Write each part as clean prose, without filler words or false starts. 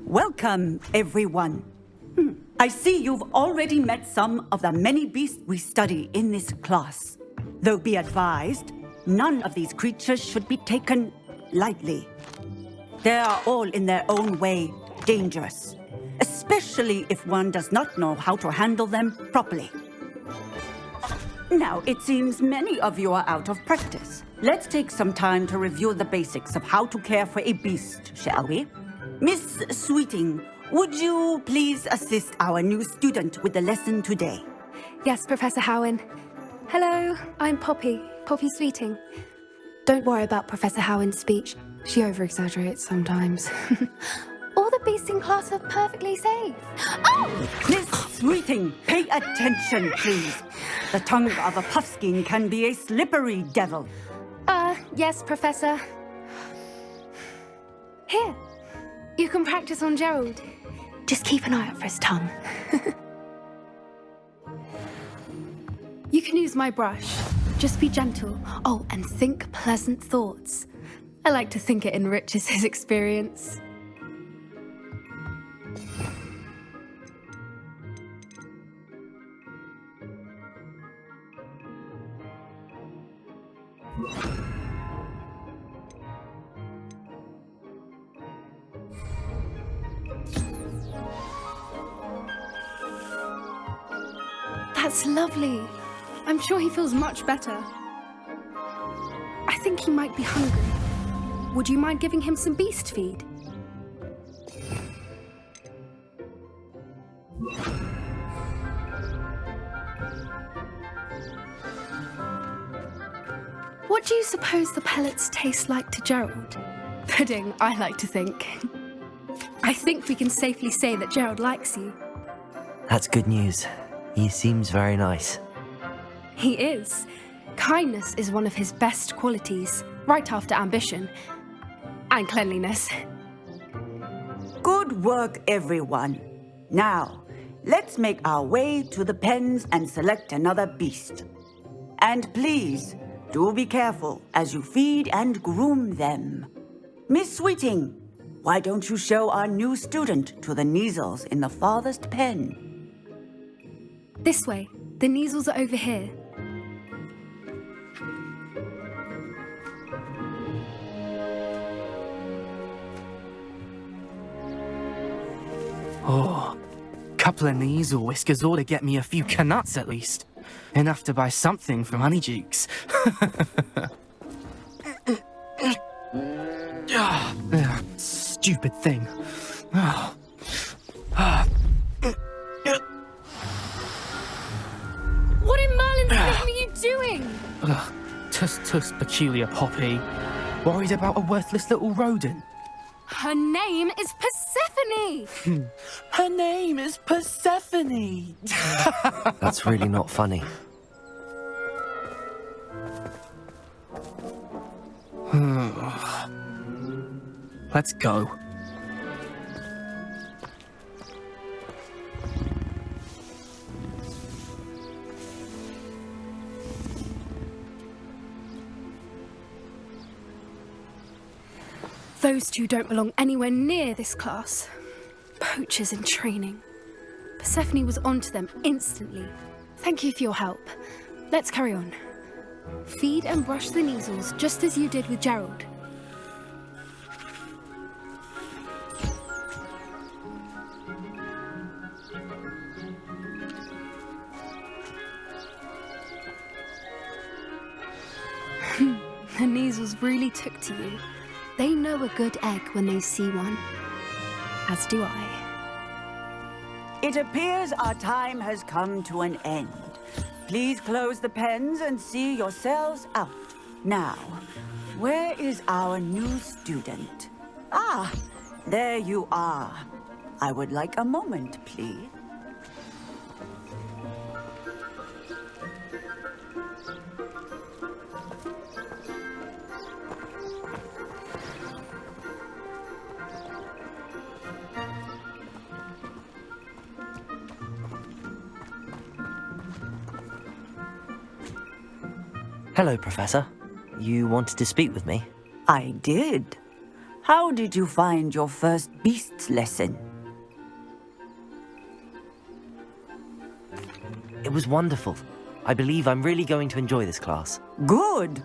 Welcome, everyone. I see you've already met some of the many beasts we study in this class. Though be advised, none of these creatures should be taken lightly. They are all in their own way dangerous, especially if one does not know how to handle them properly. Now, it seems many of you are out of practice. Let's take some time to review the basics of how to care for a beast, shall we? Miss Sweeting, would you please assist our new student with the lesson today? Yes, Professor Howen. Hello, I'm Poppy Sweeting. Don't worry about Professor Howen's speech. She over-exaggerates sometimes. All the beasts in class are perfectly safe. Oh! Miss Sweeting, pay attention, please. The tongue of a puffskein can be a slippery devil. Yes, Professor. Here, you can practice on Gerald. Just keep an eye out for his tongue. You can use my brush. Just be gentle. Oh, and think pleasant thoughts. I like to think it enriches his experience. That's lovely. I'm sure he feels much better. I think he might be hungry. Would you mind giving him some beast feed? What do you suppose the pellets taste like to Gerald? Pudding, I like to think. I think we can safely say that Gerald likes you. That's good news. He seems very nice. He is. Kindness is one of his best qualities, right after ambition. And cleanliness. Good work, everyone. Now, let's make our way to the pens and select another beast. And please, do be careful as you feed and groom them. Miss Sweeting, why don't you show our new student to the Kneazles in the farthest pen? This way. The Kneazles are over here. Oh, couple of Kneazle whiskers ought to get me a few canuts at least. Enough to buy something from Honeydukes. Stupid thing. What in Merlin's name are you doing? Tuss peculiar Poppy. Worried about a worthless little rodent. Her name is Persephone! Her name is Persephone! That's really not funny. Let's go. Those two don't belong anywhere near this class. Poachers in training. Persephone was onto them instantly. Thank you for your help. Let's carry on. Feed and brush the Kneazles just as you did with Gerald. The Kneazles really took to you. They know a good egg when they see one. As do I. It appears our time has come to an end. Please close the pens and see yourselves out. Now, where is our new student? Ah, there you are. I would like a moment, please. Hello, Professor. You wanted to speak with me? I did. how did you find your first beasts lesson? It was wonderful. I believe I'm really going to enjoy this class. Good.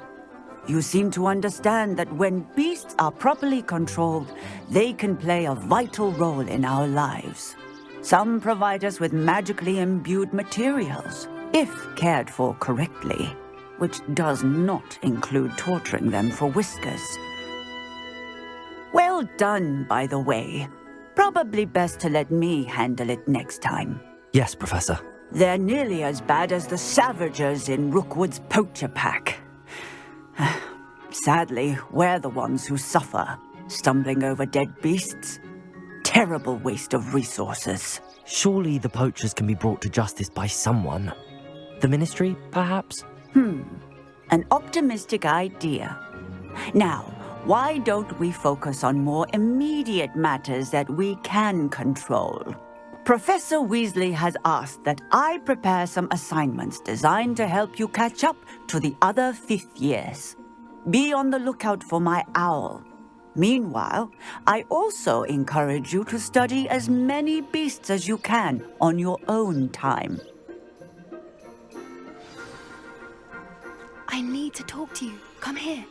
You seem to understand that when beasts are properly controlled, they can play a vital role in our lives. Some provide us with magically imbued materials, if cared for correctly, which does not include torturing them for whiskers. Well done, by the way. Probably best to let me handle it next time. Yes, Professor. They're nearly as bad as the Savagers in Rookwood's poacher pack. Sadly, we're the ones who suffer, stumbling over dead beasts. Terrible waste of resources. Surely the poachers can be brought to justice by someone. The Ministry, perhaps? An optimistic idea. Now, why don't we focus on more immediate matters that we can control? Professor Weasley has asked that I prepare some assignments designed to help you catch up to the other 5th years. Be on the lookout for my owl. Meanwhile, I also encourage you to study as many beasts as you can on your own time. I need to talk to you. Come here.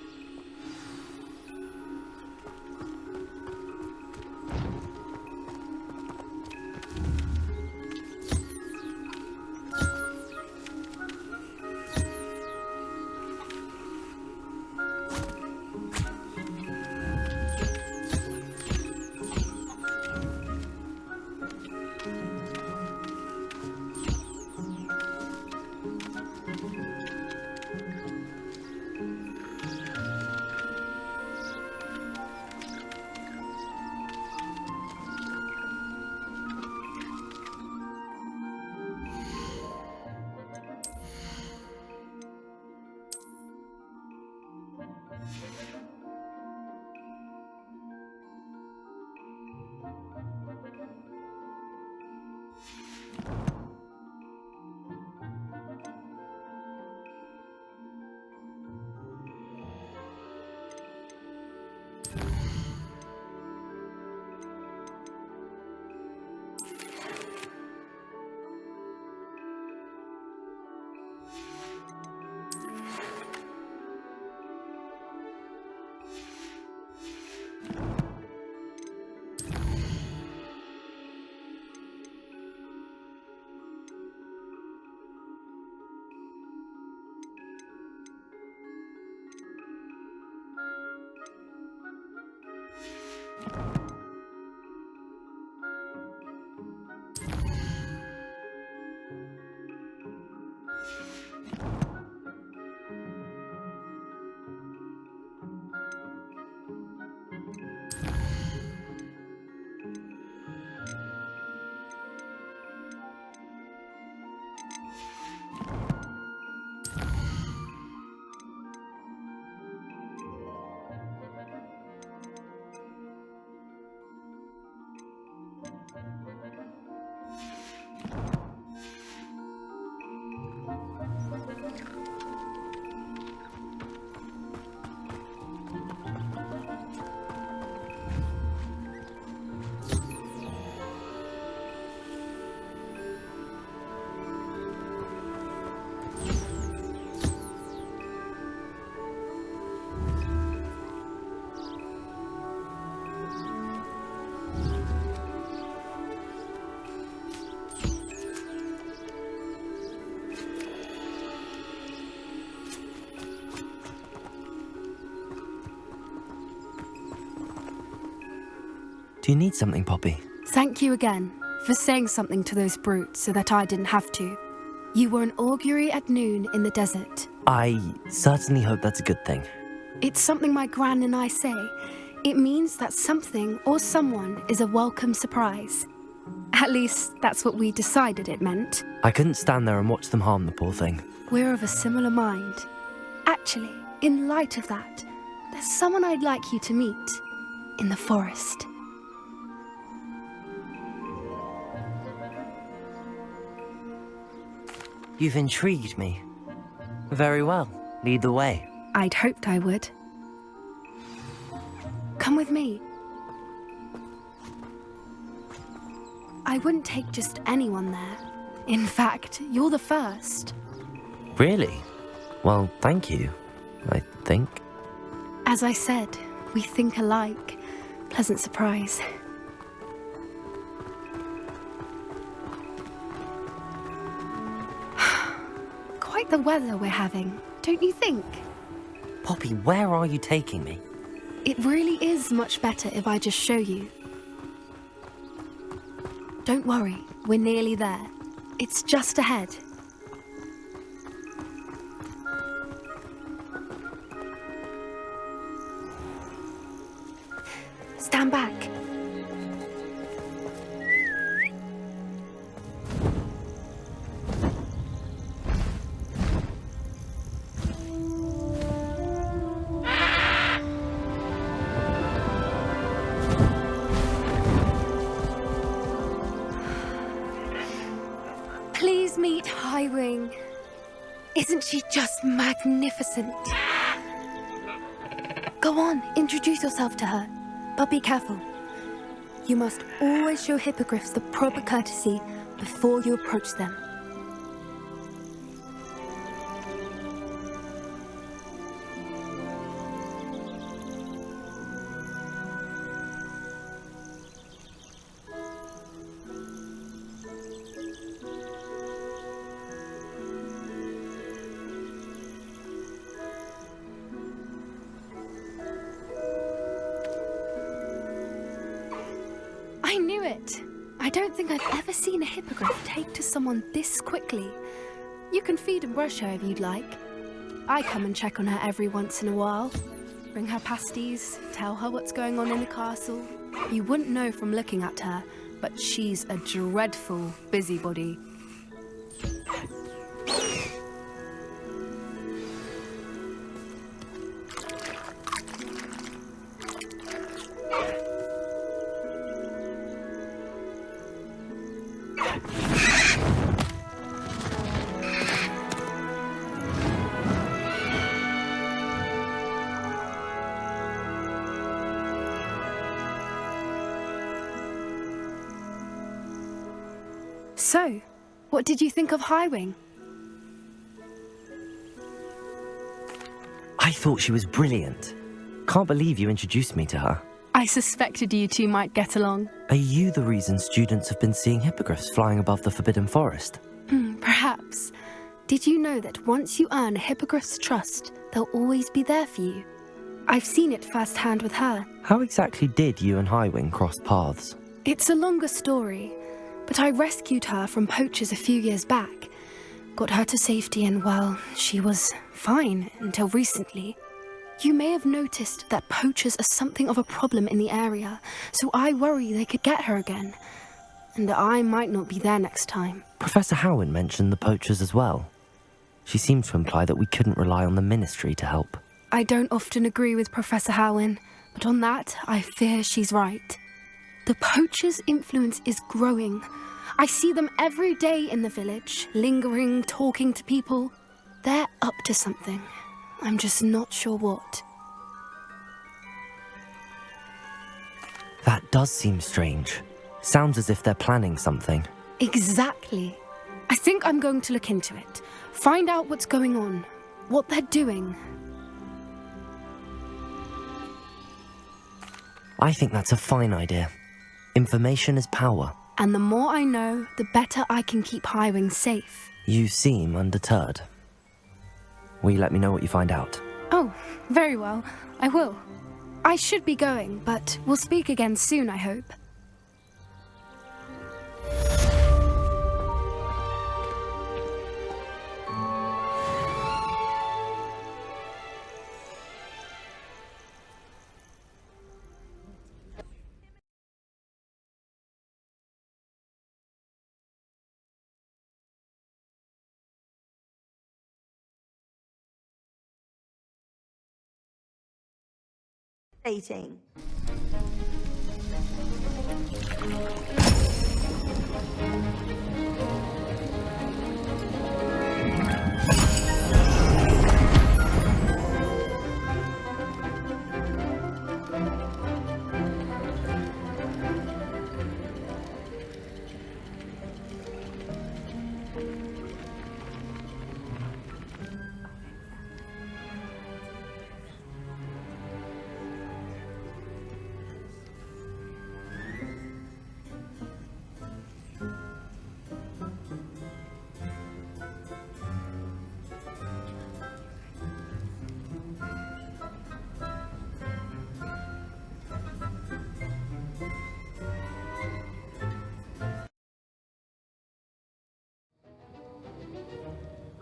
Do you need something, Poppy? Thank you again for saying something to those brutes so that I didn't have to. You were an augury at noon in the desert. I certainly hope that's a good thing. It's something my gran and I say. It means that something or someone is a welcome surprise. At least, that's what we decided it meant. I couldn't stand there and watch them harm the poor thing. We're of a similar mind. Actually, in light of that, there's someone I'd like you to meet. In the forest. You've intrigued me. Very well. Lead the way. I'd hoped I would. Come Come with me. I wouldn't take just anyone there. In fact, you're the first. Really? Well, thank you, I think. As I said, we think alike. Pleasant surprise. Quite the weather we're having, don't you think? Poppy, where are you taking me? It really is much better if I just show you. Don't worry, we're nearly there. It's just ahead. Stand back. Please meet Highwing. Isn't she just magnificent? Go on, introduce yourself to her. But be careful. You must always show hippogriffs the proper courtesy before you approach them. I knew it! I don't think I've ever seen a hippogriff take to someone this quickly. You can feed and brush her if you'd like. I come and check on her every once in a while. Bring her pasties, tell her what's going on in the castle. You wouldn't know from looking at her, but she's a dreadful busybody. So, what did you think of Highwing? I thought she was brilliant. Can't believe you introduced me to her. I suspected you two might get along. Are you the reason students have been seeing hippogriffs flying above the Forbidden Forest? Perhaps. Did you know that once you earn a hippogriff's trust, they'll always be there for you? I've seen it firsthand with her. How exactly did you and Highwing cross paths? It's a longer story, but I rescued her from poachers a few years back. Got her to safety and, well, she was fine until recently. You may have noticed that poachers are something of a problem in the area, so I worry they could get her again. And I might not be there next time. Professor Howin mentioned the poachers as well. She seemed to imply that we couldn't rely on the ministry to help. I don't often agree with Professor Howin, but on that, I fear she's right. The poachers' influence is growing. I see them every day in the village, lingering, talking to people. They're up to something. I'm just not sure what. That does seem strange. Sounds as if they're planning something. Exactly. I think I'm going to look into it. Find out what's going on, what they're doing. I think that's a fine idea. Information is power. And the more I know, the better I can keep Highwing safe. You seem undeterred. Will you let me know what you find out? Oh, very well. I will. I should be going, but we'll speak again soon, I hope. Dating.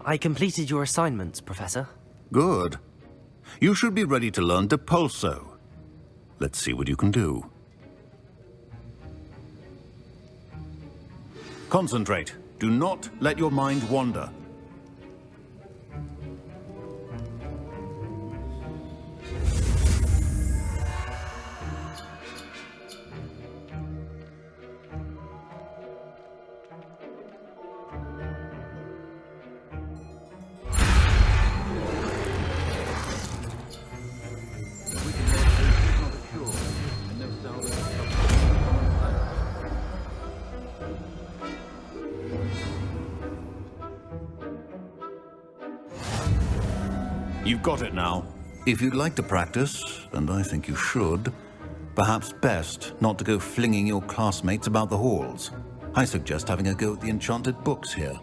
I completed your assignments, Professor. Good. You should be ready to learn Depulso. Let's see what you can do. Concentrate. Do not let your mind wander. You've got it now. If you'd like to practice, and I think you should, perhaps best not to go flinging your classmates about the halls. I suggest having a go at the enchanted books here.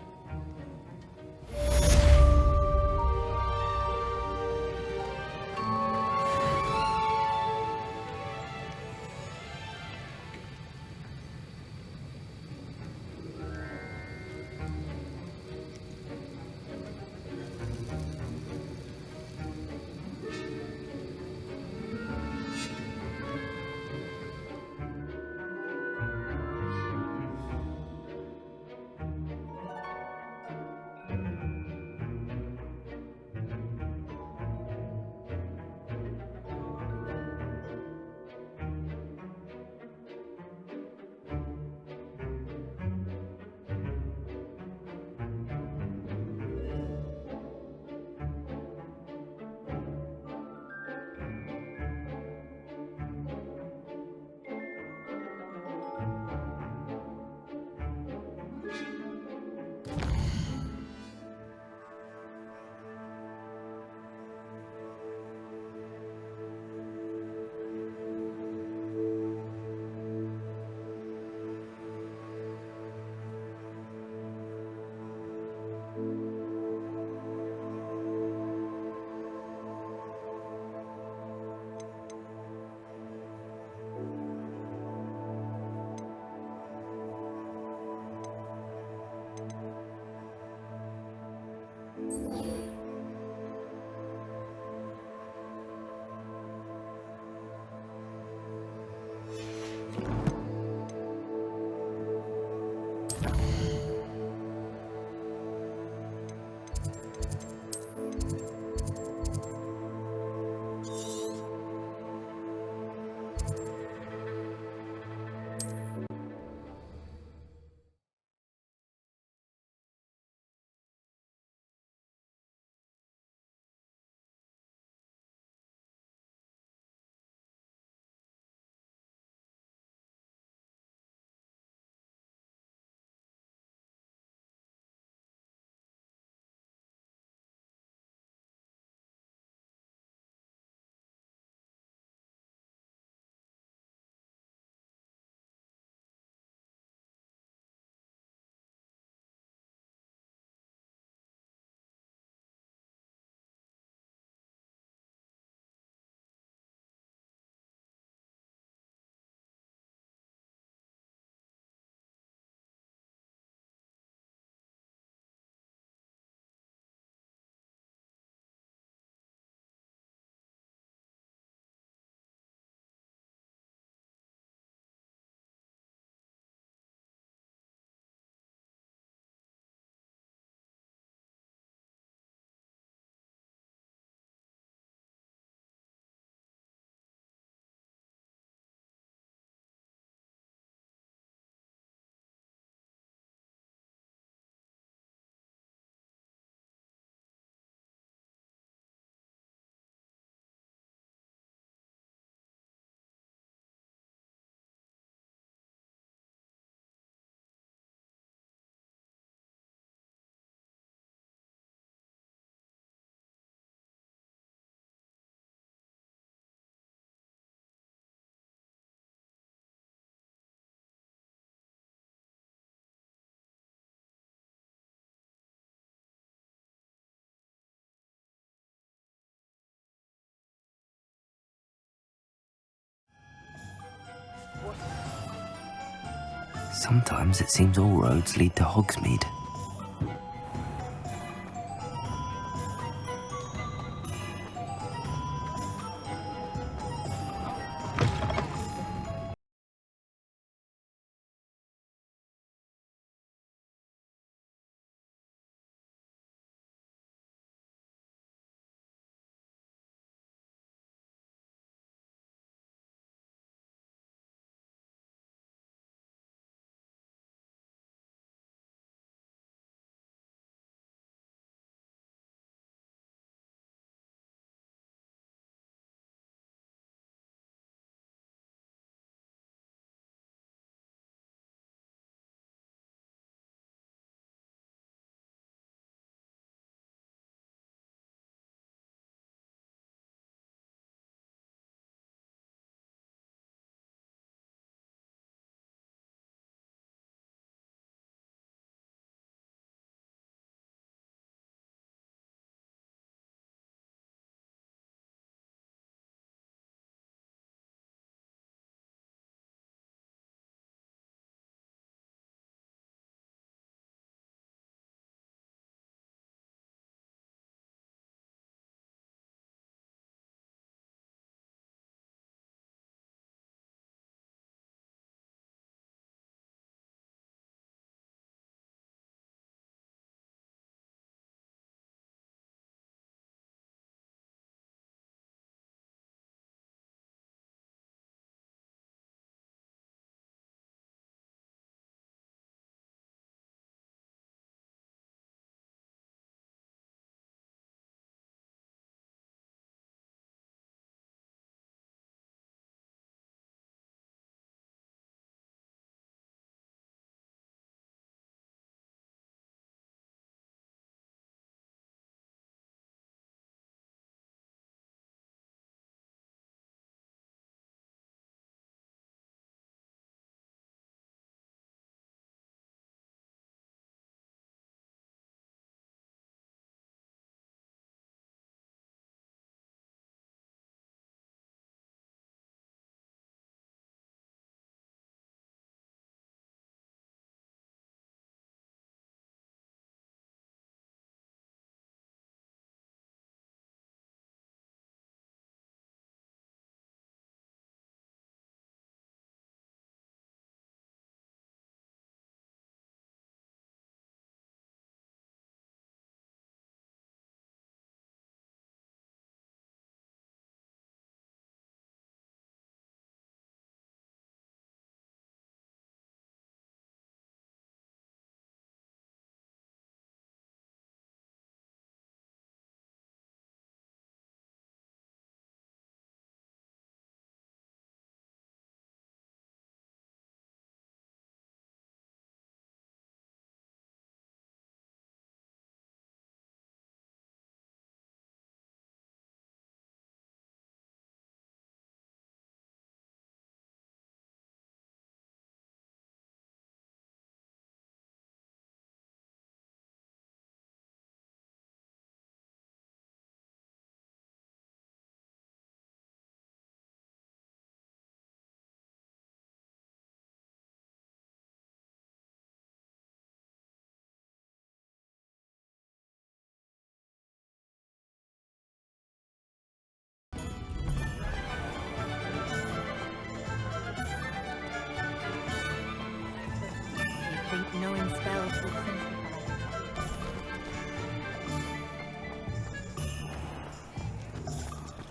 Sometimes it seems all roads lead to Hogsmeade.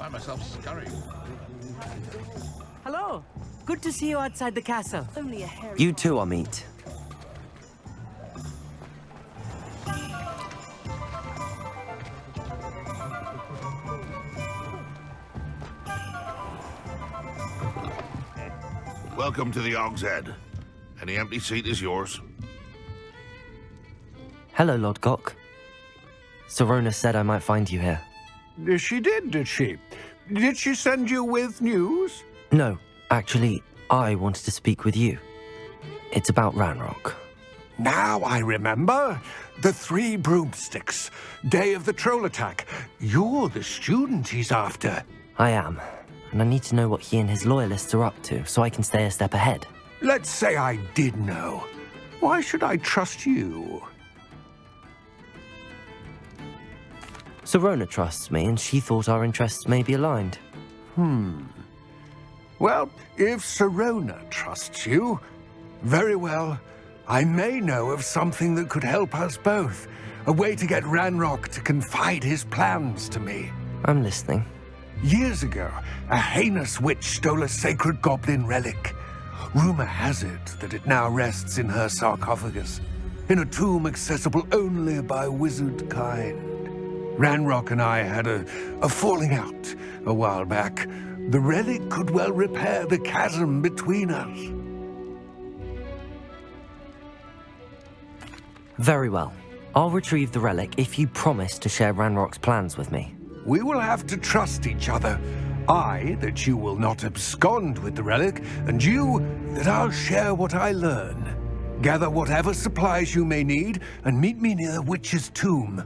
find myself scurrying. Hello. Good to see you outside the castle. Only a hairy You too, Amit. Welcome to the Og's Head. Any empty seat is yours. Hello, Lord Gok. Sorona said I might find you here. She did she? Did she send you with news? No, actually, I wanted to speak with you. It's about Ranrock. Now I remember. The 3 broomsticks. Day of the troll attack. You're the student he's after. I am, and I need to know what he and his loyalists are up to so I can stay a step ahead. Let's say I did know. Why should I trust you? Sorona trusts me, and she thought our interests may be aligned. Well, if Sorona trusts you, very well. I may know of something that could help us both. A way to get Ranrock to confide his plans to me. I'm listening. Years ago, a heinous witch stole a sacred goblin relic. Rumor has it that it now rests in her sarcophagus, in a tomb accessible only by wizard kind. Ranrock and I had a falling out a while back. The relic could well repair the chasm between us. Very well. I'll retrieve the relic if you promise to share Ranrock's plans with me. We will have to trust each other. I, that you will not abscond with the relic, and you, that I'll share what I learn. Gather whatever supplies you may need, and meet me near the witch's tomb.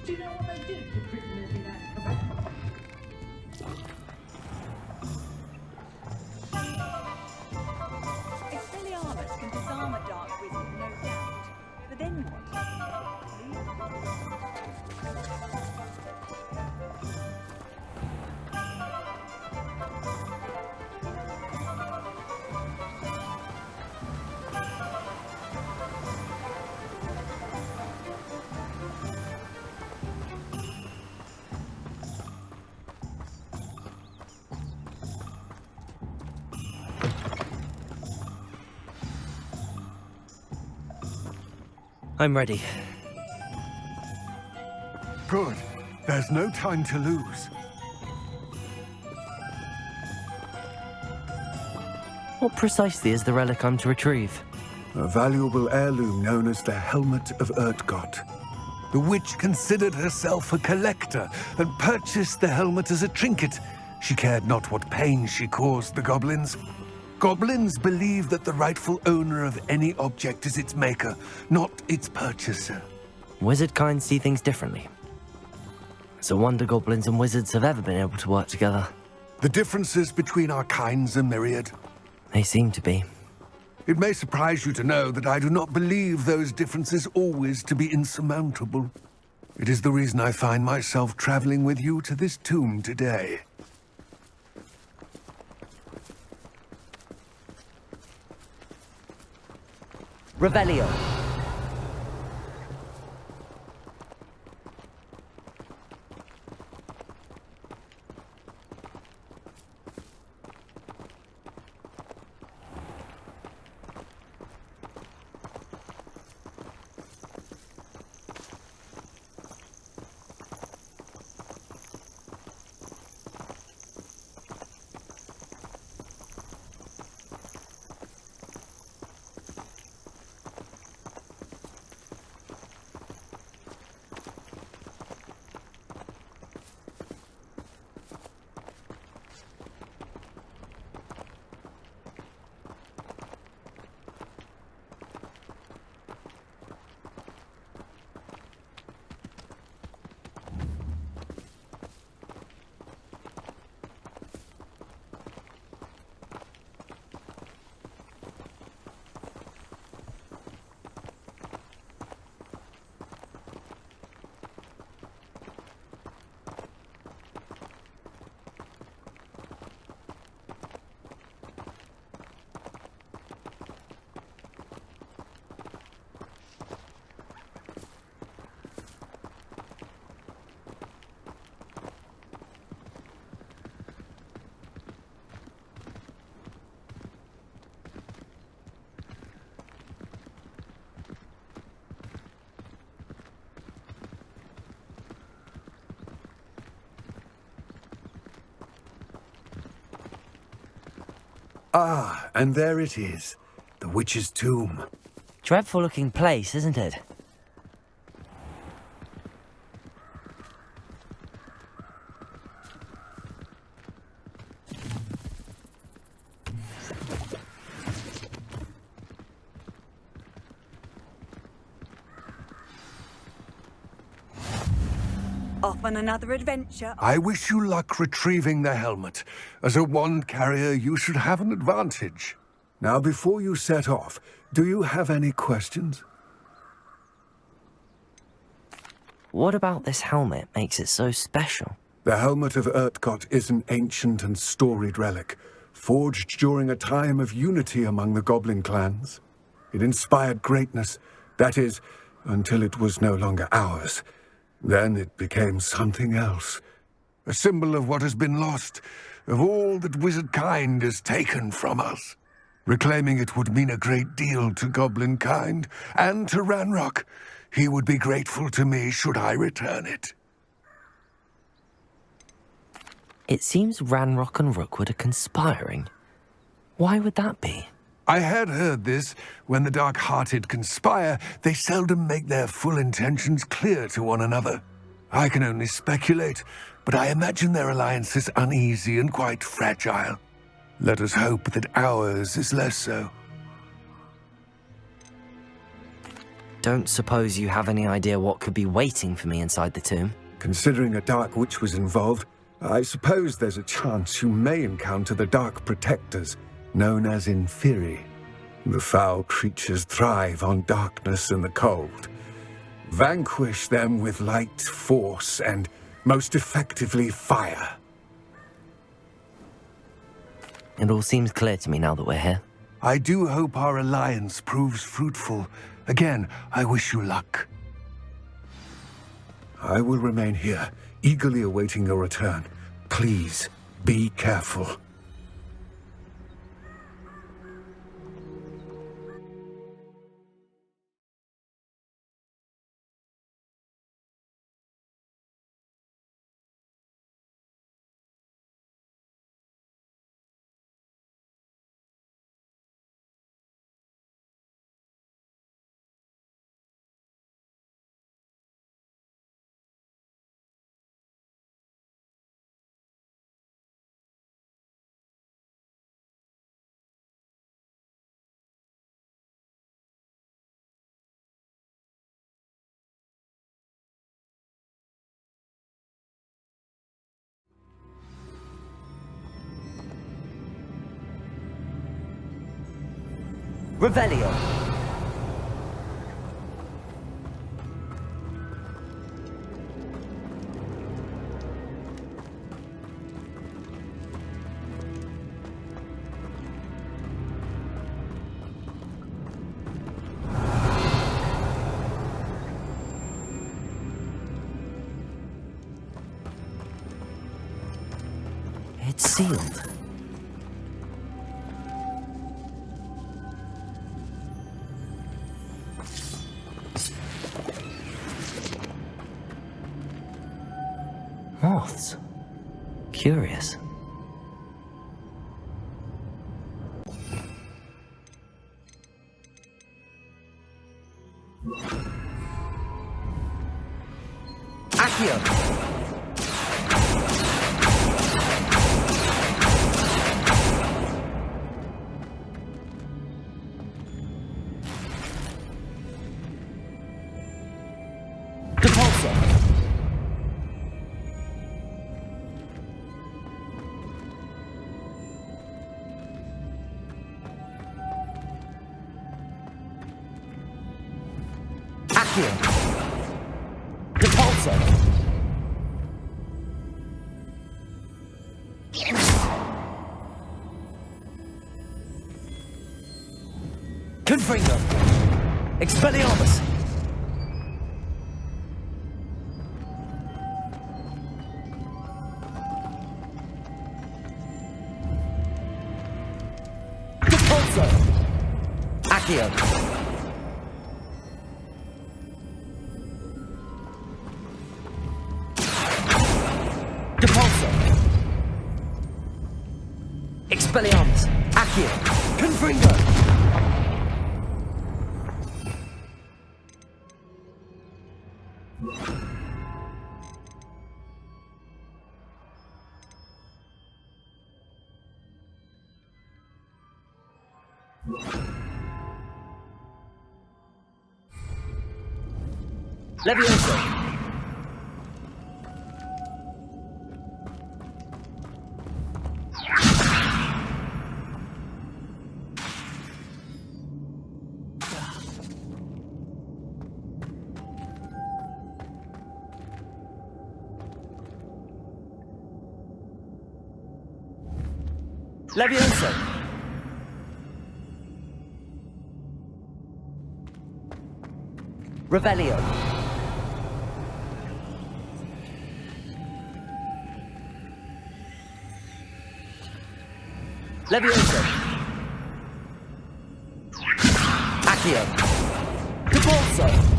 Do you know what they did to prisoners in Azkaban? Expelliarmus can disarm a dark wizard, no doubt. But then what? I'm ready. Good. There's no time to lose. What precisely is the relic I'm to retrieve? A valuable heirloom known as the Helmet of Urtgott. The witch considered herself a collector and purchased the helmet as a trinket. She cared not what pain she caused the goblins. Goblins believe that the rightful owner of any object is its maker, not its purchaser. Wizard kind see things differently. It's a wonder goblins and wizards have ever been able to work together. The differences between our kinds are myriad. They seem to be. It may surprise you to know that I do not believe those differences always to be insurmountable. It is the reason I find myself traveling with you to this tomb today. Revelio. Ah, and there it is. The witch's tomb. Dreadful-looking place, isn't it? Off on another adventure. I wish you luck retrieving the helmet. As a wand carrier, you should have an advantage. Now, before you set off, do you have any questions? What about this helmet makes it so special? The helmet of Urtkot is an ancient and storied relic, forged during a time of unity among the goblin clans. It inspired greatness, that is, until it was no longer ours. Then it became something else. A symbol of what has been lost, of all that wizard kind has taken from us. Reclaiming it would mean a great deal to goblin kind, and to Ranrock. He would be grateful to me should I return it. It seems Ranrock and Rookwood are conspiring. Why would that be? I had heard this. When the dark-hearted conspire, they seldom make their full intentions clear to one another. I can only speculate, but I imagine their alliance is uneasy and quite fragile. Let us hope that ours is less so. Don't suppose you have any idea what could be waiting for me inside the tomb? Considering a dark witch was involved, I suppose there's a chance you may encounter the Dark Protectors, known as Inferi. The foul creatures thrive on darkness and the cold. Vanquish them with light, force, and, most effectively, fire. It all seems clear to me now that we're here. I do hope our alliance proves fruitful. Again, I wish you luck. I will remain here, eagerly awaiting your return. Please, be careful. Revelio. It's sealed. Moths. Curious. Accio. Confringo! Expelliarmus! Repulso! Accio! Repulso! Expelliarmus! Accio! Accio. Confringo. Levioso. Levioso. Revelio. Levioso. Accio. Repulso.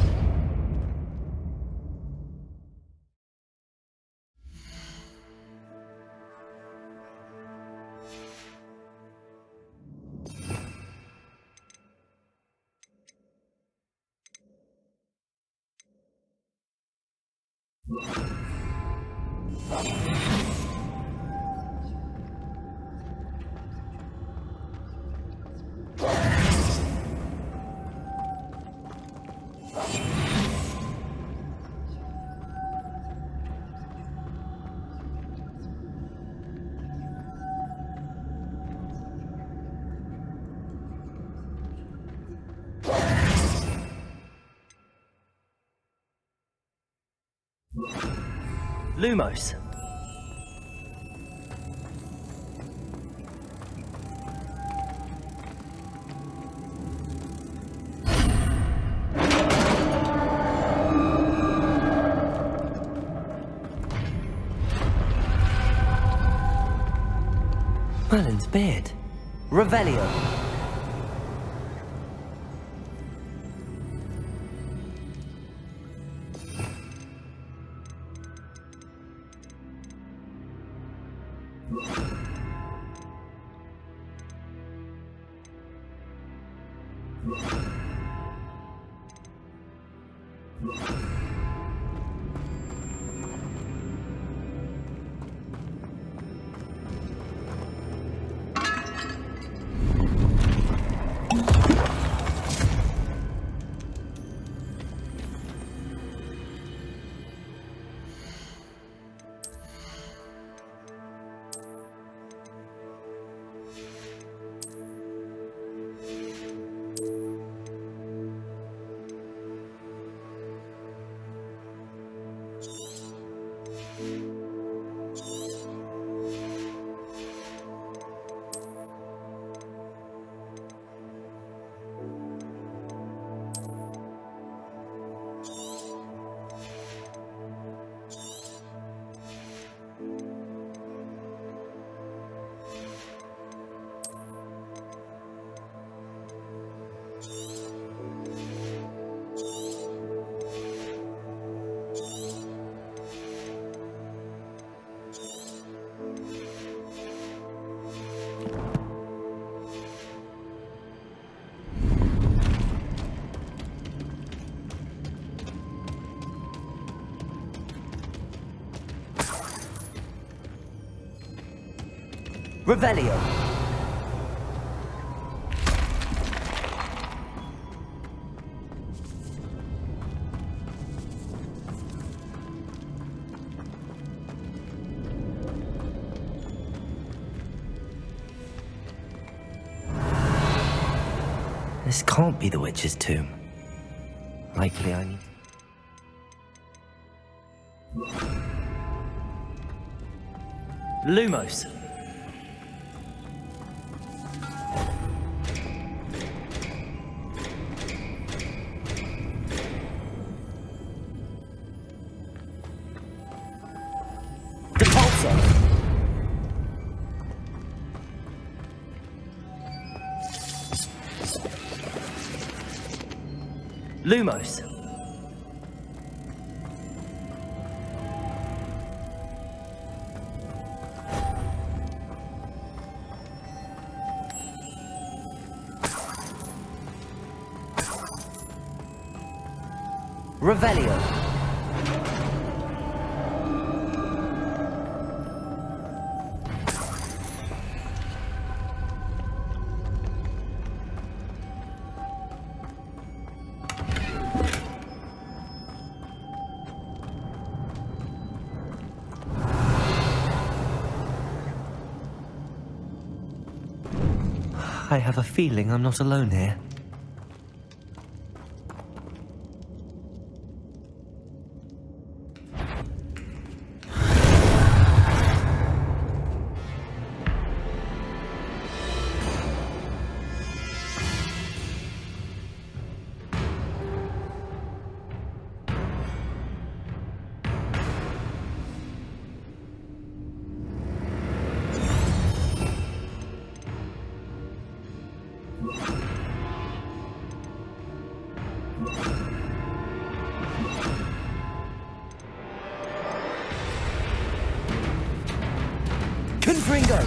Lumos. Merlin's beard. Revelio. Revelio. This can't be the witch's tomb. Likely I need... Lumos. Lumos. Revelio. I have a feeling I'm not alone here. Confringo.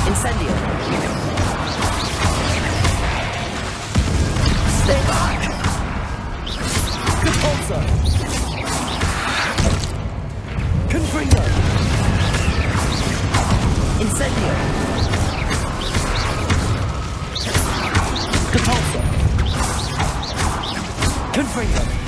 Incendio. Stay back. Repulsor. Confringo. Incendio. Repulsor. Confringo.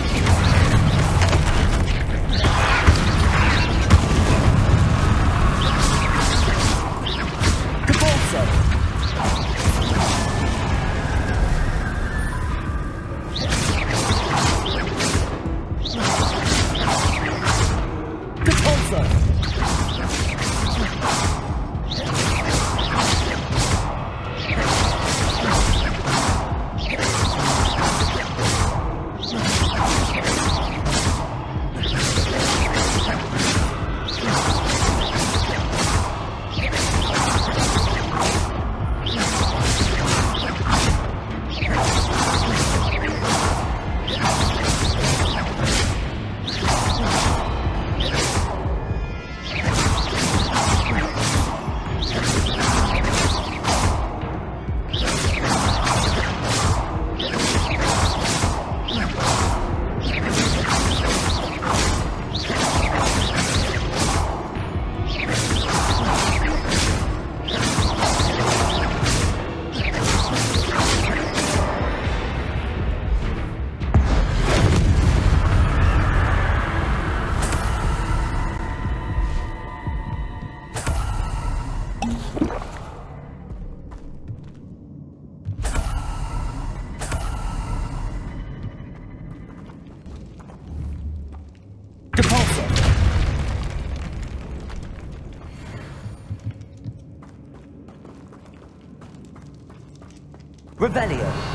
Revelio.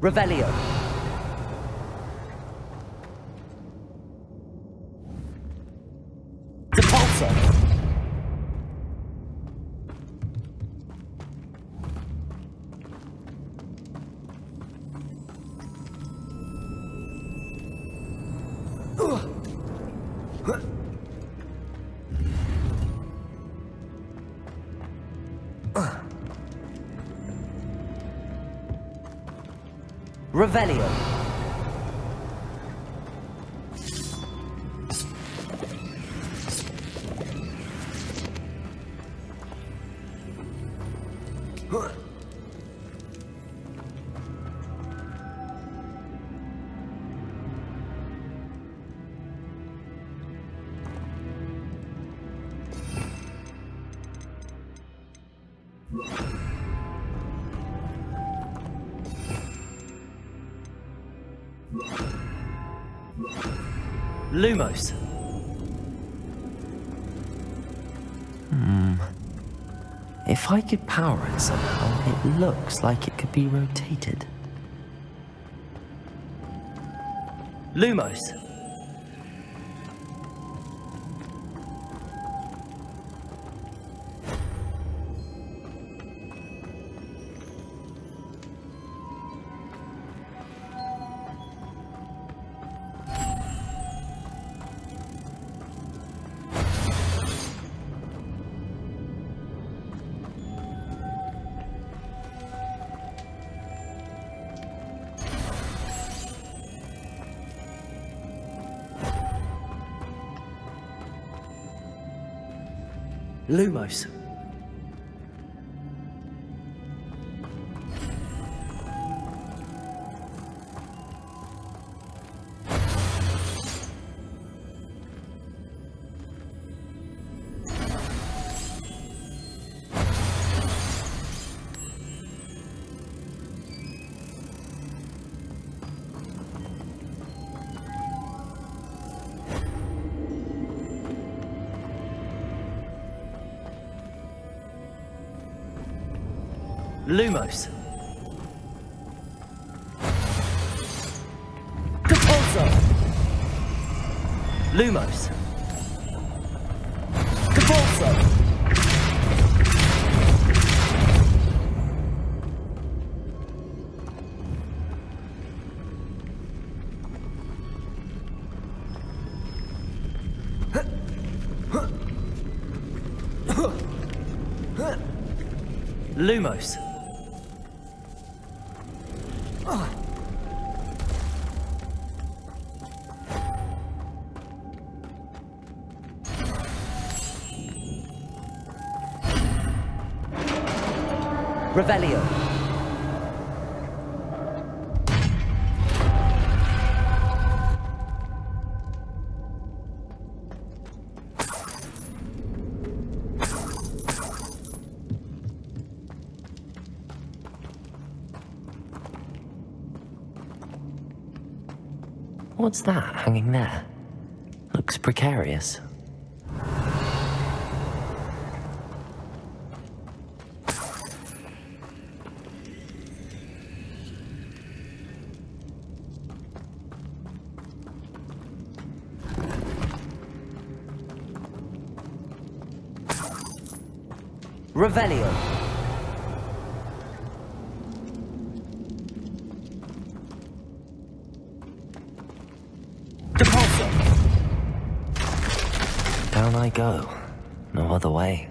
Revelio. Repulsor. Revelio. Lumos. If I could power it somehow, it looks like it could be rotated. Lumos. Lumos. Lumos. Capulso. Lumos. Capulso. Lumos. Revelio. What's that hanging there? Looks precarious. Revelio. Depulso. Down I go. No other way.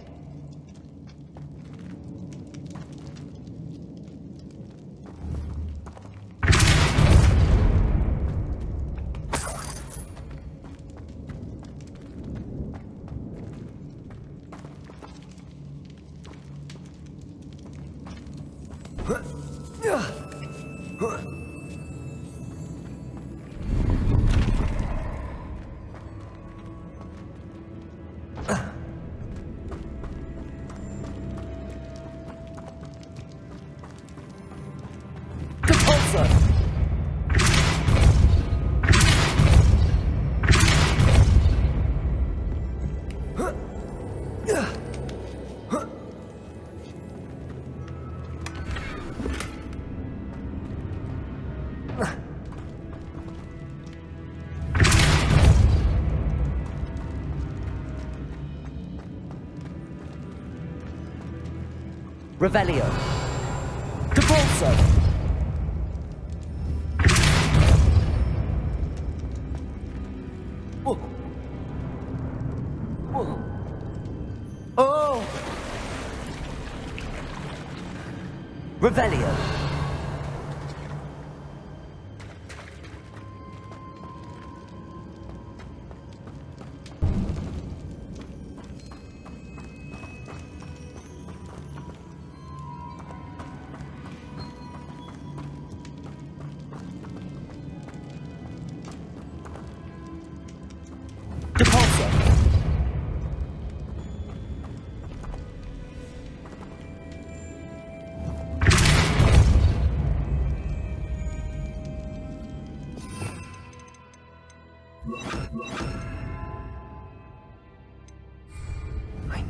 Revelio. Depulso. Oh! Revelio.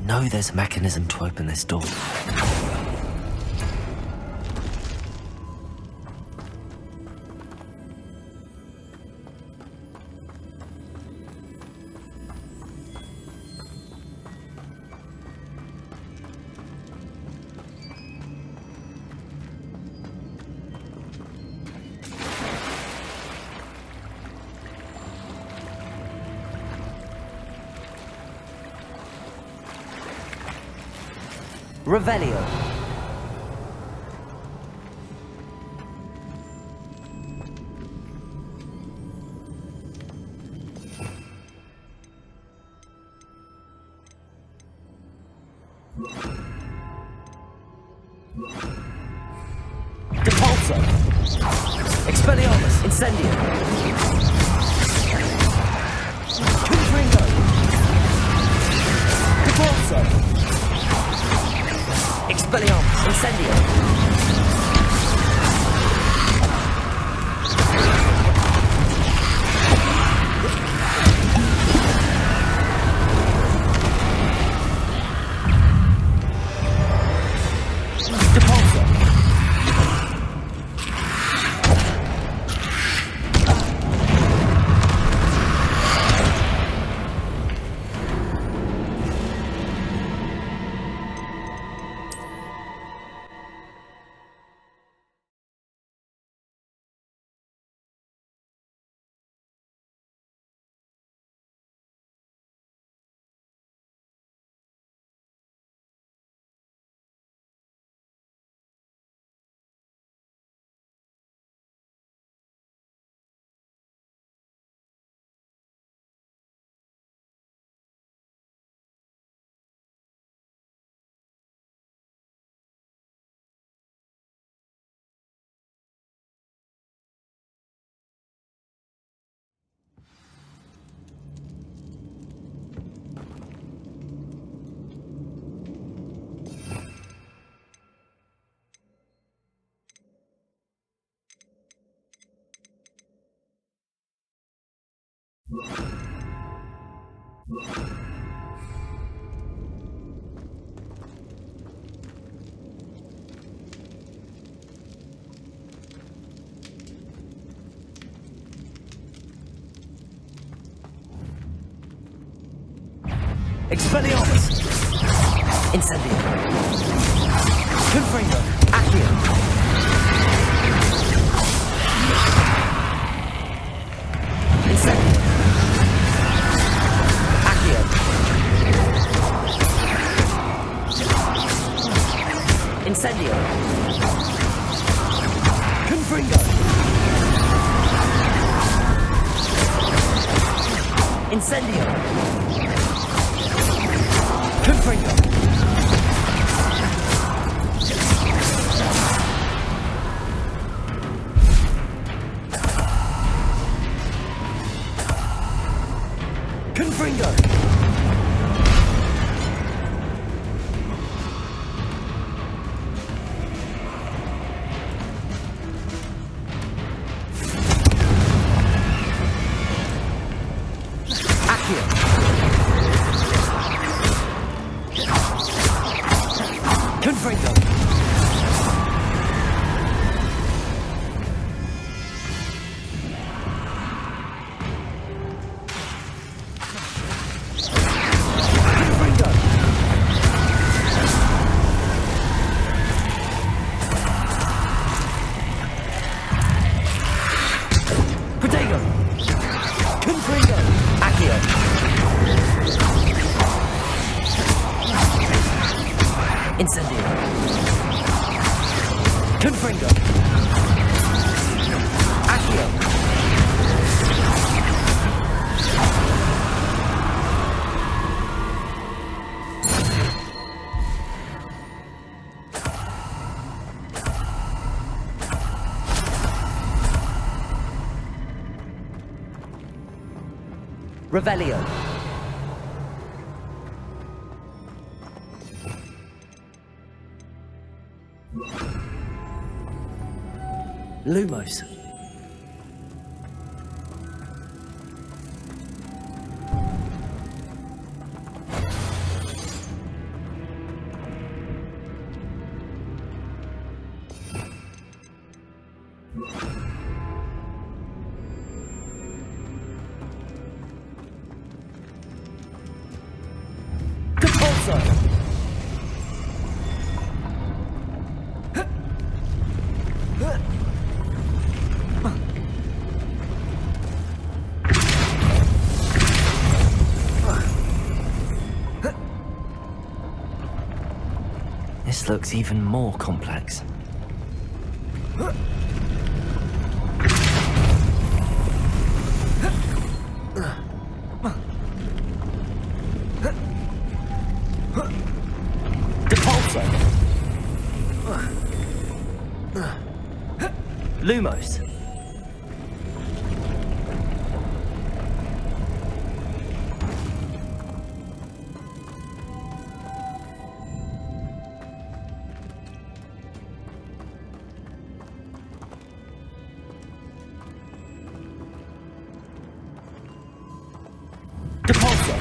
know there's a mechanism to open this door. Revelio. Depulso. Expelliarmus. Incendio. Confringo. Depulso. Expelliarmus. Incendio. Depulso. Expelliarmus. Incendio. Confringo. Accio. Incendio. Accio. Incendio. Confringo. Incendio. Confringo. Confringo. Accio. Confringo. Confringo. Protego. Confringo. Accio. Incendio. Confringo. Accio. Revelio. Lumos. Depulso! This looks even more complex. Depulso! Lumos. Depulso!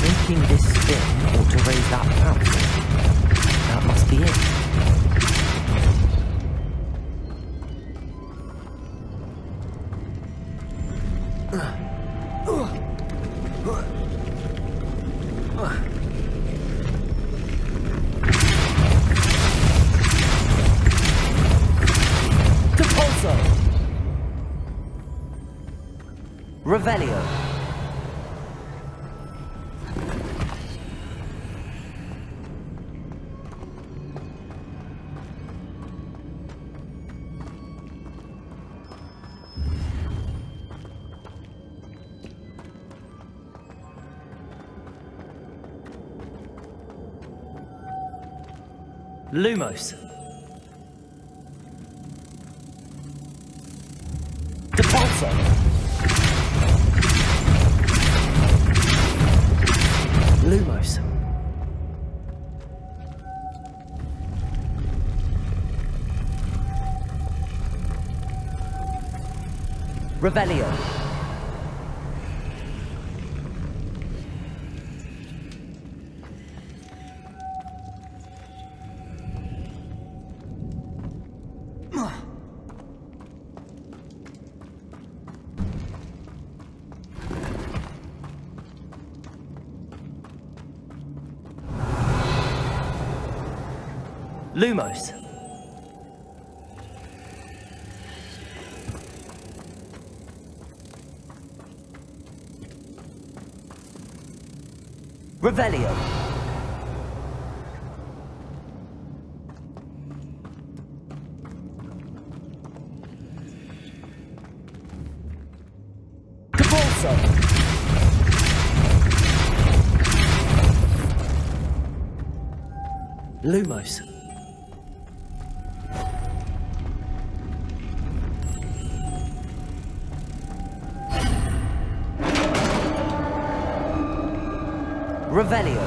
Making this spin ought to raise that bounce. That must be it. Depulso! Revelio! Lumos. Depulso! Lumos. Revelio! Lumos. Revelio! Depulso! Lumos. Revelio!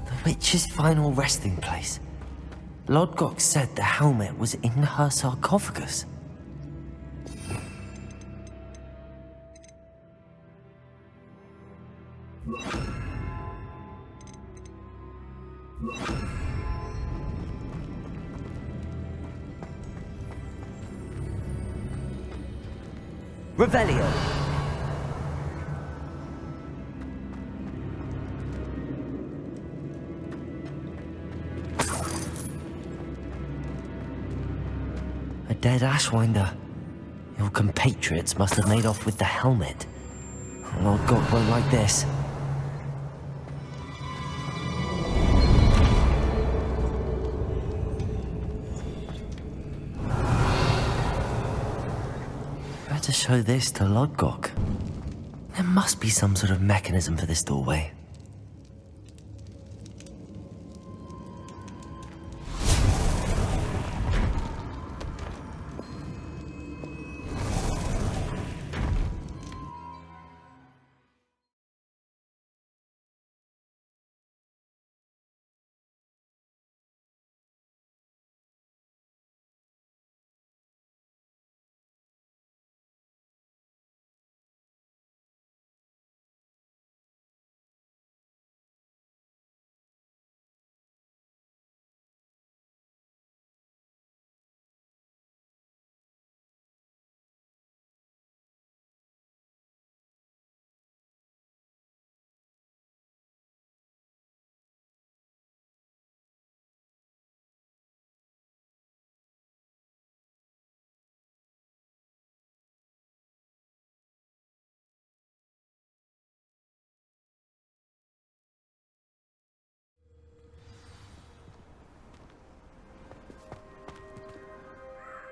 The witch's final resting place. Lodgok said the helmet was in her sarcophagus. Revelio! A dead Ashwinder. Your compatriots must have made off with the helmet. Lodgok won't like this. Better show this to Lodgok. There must be some sort of mechanism for this doorway.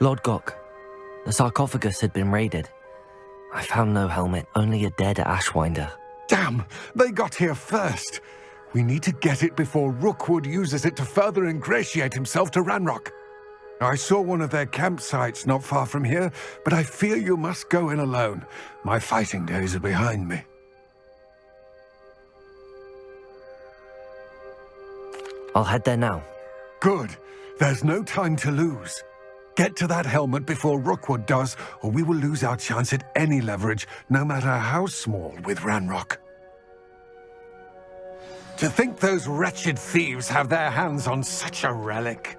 Lord Gok, the sarcophagus had been raided. I found no helmet, only a dead Ashwinder. Damn! They got here first. We need to get it before Rookwood uses it to further ingratiate himself to Ranrock. I saw one of their campsites not far from here, but I fear you must go in alone. My fighting days are behind me. I'll head there now. Good. There's no time to lose. Get to that helmet before Rookwood does, or we will lose our chance at any leverage, no matter how small, with Ranrock. To think those wretched thieves have their hands on such a relic.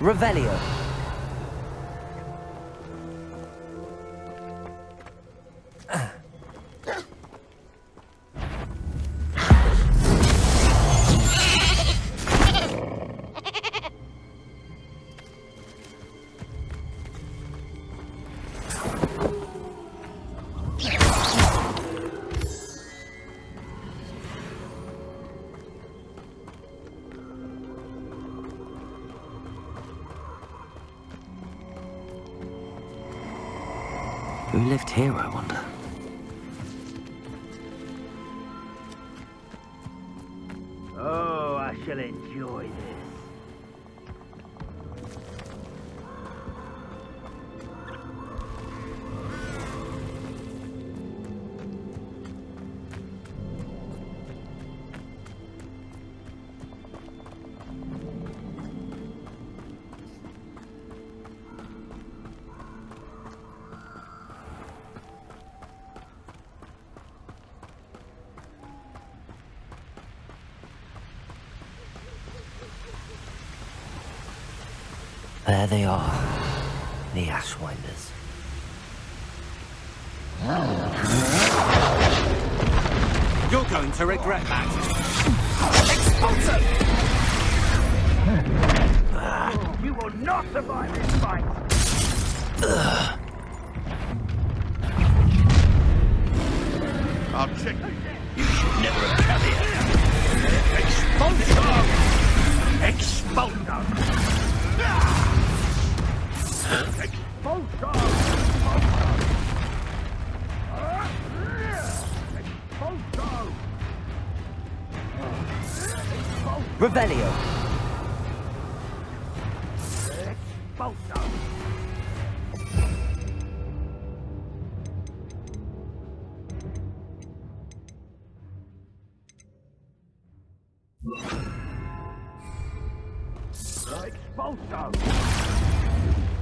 Revelio. Who lived here, I wonder? Oh, I shall enjoy this. There they are, the Ashwinders. You're going to regret that. Expulsor! You will not survive this fight! I'll check you. You should never have come here. Expulsor! Expulsor! Revelio.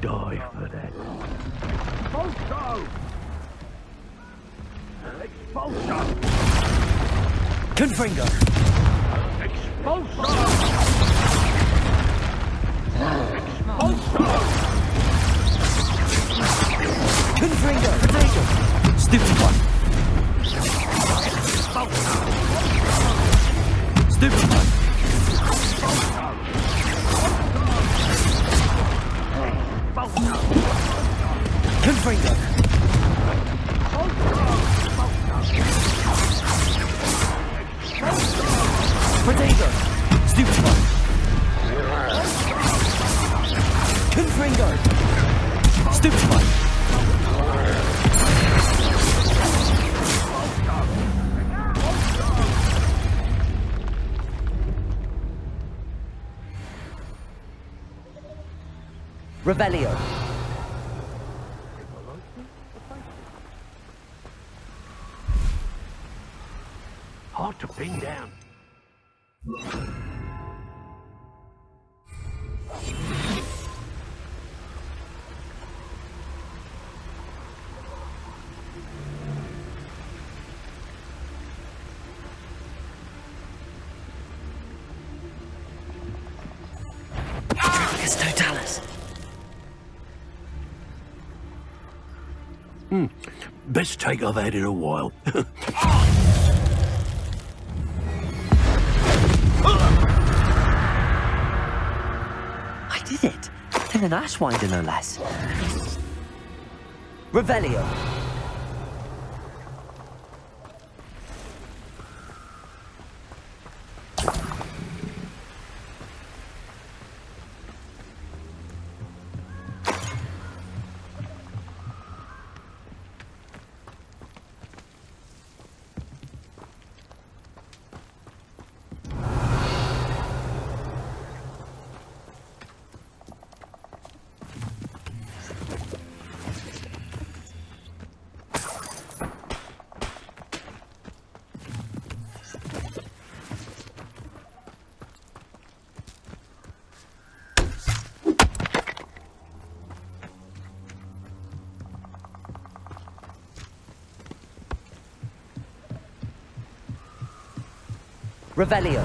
Die for that. Expulso! Expulso! Confringo. Expulso! Expulso! Confringo. Potato. Stupid one. Expulso! Stupid one. Confringo. Potato. Stupefy. Confringo. Stupefy. Revelio. Hard to pin down. It's Totalis. Best take I've had in a while. I did it. In an Ashwinder, no less. Revelio. Revelio.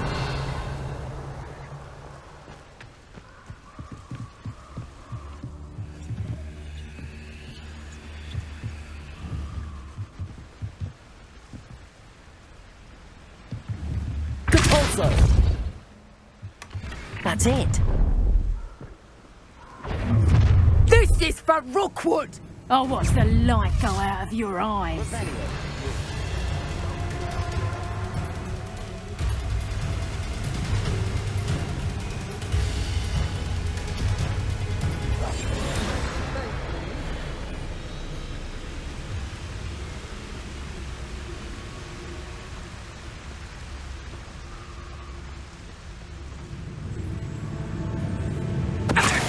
Compulso. That's it. This is for Rookwood! I'll watch the light go out of your eyes. Revelio.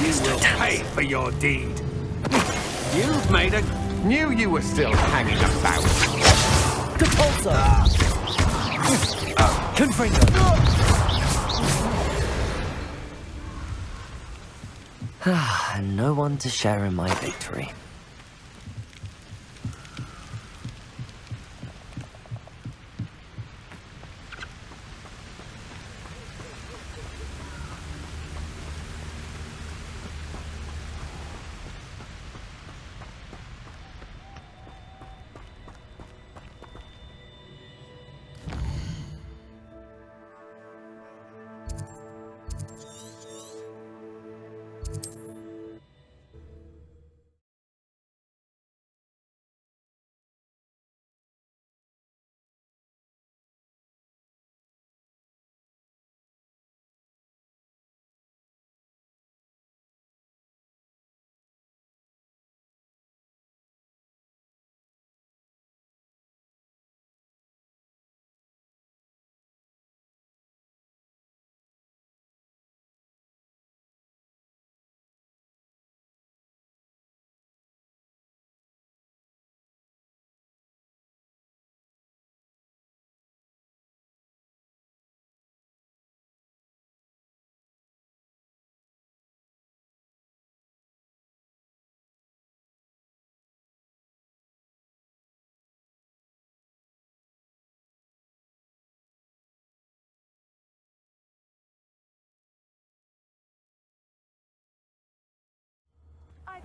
You will pay for your deed. You've made a... Knew you were still hanging about. Compulso. Confringo. And no one to share in my victory.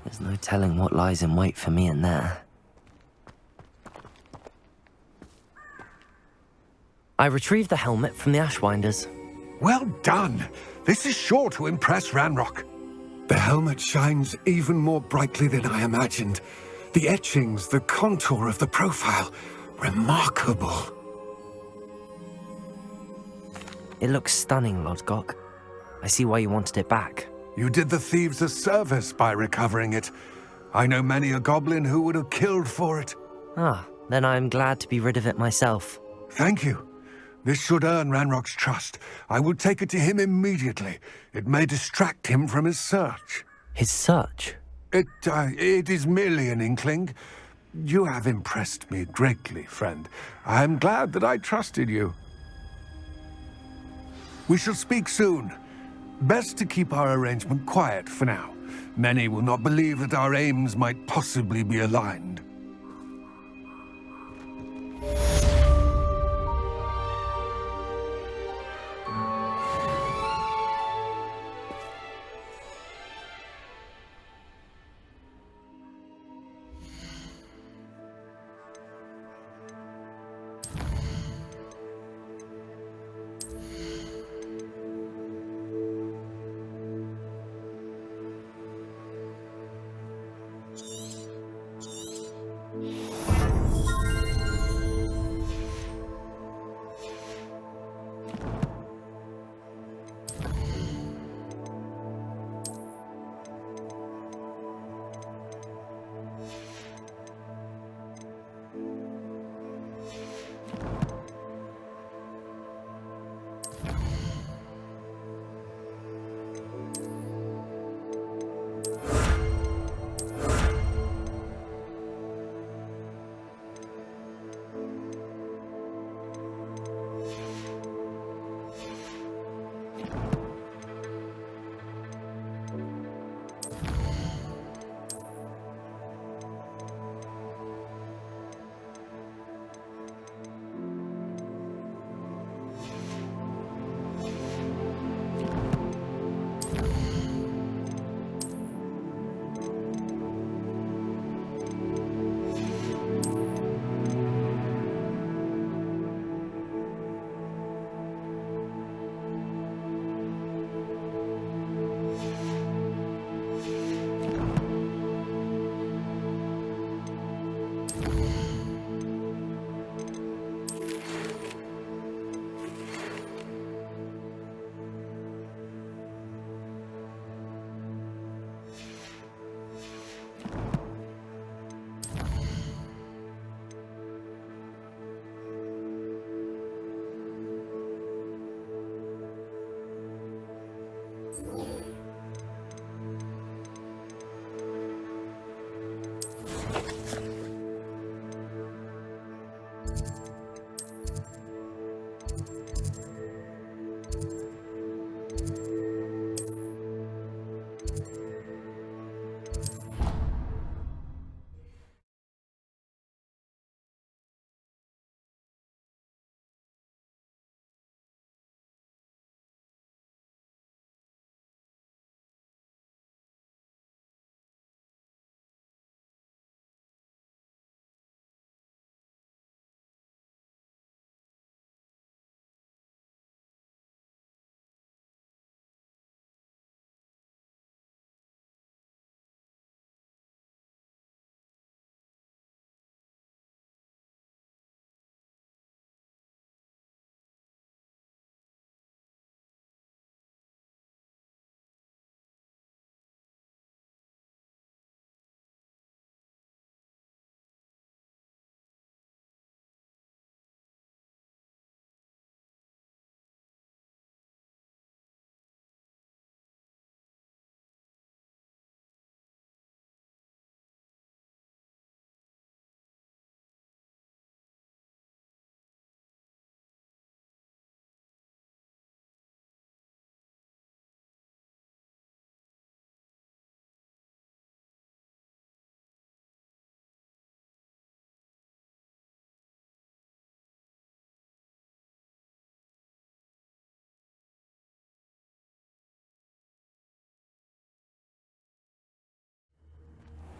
There's no telling what lies in wait for me in there. I retrieved the helmet from the Ashwinders. Well done. This is sure to impress Ranrock. The helmet shines even more brightly than I imagined. The etchings, the contour of the profile, remarkable. It looks stunning, Lodgok. I see why you wanted it back. You did the thieves a service by recovering it. I know many a goblin who would have killed for it. Ah, then I'm glad to be rid of it myself. Thank you. This should earn Ranrock's trust. I will take it to him immediately. It may distract him from his search. His search? It is merely an inkling. You have impressed me greatly, friend. I am glad that I trusted you. We shall speak soon. Best to keep our arrangement quiet for now. Many will not believe that our aims might possibly be aligned.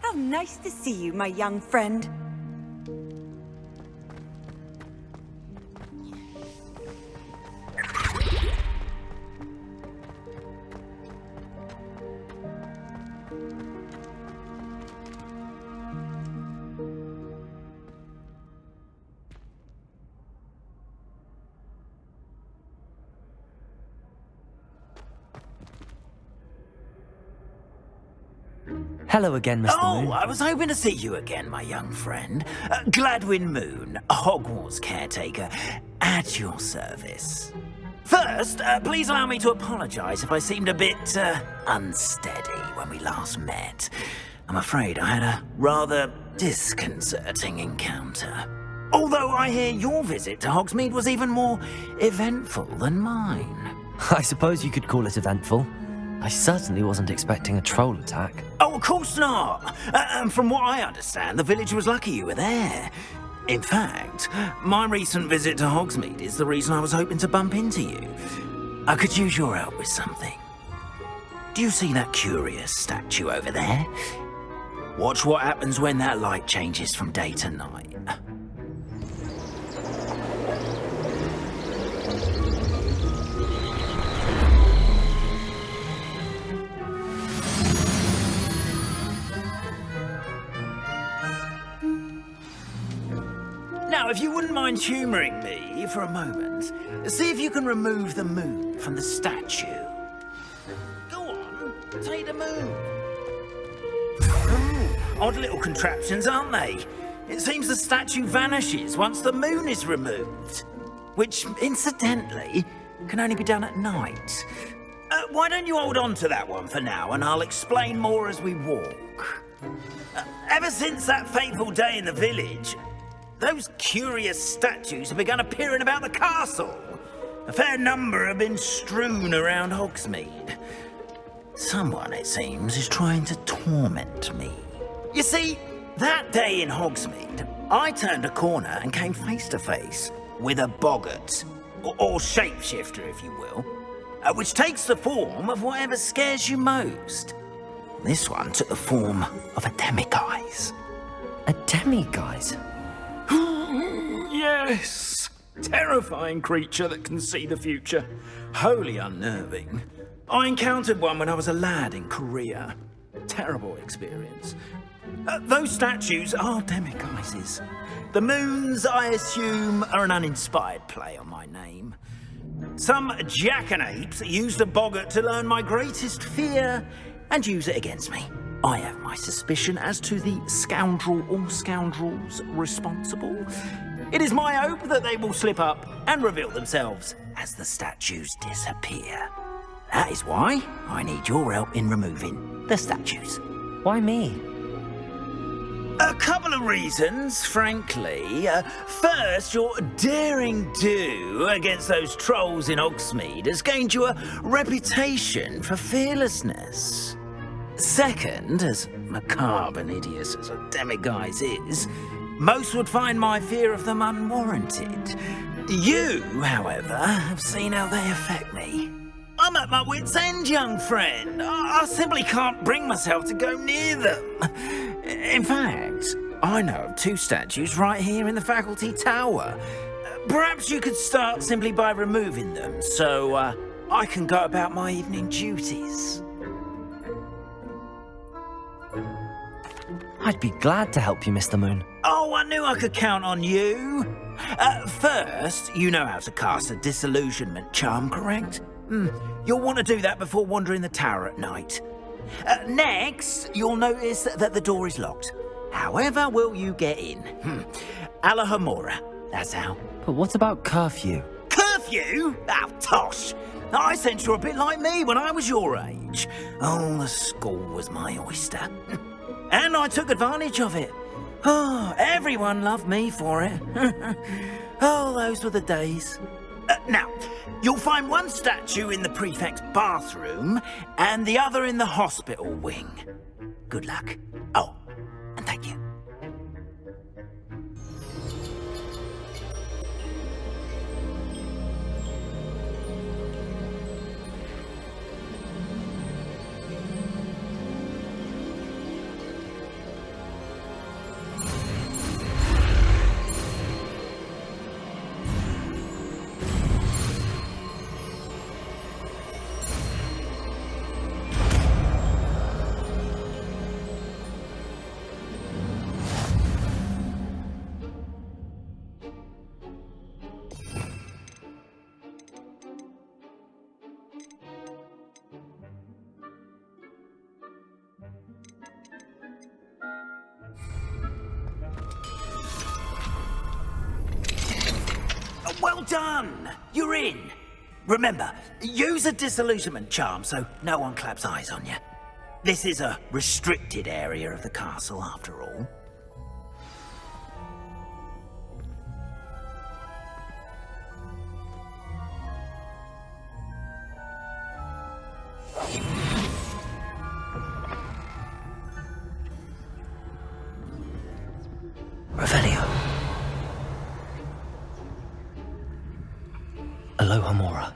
How nice to see you, my young friend. Hello again, Mr. Oh, Moon. I was hoping to see you again, my young friend. Gladwin Moon, Hogwarts caretaker, at your service. First, please allow me to apologise if I seemed a bit unsteady when we last met. I'm afraid I had a rather disconcerting encounter. Although I hear your visit to Hogsmeade was even more eventful than mine. I suppose you could call it eventful. I certainly wasn't expecting a troll attack. Oh, of course not. And from what I understand, the village was lucky you were there. In fact, my recent visit to Hogsmeade is the reason I was hoping to bump into you. I could use your help with something. Do you see that curious statue over there? Watch what happens when that light changes from day to night. Now, if you wouldn't mind humouring me for a moment, see if you can remove the moon from the statue. Go on, take the moon. Odd little contraptions, aren't they? It seems the statue vanishes once the moon is removed. Which, incidentally, can only be done at night. Why don't you hold on to that one for now, and I'll explain more as we walk. Ever since that fateful day in the village, those curious statues have begun appearing about the castle. A fair number have been strewn around Hogsmeade. Someone, it seems, is trying to torment me. You see, that day in Hogsmeade, I turned a corner and came face to face with a boggart, or shapeshifter, if you will, which takes the form of whatever scares you most. This one took the form of a demiguise. A demiguise? Yes! Terrifying creature that can see the future. Wholly unnerving. I encountered one when I was a lad in Korea. Terrible experience. Those statues are demiguises. The moons, I assume, are an uninspired play on my name. Some jackanapes used a boggart to learn my greatest fear and use it against me. I have my suspicion as to the scoundrel or scoundrels responsible. It is my hope that they will slip up and reveal themselves as the statues disappear. That is why I need your help in removing the statues. Why me? A couple of reasons, frankly. First, your daring do against those trolls in Hogsmeade has gained you a reputation for fearlessness. Second, as macabre and hideous as a demiguise is, most would find my fear of them unwarranted. You, however, have seen how they affect me. I'm at my wit's end, young friend. I simply can't bring myself to go near them. In fact, I know of two statues right here in the faculty tower. Perhaps you could start simply by removing them, so I can go about my evening duties. I'd be glad to help you, Mr. Moon. Oh, I knew I could count on you. First, you know how to cast a disillusionment charm, correct? You'll want to do that before wandering the tower at night. Next, you'll notice that the door is locked. However will you get in? Alahomora, that's how. But what about curfew? Curfew? Oh, tosh. I sense you're a bit like me when I was your age. Oh, the school was my oyster. And I took advantage of it. Oh, everyone loved me for it. Oh, those were the days. Now, you'll find one statue in the prefect's bathroom and the other in the hospital wing. Good luck. Oh, and thank you. Well done! You're in. Remember, use a disillusionment charm so no one claps eyes on you. This is a restricted area of the castle, after all. Revelio. Aloha Mora.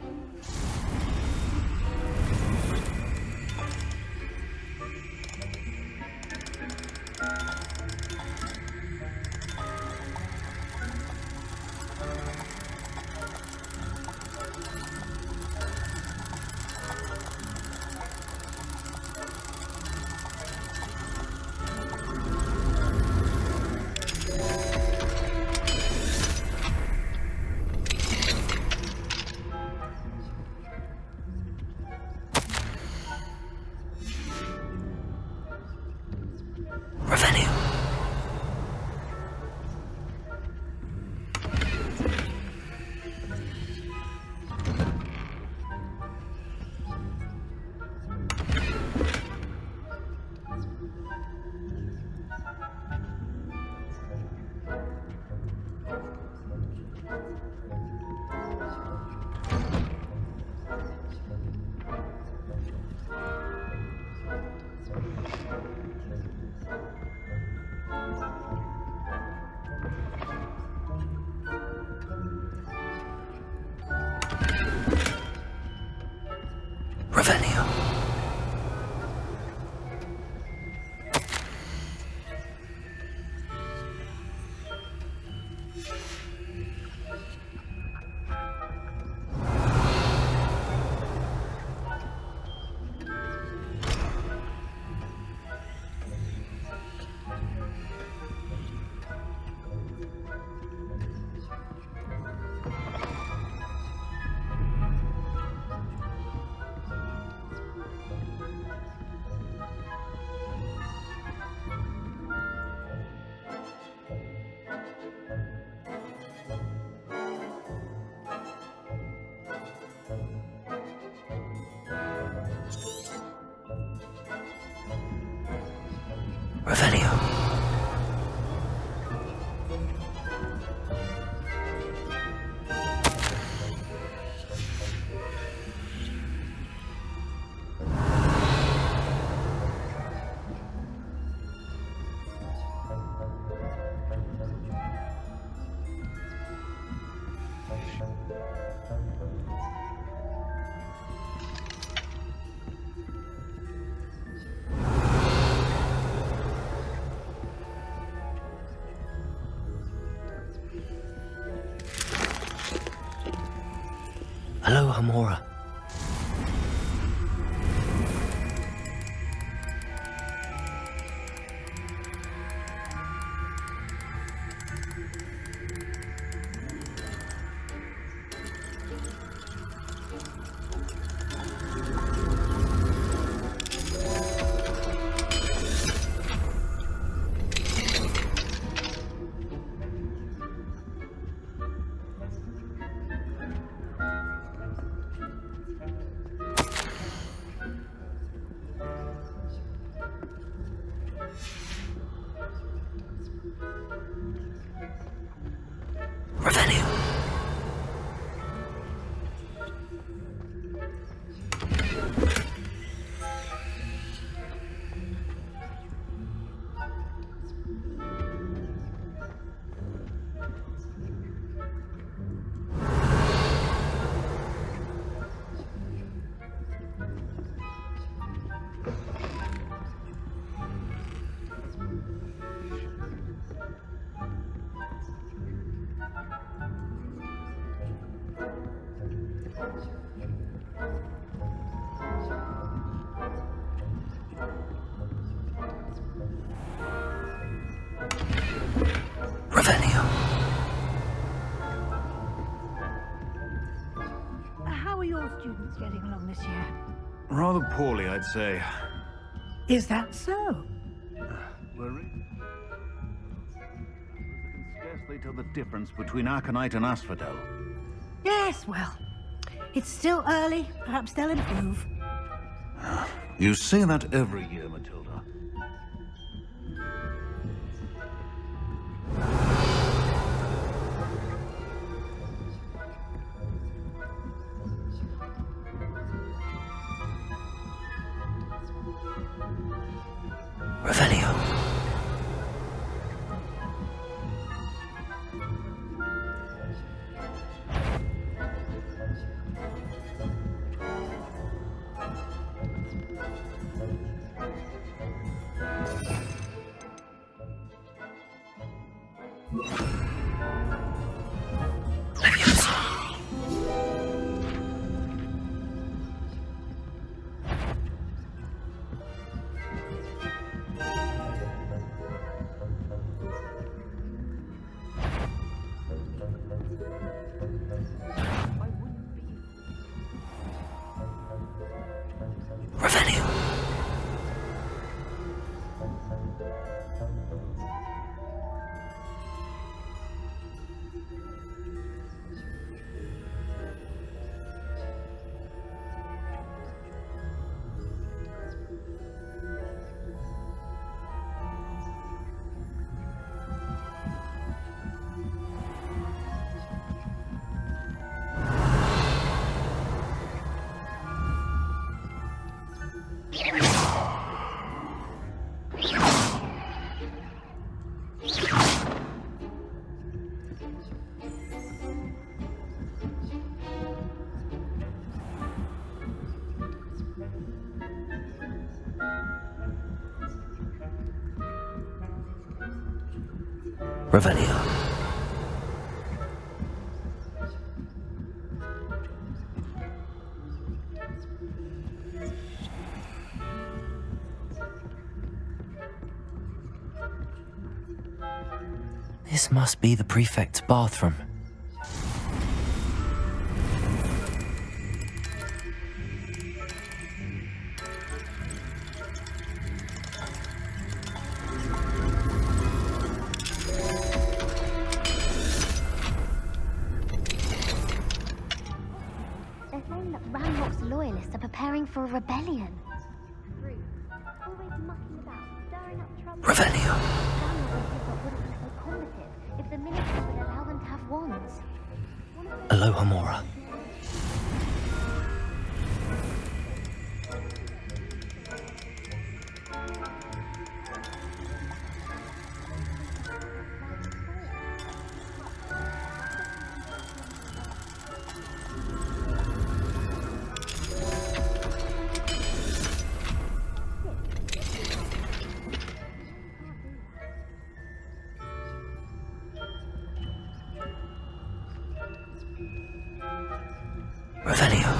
Revelio. Aloha Mora. How are your students getting along this year? Rather poorly, I'd say. Is that so? Worried? I can scarcely tell the difference between Aconite and Asphodel. Yes, well, it's still early. Perhaps they'll improve. You say that every year, Matilda. Revelio. Revelio. This must be the prefect's bathroom. For a rebellion. Revelio. If the military would allow them to have wands. Aloha Mora. Revelio.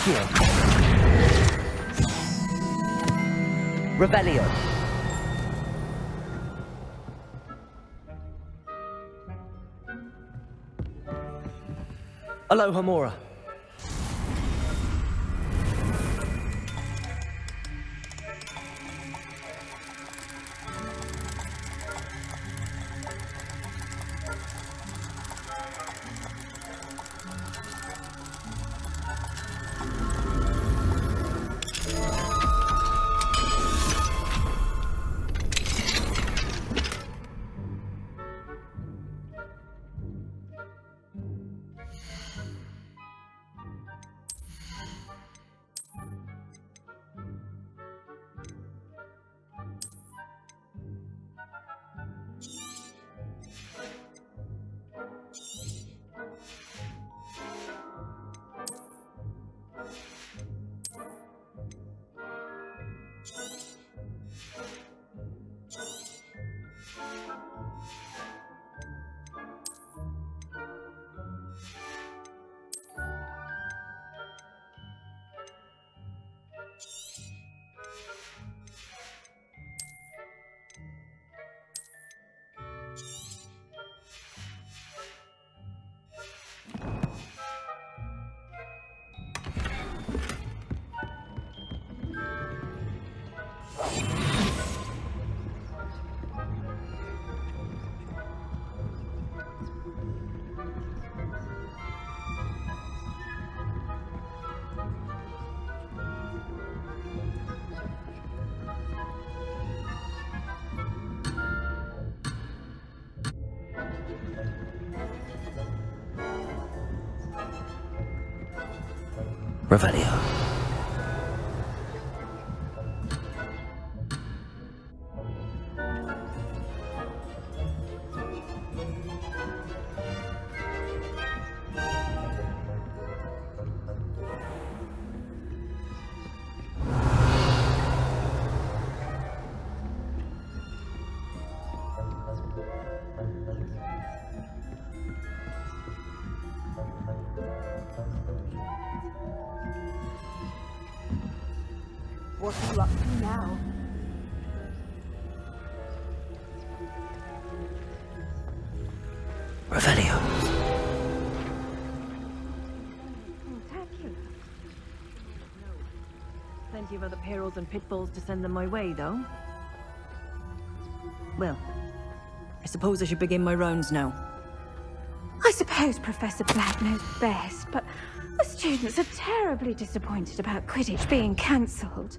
Accio. Revelio. Aloha Mora. Revelio. What are you up to now? Revelio. Thank you. Plenty of other perils and pitfalls to send them my way, though. Well, I suppose I should begin my rounds now. I suppose Professor Black knows best, but the students are terribly disappointed about Quidditch being cancelled.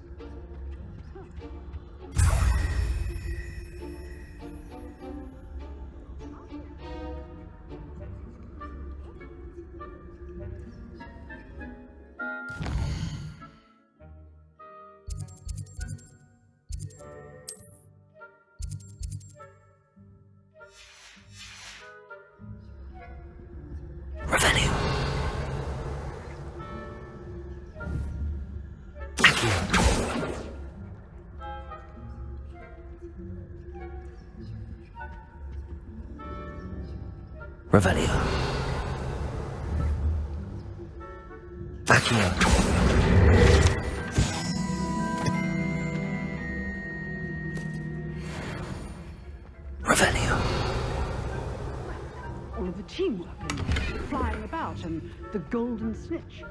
Revelio. Accio. Revelio. All of the teamwork and flying about and the golden snitch.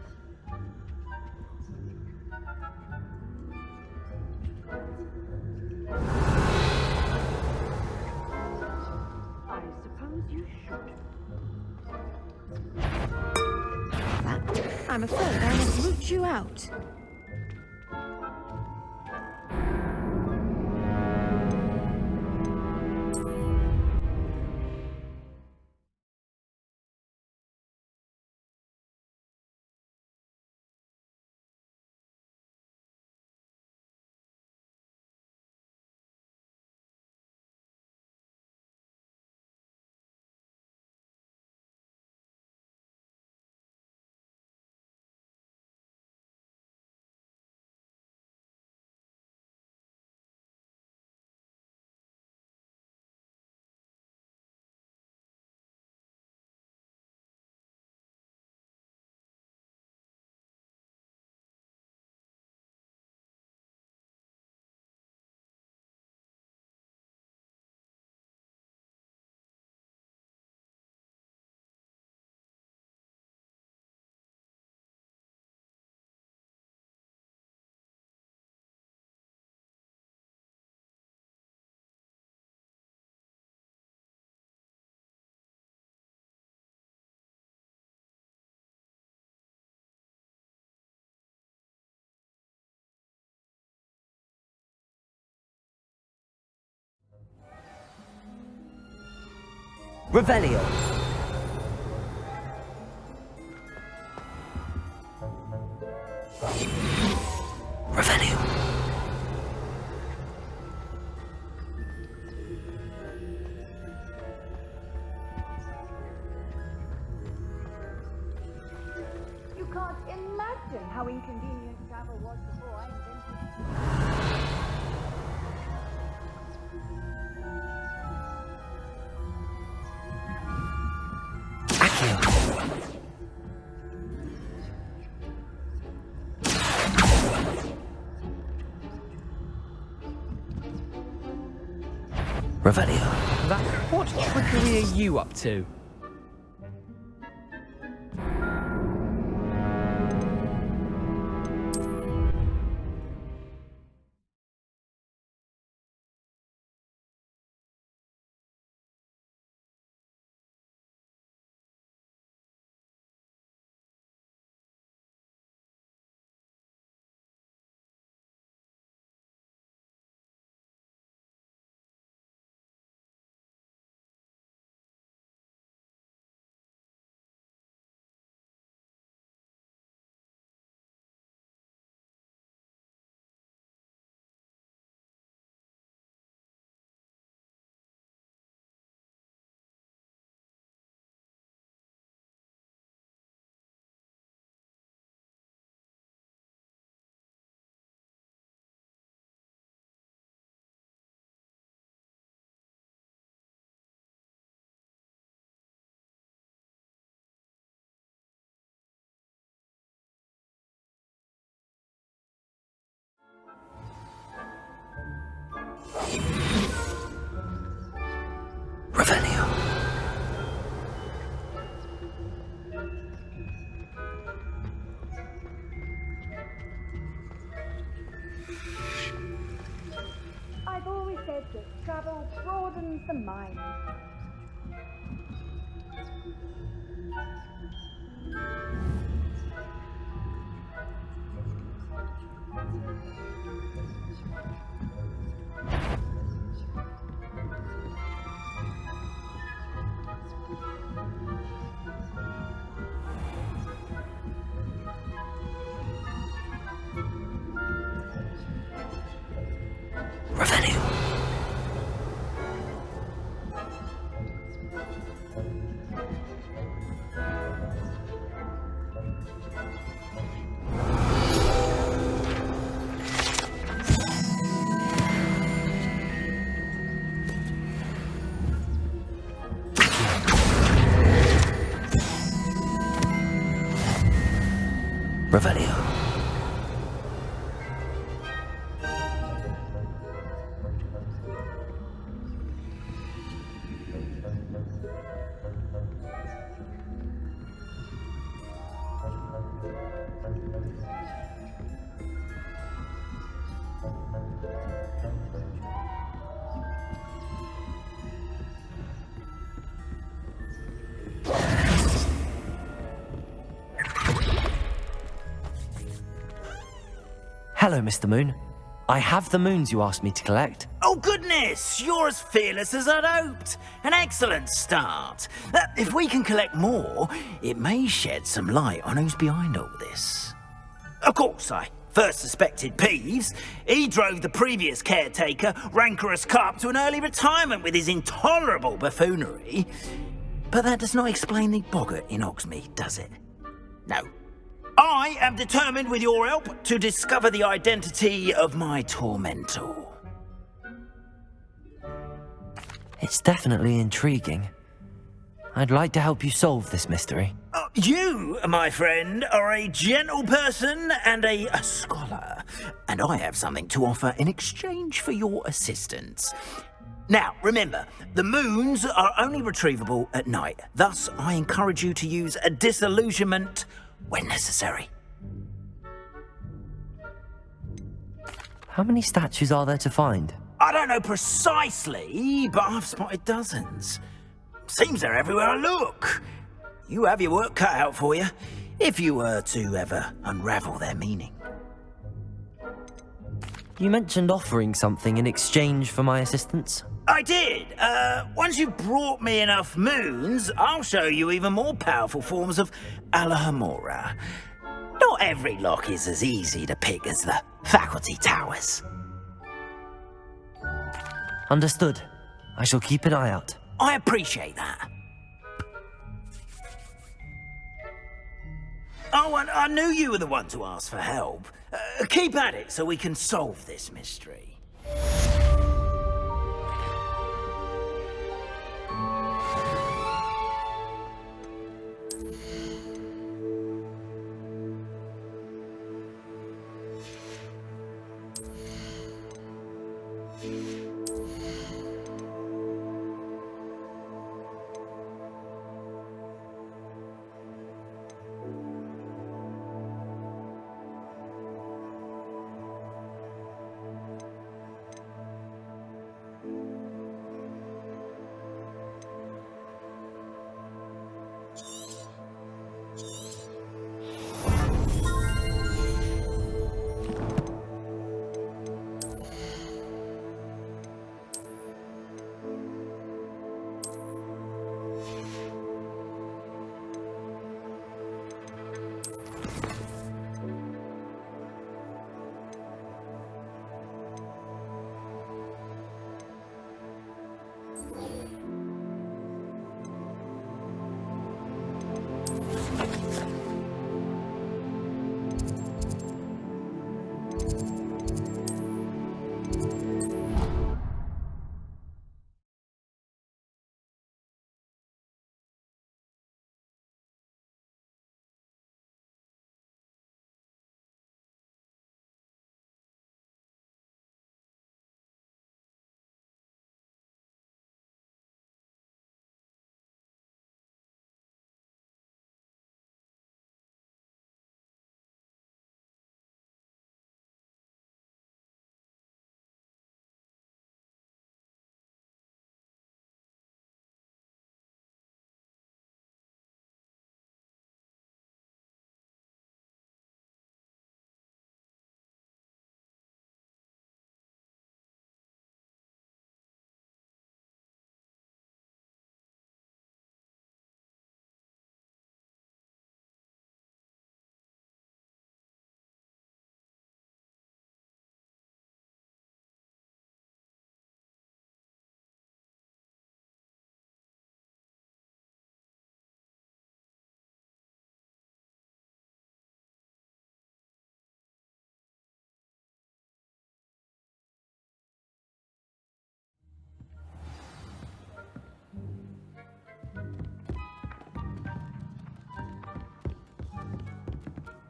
I suppose you should. I'm afraid I must root you out. Revelio. Revelio. You can't imagine how inconvenient travel was before I invented Revelio. What trickery are you up to? Revelio. I've always said that travel broadens the mind. Revelio. Revelio. Hello, Mr. Moon. I have the moons you asked me to collect. Oh, goodness! You're as fearless as I'd hoped. An excellent start. If we can collect more, it may shed some light on who's behind all this. Of course, I first suspected Peeves. He drove the previous caretaker, rancorous Carp, to an early retirement with his intolerable buffoonery. But that does not explain the boggart in Hogsmeade, does it? No. I am determined, with your help, to discover the identity of my tormentor. It's definitely intriguing. I'd like to help you solve this mystery. You, my friend, are a gentle person and a scholar, and I have something to offer in exchange for your assistance. Now, remember, the moons are only retrievable at night. Thus, I encourage you to use a disillusionment when necessary. How many statues are there to find? I don't know precisely, but I've spotted dozens. Seems they're everywhere I look. You have your work cut out for you, if you were to ever unravel their meaning. You mentioned offering something in exchange for my assistance? I did. Once you've brought me enough moons, I'll show you even more powerful forms of Alahamora. Not every lock is as easy to pick as the faculty towers. Understood. I shall keep an eye out. I appreciate that. Oh, and I knew you were the one to ask for help. Keep at it so we can solve this mystery.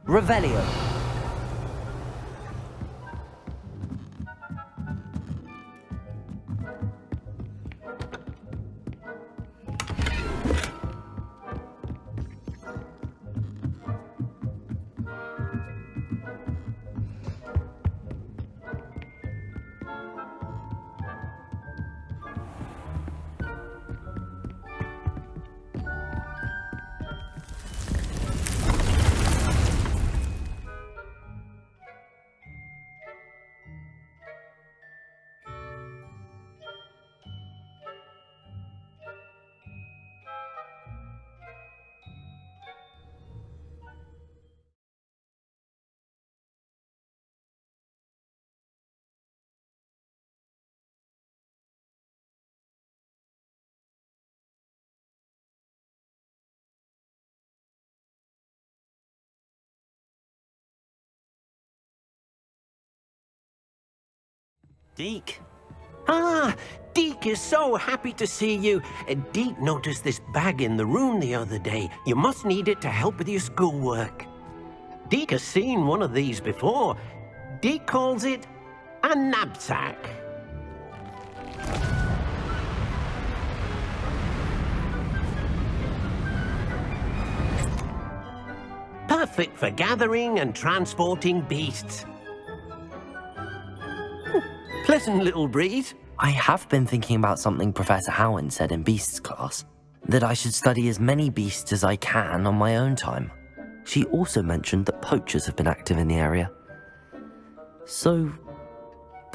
Revelio. Deke? Ah, Deke is so happy to see you. Deke noticed this bag in the room the other day. You must need it to help with your schoolwork. Deke has seen one of these before. Deke calls it a knapsack. Perfect for gathering and transporting beasts. Pleasant little breeze. I have been thinking about something Professor Howard said in Beasts class, that I should study as many beasts as I can on my own time. She also mentioned that poachers have been active in the area. So,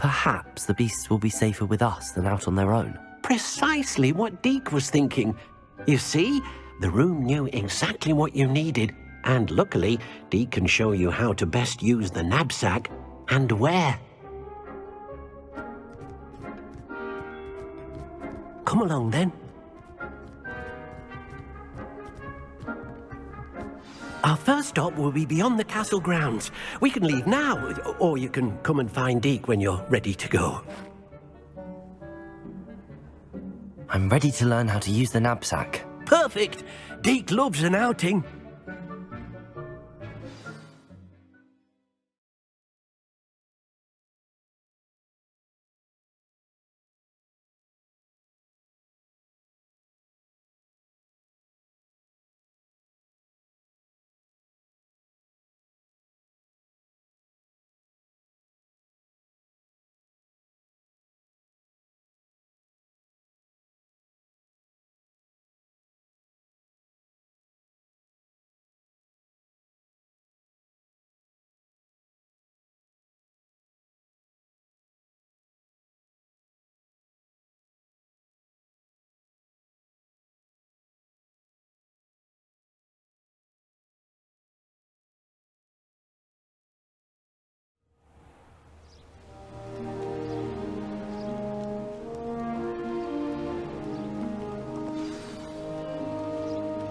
Perhaps the beasts will be safer with us than out on their own. Precisely what Deke was thinking. You see, the room knew exactly what you needed, and luckily, Deke can show you how to best use the knapsack and where. Come along then. Our first stop will be beyond the castle grounds. We can leave now, or you can come and find Deke when you're ready to go. I'm ready to learn how to use the knapsack. Perfect! Deke loves an outing.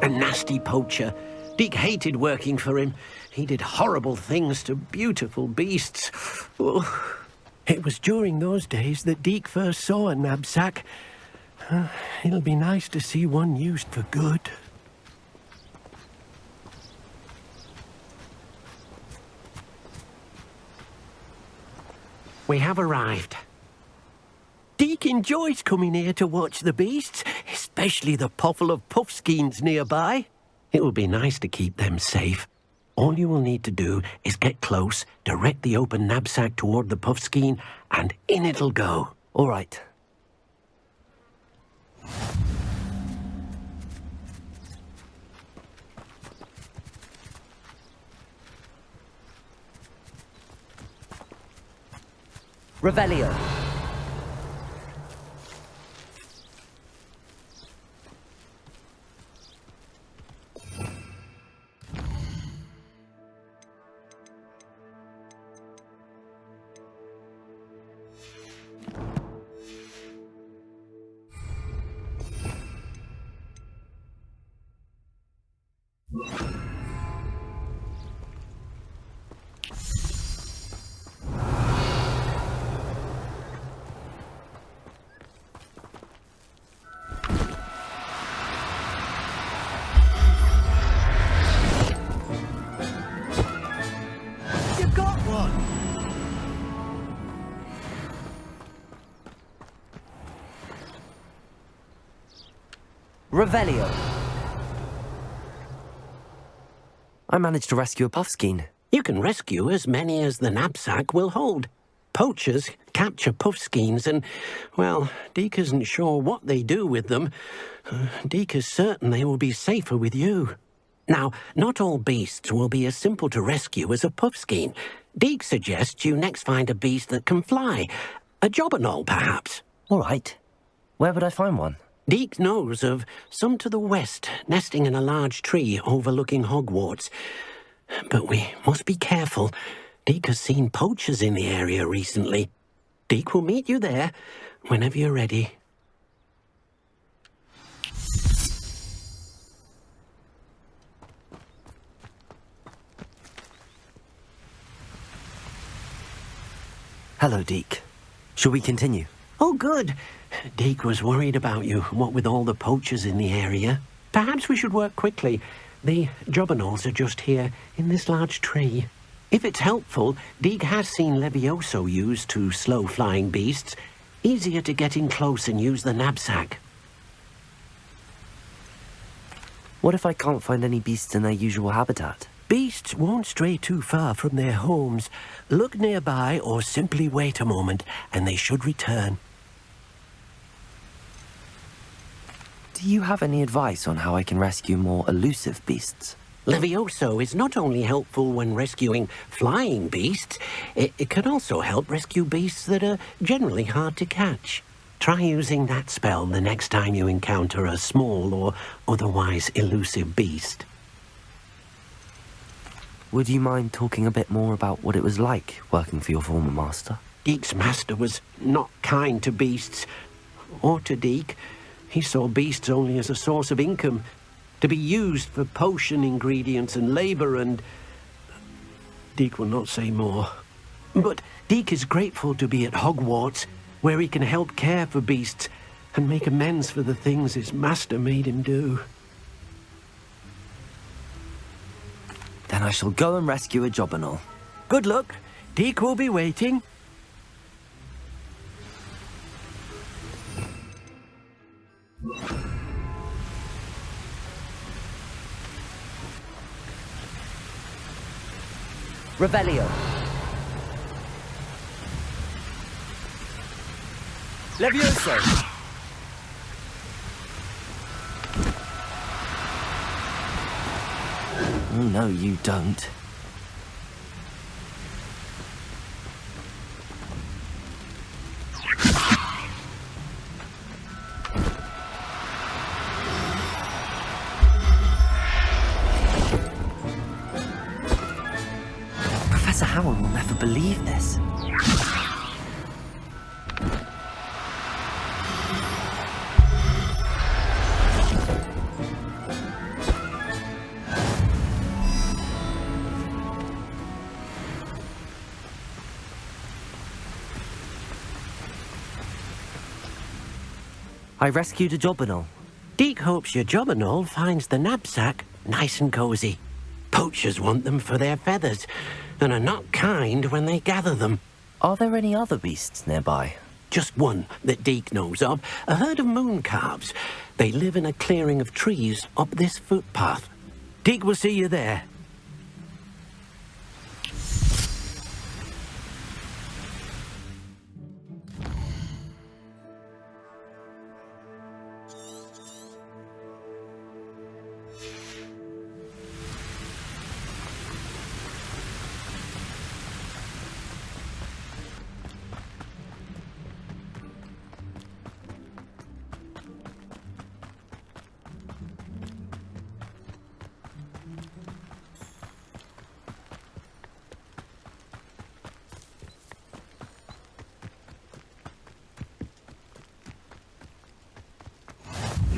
A nasty poacher. Deke hated working for him. He did horrible things to beautiful beasts. Oh. It was during those days that Deke first saw a knapsack. It'll be nice to see one used for good. We have arrived. Deke enjoys coming here to watch the beasts, especially the potful of puffskeins nearby. It will be nice to keep them safe. All you will need to do is get close, direct the open knapsack toward the puffskein, and in it'll go. All right. Revelio. Revelio. I managed to rescue a puffskein. You can rescue as many as the knapsack will hold. Poachers capture puffskeins and, well, Deke isn't sure what they do with them. Deke is certain they will be safer with you. Now, not all beasts will be as simple to rescue as a puffskein. Deke suggests you next find a beast that can fly. A jobberknoll, perhaps. All right. Where would I find one? Deke knows of some to the west, nesting in a large tree overlooking Hogwarts. But we must be careful. Deke has seen poachers in the area recently. Deke will meet you there whenever you're ready. Hello, Deke. Shall we continue? Oh, good. Deke was worried about you, what with all the poachers in the area. Perhaps we should work quickly. The jobberknolls are just here, in this large tree. If it's helpful, Deke has seen Levioso used to slow flying beasts. Easier to get in close and use the knapsack. What if I can't find any beasts in their usual habitat? Beasts won't stray too far from their homes. Look nearby or simply wait a moment, and they should return. Do you have any advice on how I can rescue more elusive beasts? Levioso is not only helpful when rescuing flying beasts, it can also help rescue beasts that are generally hard to catch. Try using that spell the next time you encounter a small or otherwise elusive beast. Would you mind talking a bit more about what it was like working for your former master? Deek's master was not kind to beasts, or to Deek. He saw beasts only as a source of income, to be used for potion ingredients and labor, and Deek will not say more. But Deek is grateful to be at Hogwarts, where he can help care for beasts and make amends for the things his master made him do. Then I shall go and rescue a job and all. Good luck. Deek will be waiting. Revelio. Levioso! Oh, no, you don't. Professor Howell will never believe this. I rescued a Jobberknoll. Deek hopes your Jobberknoll finds the knapsack nice and cozy. Poachers want them for their feathers, and are not kind when they gather them. Are there any other beasts nearby? Just one that Deek knows of, a herd of moon calves. They live in a clearing of trees up this footpath. Deek will see you there.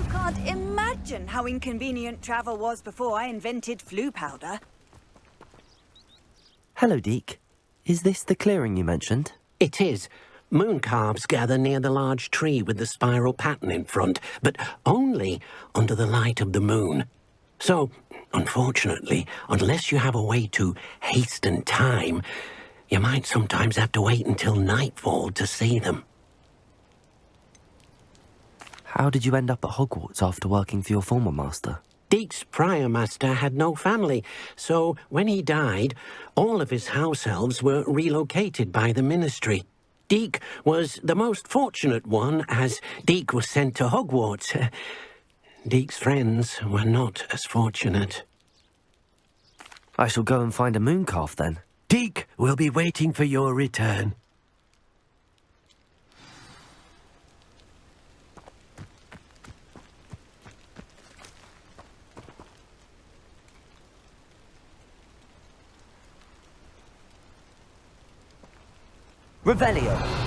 Can't imagine how inconvenient travel was before I invented flu powder. Hello, Deek. Is this the clearing you mentioned? It is. Moon calves gather near the large tree with the spiral pattern in front, but only under the light of the moon. So, unfortunately, unless you have a way to hasten time, you might sometimes have to wait until nightfall to see them. How did you end up at Hogwarts after working for your former master? Deek's prior master had no family, so when he died, all of his house elves were relocated by the ministry. Deek was the most fortunate one, as Deek was sent to Hogwarts. Deek's friends were not as fortunate. I shall go and find a moon calf then. Deek will be waiting for your return. Revelio.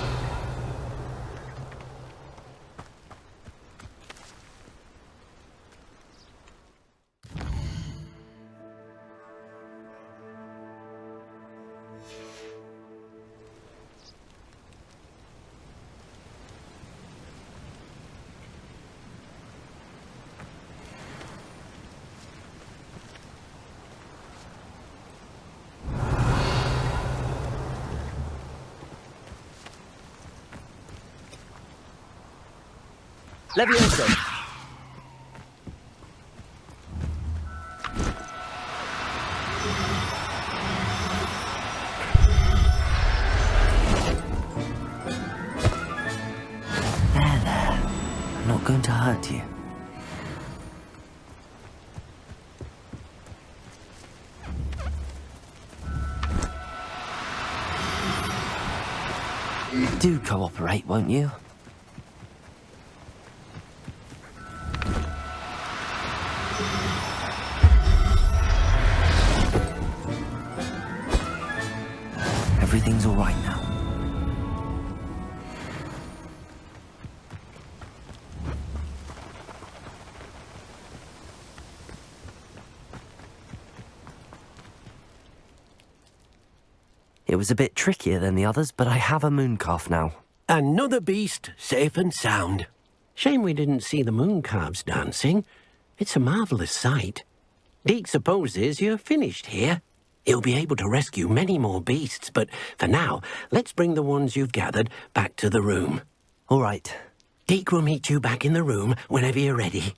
Levioso. There. I'm not going to hurt you. Do cooperate, won't you? Everything's all right now. It was a bit trickier than the others, but I have a mooncalf now. Another beast, safe and sound. Shame we didn't see the mooncalves dancing. It's a marvellous sight. Deke supposes you're finished here. He'll be able to rescue many more beasts, but for now, let's bring the ones you've gathered back to the room. All right. Deke will meet you back in the room whenever you're ready.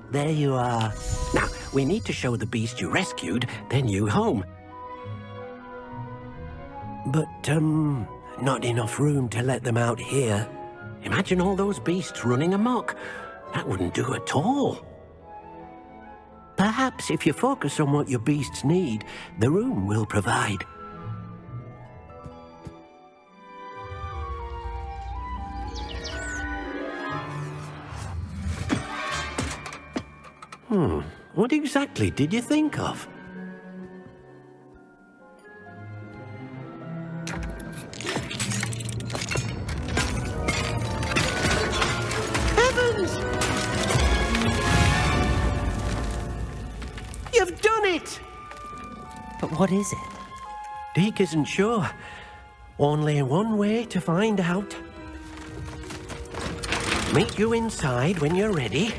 There you are. Now, we need to show the beast you rescued, then you home. But, not enough room to let them out here. Imagine all those beasts running amok. That wouldn't do at all. Perhaps if you focus on what your beasts need, the room will provide. What exactly did you think of? Heavens! You've done it! But what is it? Deke isn't sure. Only one way to find out. Meet you inside when you're ready.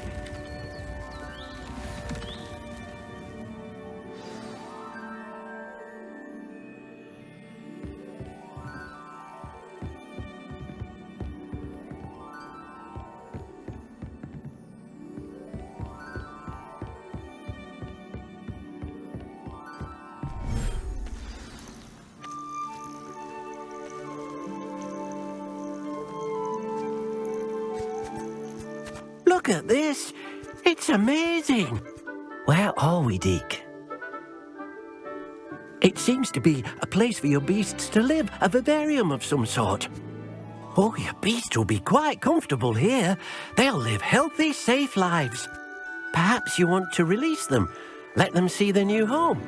Look at this! It's amazing! Where are we, Deke? It seems to be a place for your beasts to live, a vivarium of some sort. Oh, your beasts will be quite comfortable here. They'll live healthy, safe lives. Perhaps you want to release them, let them see their new home.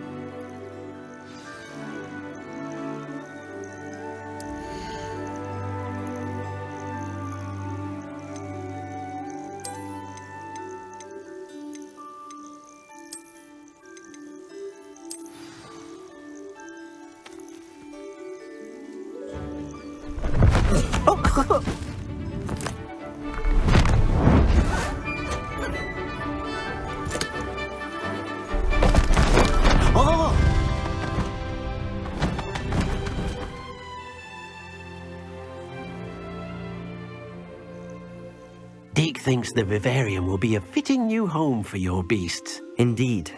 Deke thinks the vivarium will be a fitting new home for your beasts. Indeed.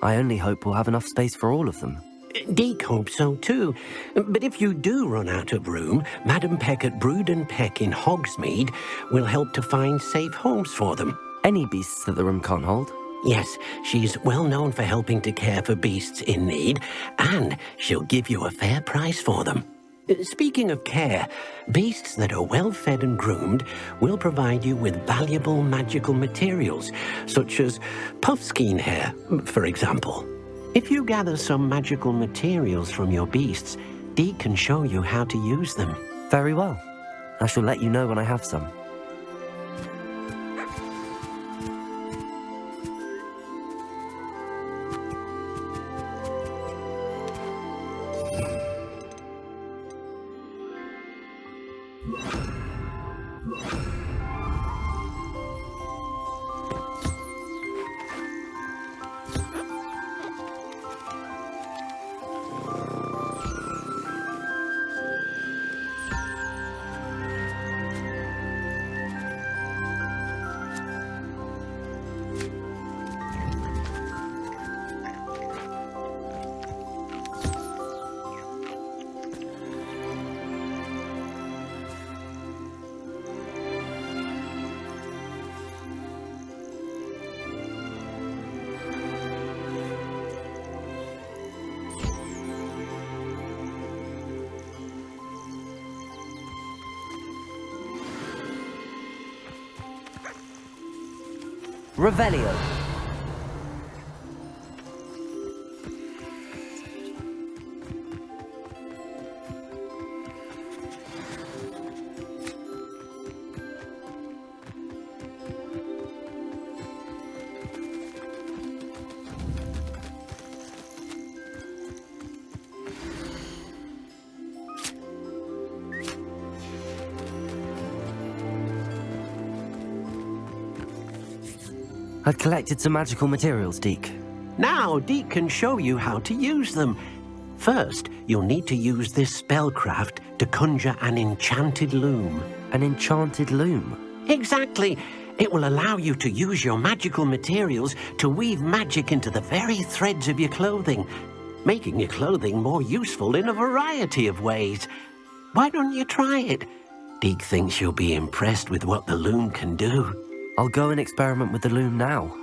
I only hope we'll have enough space for all of them. Deke hopes so too. But if you do run out of room, Madam Peck at Brood and Peck in Hogsmeade will help to find safe homes for them. Any beasts that the room can't hold? Yes, she's well known for helping to care for beasts in need, and she'll give you a fair price for them. Speaking of care, beasts that are well fed and groomed will provide you with valuable magical materials, such as puffskein hair, for example. If you gather some magical materials from your beasts, Deke can show you how to use them. Very well. I shall let you know when I have some. Revelio. I've collected some magical materials, Deke. Now Deke can show you how to use them. First, you'll need to use this spellcraft to conjure an enchanted loom. An enchanted loom? Exactly. It will allow you to use your magical materials to weave magic into the very threads of your clothing, making your clothing more useful in a variety of ways. Why don't you try it? Deke thinks you'll be impressed with what the loom can do. I'll go and experiment with the loom now.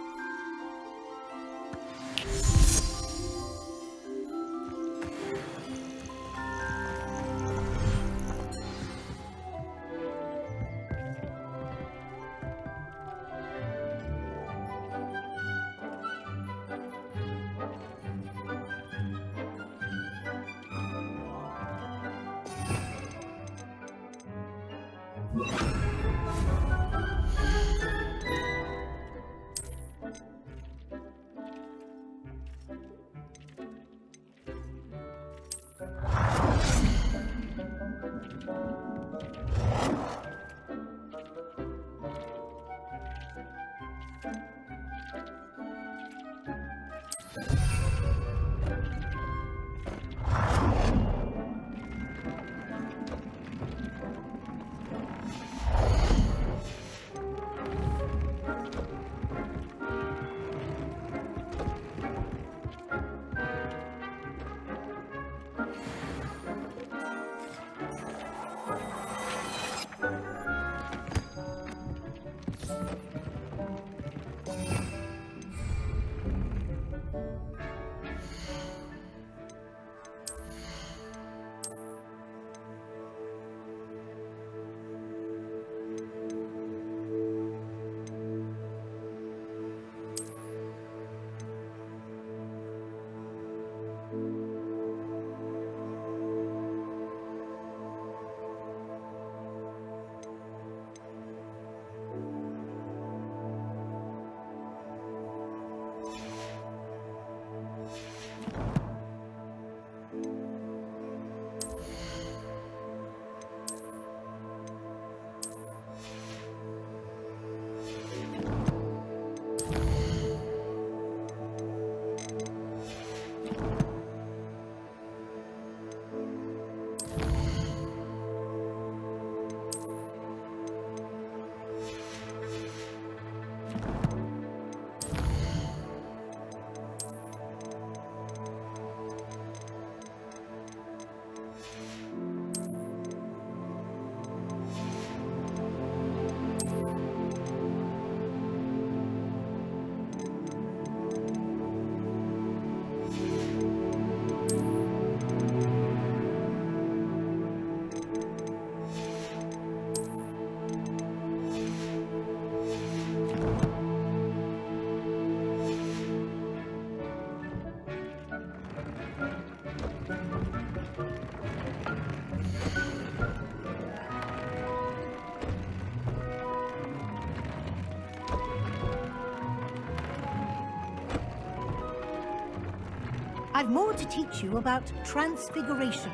I've more to teach you about transfiguration,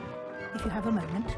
if you have a moment.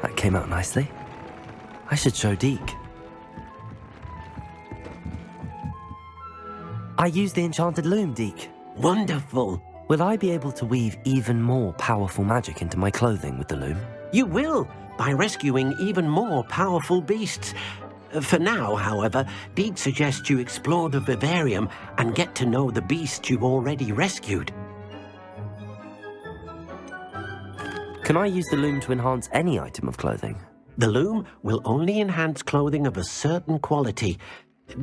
That came out nicely. I should show Deke. I used the enchanted loom, Deke. Wonderful. Will I be able to weave even more powerful magic into my clothing with the loom? You will, by rescuing even more powerful beasts. For now, however, Deke suggests you explore the vivarium and get to know the beasts you've already rescued. Can I use the loom to enhance any item of clothing? The loom will only enhance clothing of a certain quality.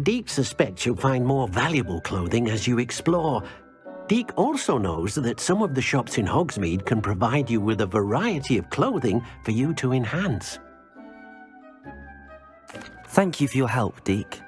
Deke suspects you'll find more valuable clothing as you explore. Deke also knows that some of the shops in Hogsmeade can provide you with a variety of clothing for you to enhance. Thank you for your help, Deke.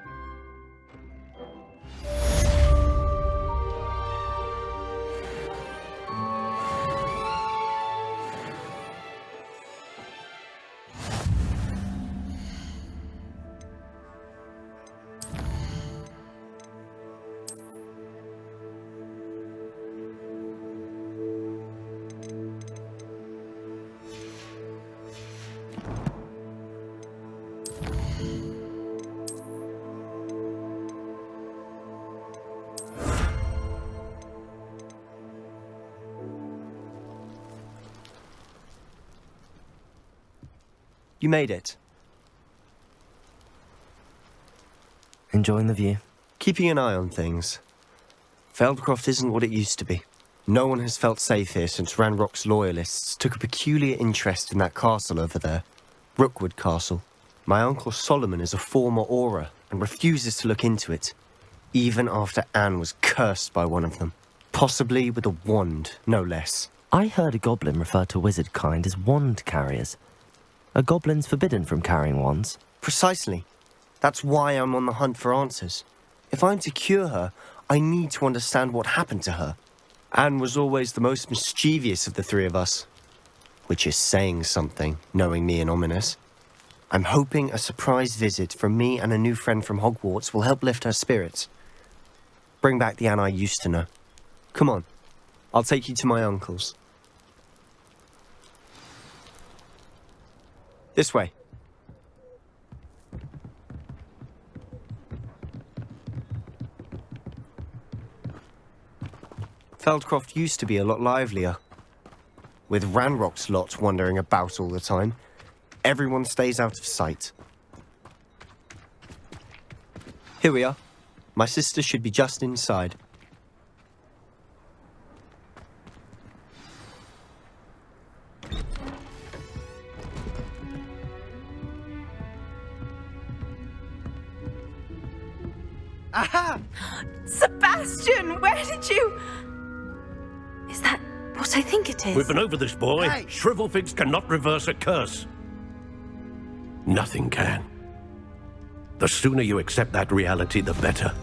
You made it. Enjoying the view? Keeping an eye on things. Feldcroft isn't what it used to be. No one has felt safe here since Ranrock's loyalists took a peculiar interest in that castle over there. Rookwood Castle. My uncle Solomon is a former Auror and refuses to look into it, even after Anne was cursed by one of them. Possibly with a wand, no less. I heard a goblin refer to wizard kind as wand carriers. Are goblins forbidden from carrying wands? Precisely. That's why I'm on the hunt for answers. If I'm to cure her, I need to understand what happened to her. Anne was always the most mischievous of the three of us. Which is saying something, knowing me and Ominous. I'm hoping a surprise visit from me and a new friend from Hogwarts will help lift her spirits. Bring back the Anne I used to know. Come on, I'll take you to my uncle's. This way. Feldcroft used to be a lot livelier. With Ranrock's lot wandering about all the time, everyone stays out of sight. Here we are. My sister should be just inside. Aha! Sebastian, where did you... Is that what I think it is? We've been over this, boy. Hey. Shrivelfigs cannot reverse a curse. Nothing can. The sooner you accept that reality, the better.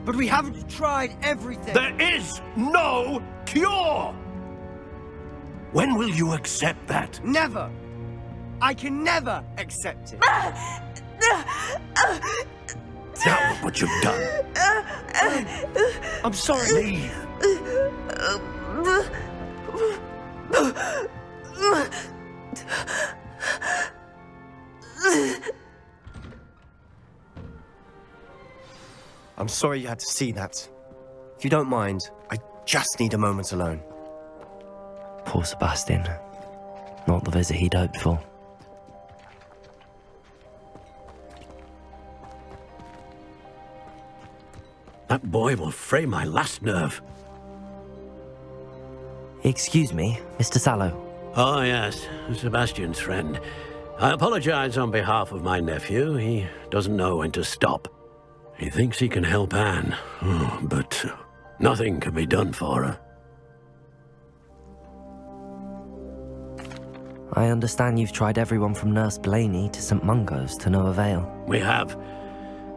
But we haven't tried everything. There is no cure! When will you accept that? Never! I can never accept it. Now look what you've done. I'm sorry. Leave. I'm sorry you had to see that. If you don't mind, I just need a moment alone. Poor Sebastian. Not the visit he'd hoped for. That boy will fray my last nerve. Excuse me, Mr. Sallow. Oh, yes, Sebastian's friend. I apologize on behalf of my nephew. He doesn't know when to stop. He thinks he can help Anne, but nothing can be done for her. I understand you've tried everyone from Nurse Blaney to St. Mungo's to no avail. We have.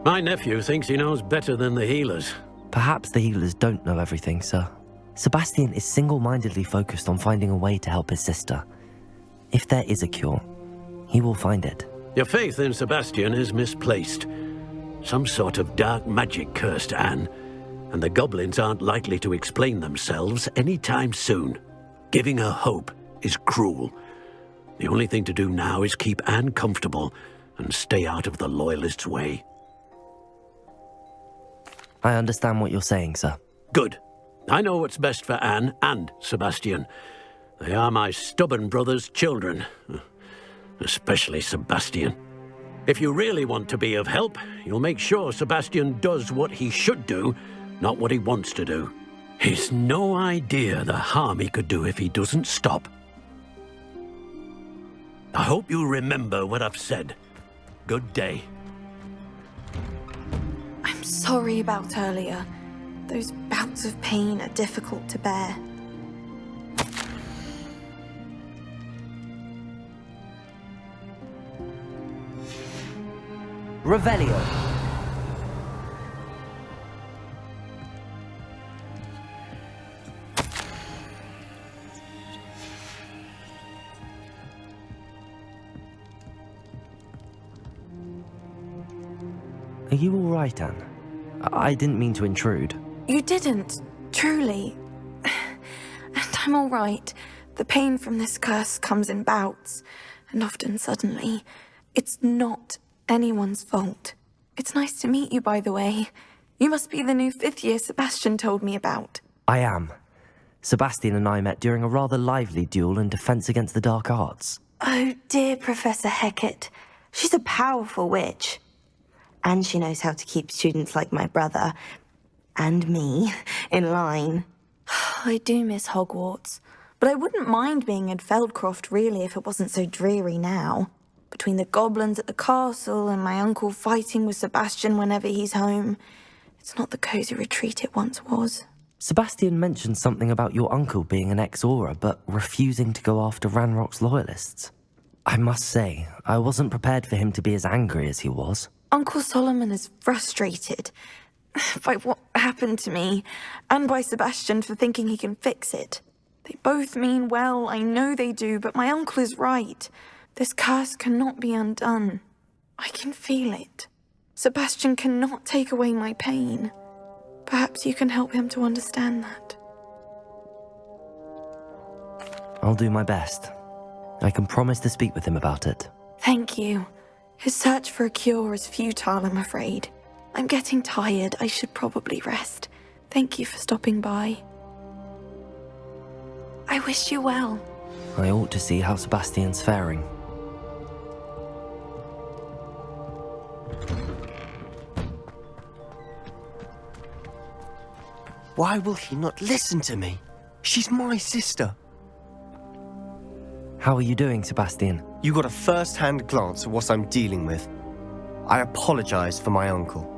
My nephew thinks he knows better than the healers. Perhaps the healers don't know everything, sir. Sebastian is single-mindedly focused on finding a way to help his sister. If there is a cure, he will find it. Your faith in Sebastian is misplaced. Some sort of dark magic cursed Anne, and the goblins aren't likely to explain themselves anytime soon. Giving her hope is cruel. The only thing to do now is keep Anne comfortable and stay out of the Loyalists' way. I understand what you're saying, sir. Good. I know what's best for Anne and Sebastian. They are my stubborn brother's children. Especially Sebastian. If you really want to be of help, you'll make sure Sebastian does what he should do, not what he wants to do. He's no idea the harm he could do if he doesn't stop. I hope you remember what I've said. Good day. I'm sorry about earlier. Those bouts of pain are difficult to bear. Revelio. Are you all right, Anne? I didn't mean to intrude. You didn't, truly. And I'm all right. The pain from this curse comes in bouts, and often suddenly. It's not anyone's fault. It's nice to meet you, by the way. You must be the new 5th year Sebastian told me about. I am. Sebastian and I met during a rather lively duel in Defense Against the Dark Arts. Oh, dear Professor Hecat. She's a powerful witch. And she knows how to keep students like my brother, and me, in line. I do miss Hogwarts, but I wouldn't mind being in Feldcroft, really, if it wasn't so dreary now. Between the goblins at the castle and my uncle fighting with Sebastian whenever he's home, it's not the cosy retreat it once was. Sebastian mentioned something about your uncle being an ex-Auror, but refusing to go after Ranrock's loyalists. I must say, I wasn't prepared for him to be as angry as he was. Uncle Solomon is frustrated by what happened to me, and by Sebastian for thinking he can fix it. They both mean well, I know they do, but my uncle is right. This curse cannot be undone. I can feel it. Sebastian cannot take away my pain. Perhaps you can help him to understand that. I'll do my best. I can promise to speak with him about it. Thank you. His search for a cure is futile, I'm afraid. I'm getting tired. I should probably rest. Thank you for stopping by. I wish you well. I ought to see how Sebastian's faring. Why will he not listen to me? She's my sister. How are you doing, Sebastian? You got a first-hand glance at what I'm dealing with. I apologize for my uncle.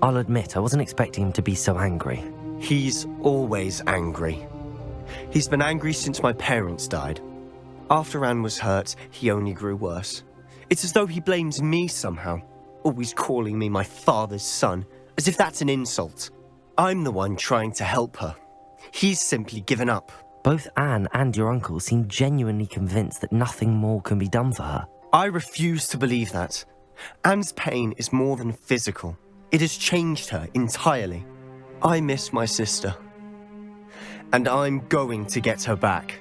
I'll admit, I wasn't expecting him to be so angry. He's always angry. He's been angry since my parents died. After Anne was hurt, he only grew worse. It's as though he blames me somehow, always calling me my father's son, as if that's an insult. I'm the one trying to help her. He's simply given up. Both Anne and your uncle seem genuinely convinced that nothing more can be done for her. I refuse to believe that. Anne's pain is more than physical. It has changed her entirely. I miss my sister. And I'm going to get her back.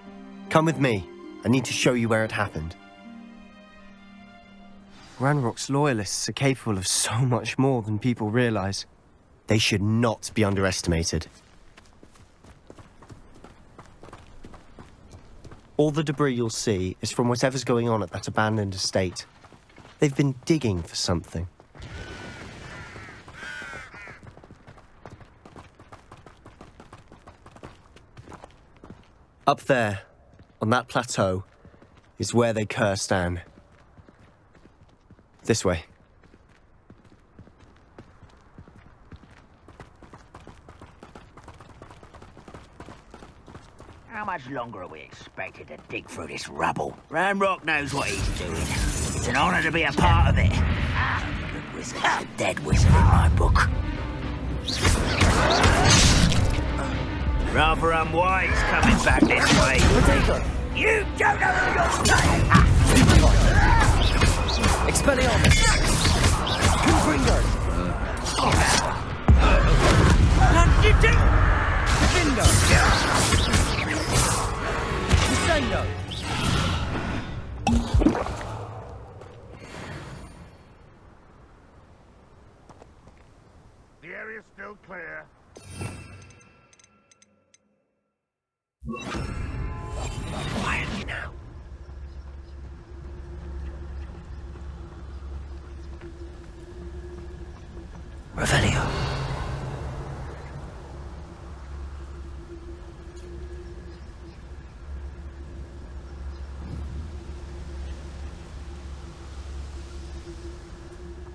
Come with me. I need to show you where it happened. Ranrock's loyalists are capable of so much more than people realize. They should not be underestimated. All the debris you'll see is from whatever's going on at that abandoned estate. They've been digging for something. Up there, on that plateau, is where they cursed Anne. This way. How much longer are we expected to dig through this rubble? Ranrock knows what he's doing. It's an honor to be a part of it. Good wizard's a dead wizard in my book. Rather unwise coming back this way. You don't know who you're playing! Expelliarmus! Confringo! Naходите! Bingo! Descendo! The area's still clear. Quietly now. Revelio.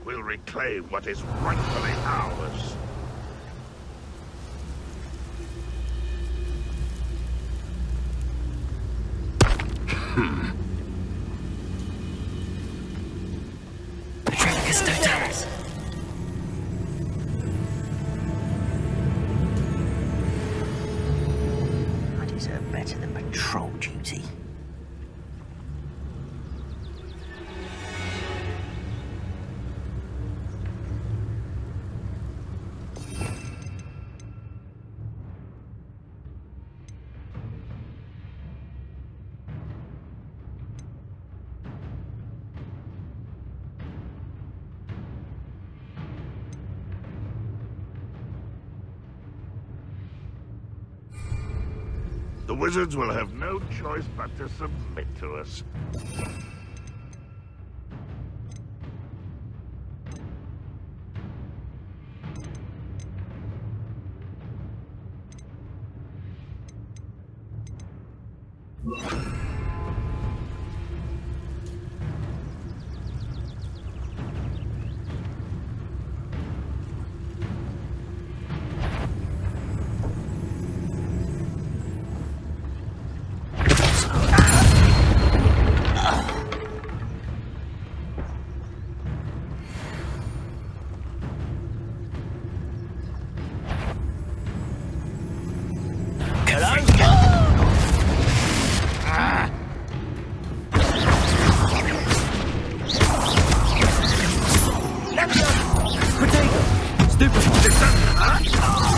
We'll reclaim what is rightfully ours. I deserve better than patrol duty. The wizards will have no choice but to submit to us.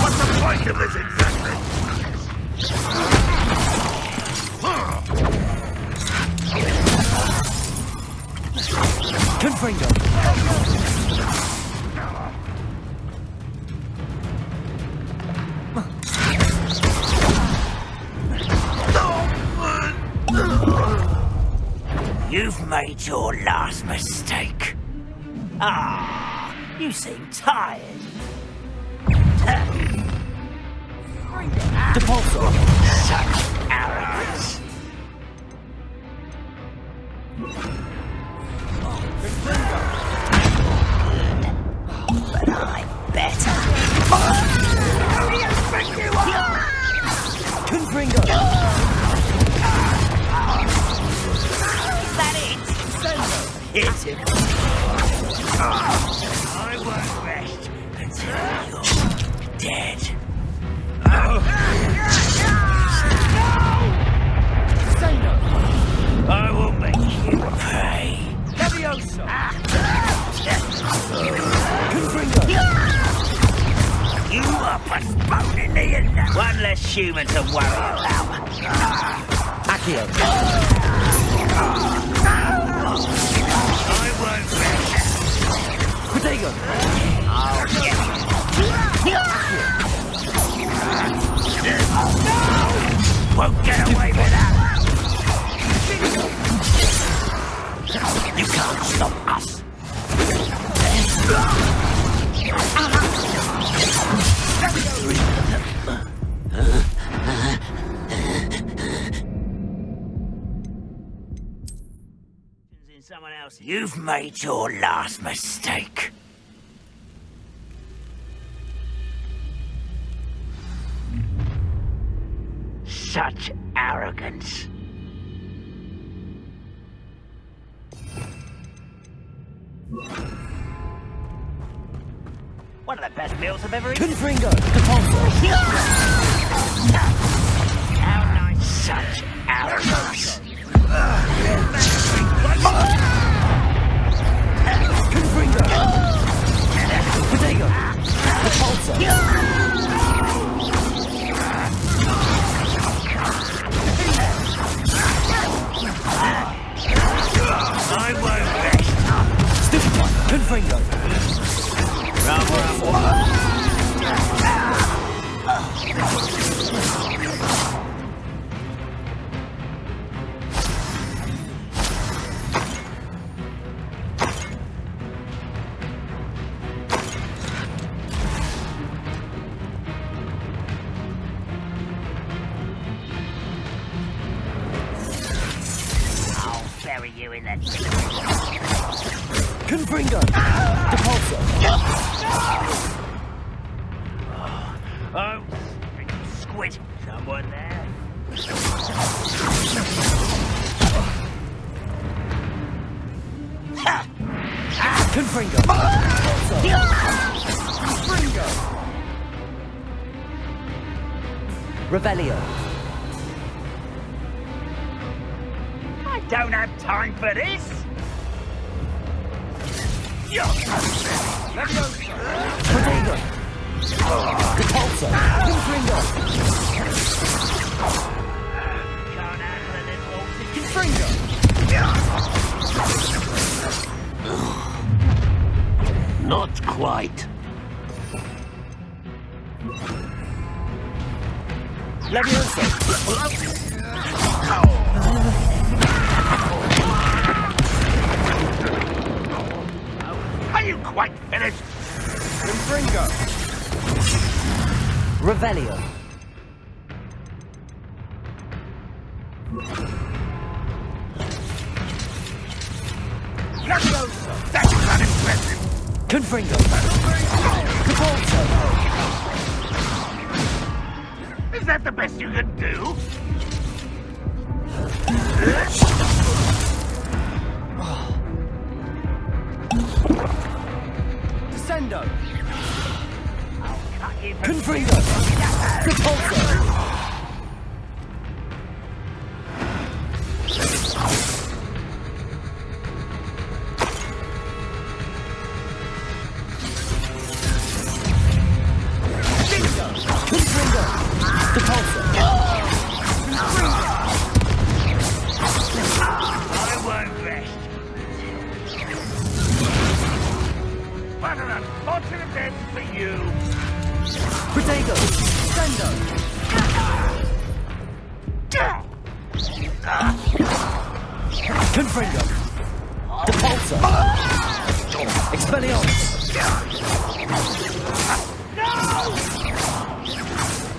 What's the point of this exactly? Confringo! You've made your last mistake. Ah, you seem tired. Depulso! Such arrogance. Good, but I'm better. Confringo! Is that it? Hit him. I won't rest until you're dead. I will make you pay. Leviosa! You are postponing the end. One less human to worry about. Accio! I won't rest. Protego! I'll get you. Won't get away with that. You can't stop us. In someone else, you've made your last mistake. Such arrogance. One of the best meals I've ever eaten. Confringo! Capulso! How nice. Such arrogance. Confringo! Protego! Capulso! I won't rest. Stiff one! Confringo! I'll bury you in that. Confringo! Depulso! Oh, squid. Someone there. Confringo! Confringo! Revelio! I don't have time for this. Protego! Depulso! Confringo! Can't handle a little. Confringo! Not quite. Leviosa! Are you quite finished? Confringo! Revelio! Leviosa! That's not impressive. Confringo! Capulso! Is that the best you can do? Descendo! Confringo! Capulso! Confringo! Depulso! I won't rest. What an unfortunate end for you. Protego! Descendo! Confringo! Depulso! Expelliarmus!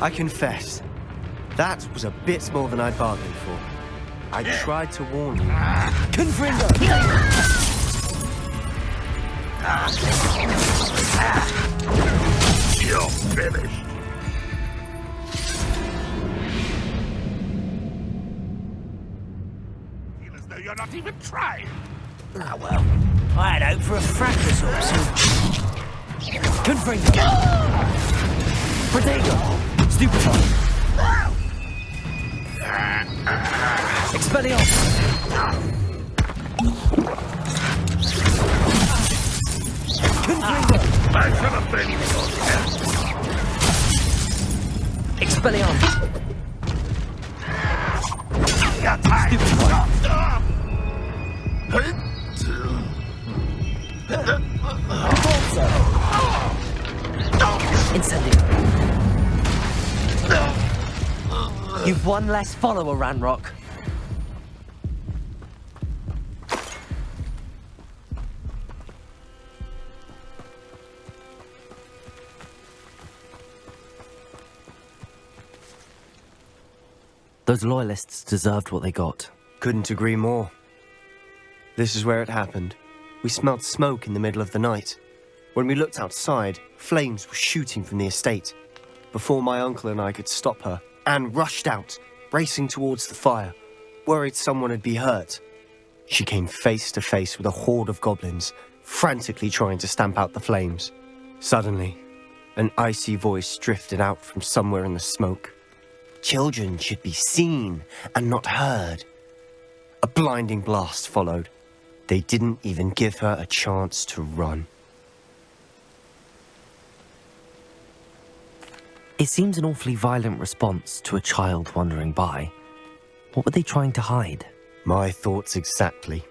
I confess, that was a bit more than I bargained for. I tried to warn you. Confringo! You're finished. You're not even trying. Ah, well, I had hope for a fracas or two. Confringo! Protego! Stupefy! Expelliarmus! Confringo! I should have been Expelliarmus! Incendio. You've one less follower, Ranrock. Those loyalists deserved what they got. Couldn't agree more. This is where it happened. We smelled smoke in the middle of the night. When we looked outside, flames were shooting from the estate. Before my uncle and I could stop her, Anne rushed out, racing towards the fire, worried someone would be hurt. She came face to face with a horde of goblins, frantically trying to stamp out the flames. Suddenly, an icy voice drifted out from somewhere in the smoke. Children should be seen and not heard. A blinding blast followed. They didn't even give her a chance to run. It seems an awfully violent response to a child wandering by. What were they trying to hide? My thoughts exactly.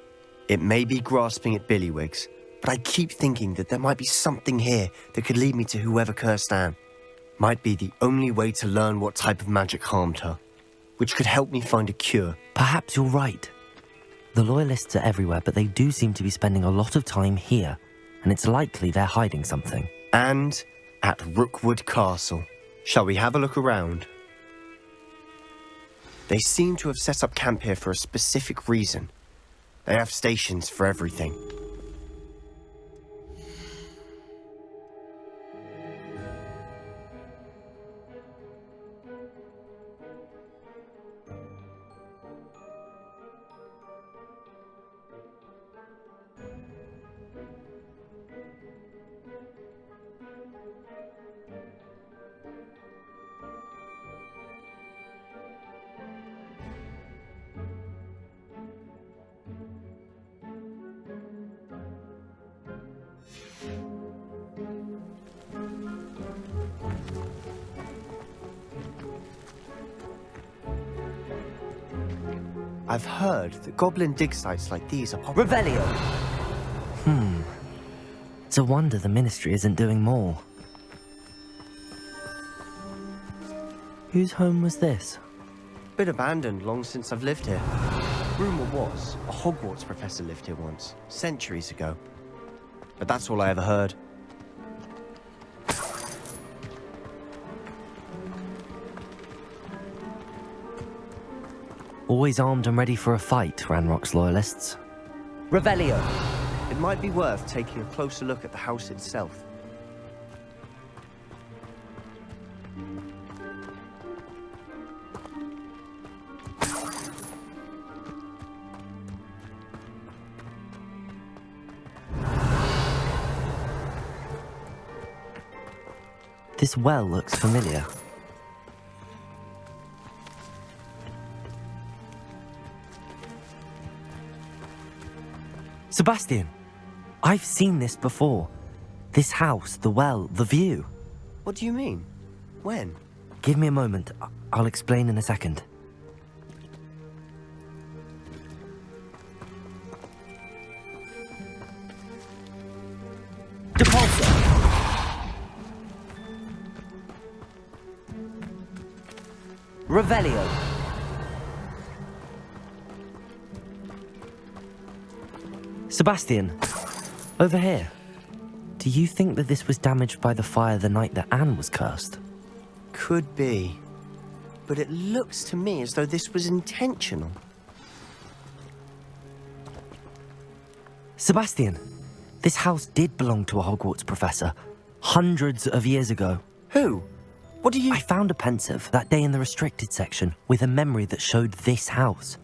It may be grasping at Billywigs, but I keep thinking that there might be something here that could lead me to whoever cursed Anne. Might be the only way to learn what type of magic harmed her, which could help me find a cure. Perhaps you're right. The Loyalists are everywhere, but they do seem to be spending a lot of time here, and it's likely they're hiding something. And at Rookwood Castle. Shall we have a look around? They seem to have set up camp here for a specific reason. They have stations for everything. I've heard that goblin dig sites like these are popular. Revelio! It's a wonder the Ministry isn't doing more. Whose home was this? Been abandoned long since I've lived here. Rumour was, a Hogwarts professor lived here once, centuries ago. But that's all I ever heard. Always armed and ready for a fight, Ranrock's Loyalists. Revelio! It might be worth taking a closer look at the house itself. This well looks familiar. Sebastian, I've seen this before. This house, the well, the view. What do you mean? When? Give me a moment. I'll explain in a second. Depulso! Revelio! Sebastian, over here. Do you think that this was damaged by the fire the night that Anne was cursed? Could be. But it looks to me as though this was intentional. Sebastian, this house did belong to a Hogwarts professor, hundreds of years ago. Who? What do you... I found a pensive that day in the restricted section with a memory that showed this house.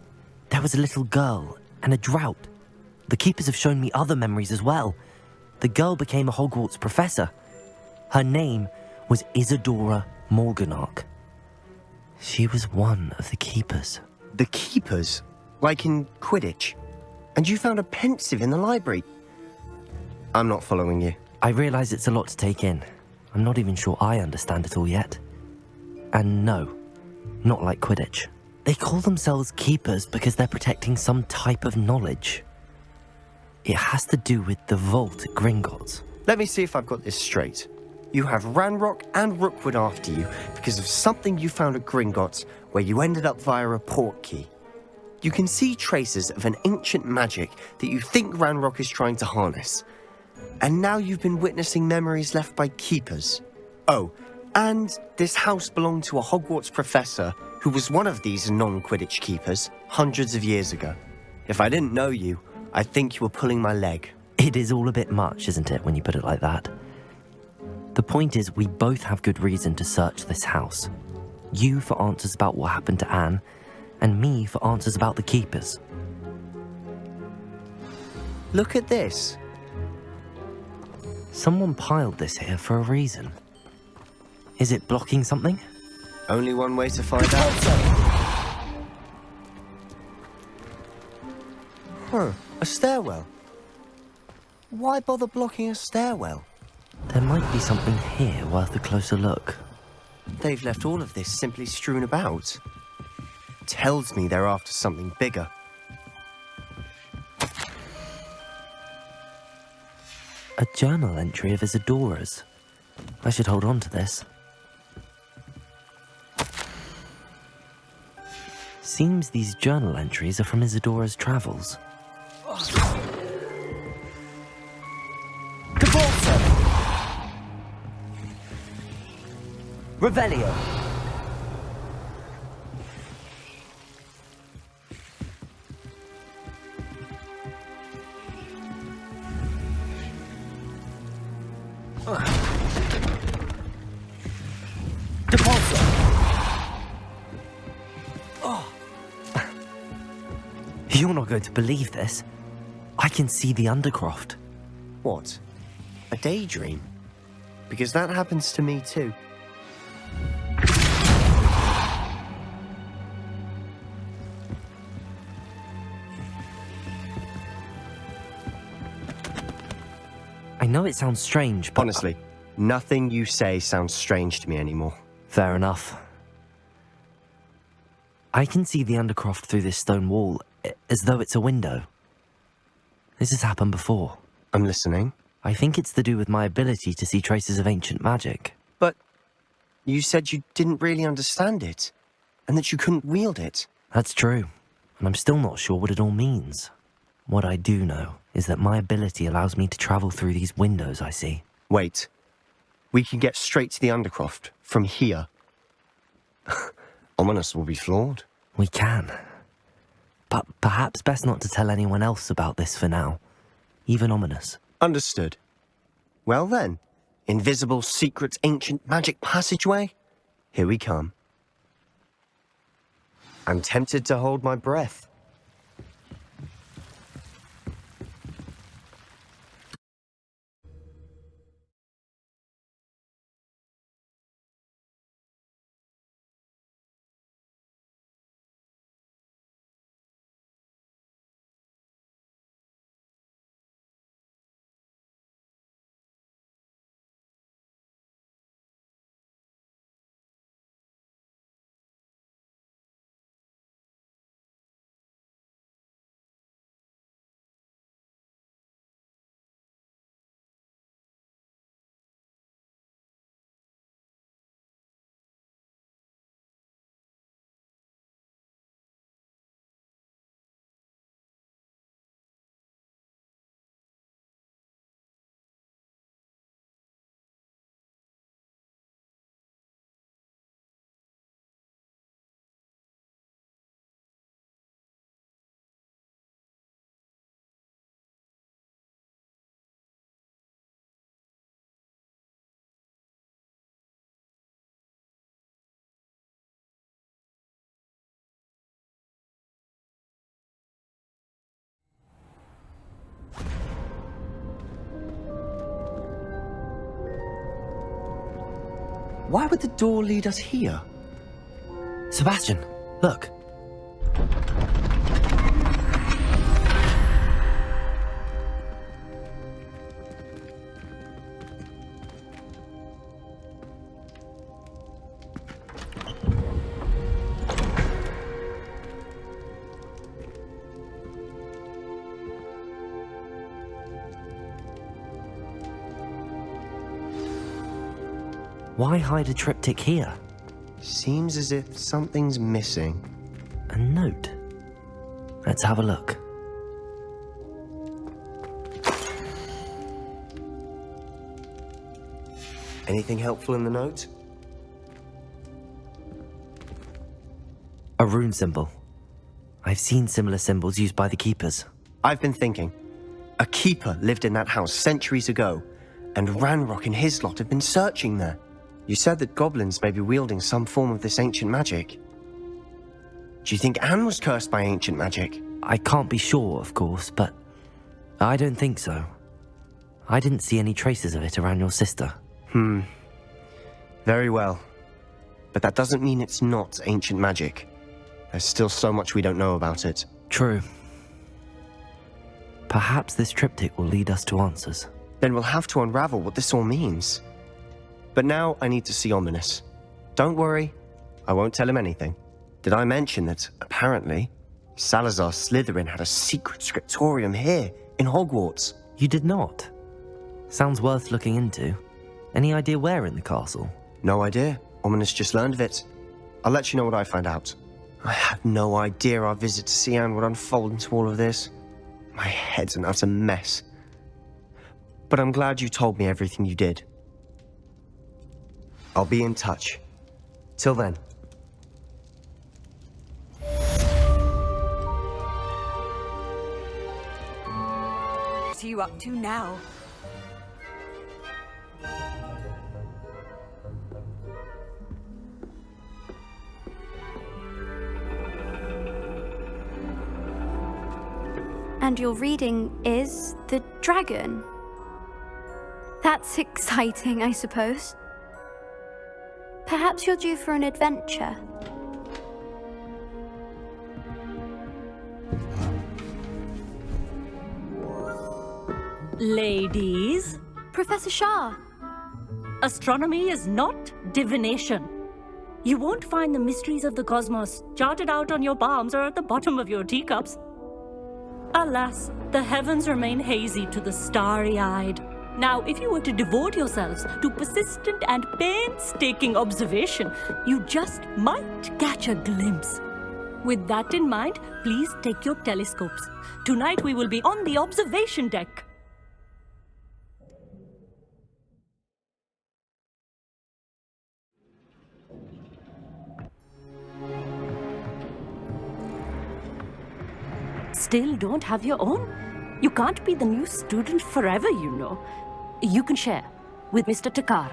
There was a little girl, and a drought. The keepers have shown me other memories as well. The girl became a Hogwarts professor. Her name was Isadora Morganach. She was one of the keepers. The keepers? Like in Quidditch? And you found a pensive in the library? I'm not following you. I realise it's a lot to take in. I'm not even sure I understand it all yet. And no, not like Quidditch. They call themselves keepers because they're protecting some type of knowledge. It has to do with the vault at Gringotts. Let me see if I've got this straight. You have Ranrock and Rookwood after you because of something you found at Gringotts where you ended up via a portkey. You can see traces of an ancient magic that you think Ranrock is trying to harness. And now you've been witnessing memories left by keepers. Oh, and this house belonged to a Hogwarts professor who was one of these non-Quidditch keepers hundreds of years ago. If I didn't know you, I'd think you were pulling my leg. It is all a bit much, isn't it, when you put it like that? The point is, we both have good reason to search this house. You for answers about what happened to Anne, and me for answers about the keepers. Look at this. Someone piled this here for a reason. Is it blocking something? Only one way to find out. Huh, a stairwell. Why bother blocking a stairwell? There might be something here worth a closer look. They've left all of this simply strewn about. Tells me they're after something bigger. A journal entry of Isadora's. I should hold on to this. Seems these journal entries are from Isadora's travels. Revelio. You're not going to believe this. I can see the Undercroft. What? A daydream? Because that happens to me too. I know it sounds strange, but... Honestly, nothing you say sounds strange to me anymore. Fair enough. I can see the Undercroft through this stone wall, as though it's a window. This has happened before. I'm listening. I think it's to do with my ability to see traces of ancient magic. But you said you didn't really understand it, and that you couldn't wield it. That's true, and I'm still not sure what it all means. What I do know is that my ability allows me to travel through these windows I see. Wait. We can get straight to the Undercroft from here. Ominous will be flawed. We can. But perhaps best not to tell anyone else about this for now. Even Ominous. Understood. Well then, invisible, secret, ancient magic passageway? Here we come. I'm tempted to hold my breath. Why would the door lead us here? Sebastian, look. Why hide a triptych here? Seems as if something's missing. A note. Let's have a look. Anything helpful in the note? A rune symbol. I've seen similar symbols used by the keepers. I've been thinking. A keeper lived in that house centuries ago, and Ranrock and his lot have been searching there. You said that goblins may be wielding some form of this ancient magic. Do you think Anne was cursed by ancient magic? I can't be sure, of course, but I don't think so. I didn't see any traces of it around your sister. Very well. But that doesn't mean it's not ancient magic. There's still so much we don't know about it. True. Perhaps this triptych will lead us to answers. Then we'll have to unravel what this all means. But now I need to see Ominous. Don't worry, I won't tell him anything. Did I mention that, apparently, Salazar Slytherin had a secret scriptorium here, in Hogwarts? You did not? Sounds worth looking into. Any idea where in the castle? No idea. Ominous just learned of it. I'll let you know what I find out. I had no idea our visit to see Anne would unfold into all of this. My head's an utter mess. But I'm glad you told me everything you did. I'll be in touch. Till then. What are you up to now? And your reading is The Dragon. That's exciting, I suppose. Perhaps you're due for an adventure. Ladies. Professor Shah. Astronomy is not divination. You won't find the mysteries of the cosmos charted out on your palms or at the bottom of your teacups. Alas, the heavens remain hazy to the starry-eyed. Now, if you were to devote yourselves to persistent and painstaking observation, you just might catch a glimpse. With that in mind, please take your telescopes. Tonight we will be on the observation deck. Still don't have your own? You can't be the new student forever, you know. You can share with Mr. Takar.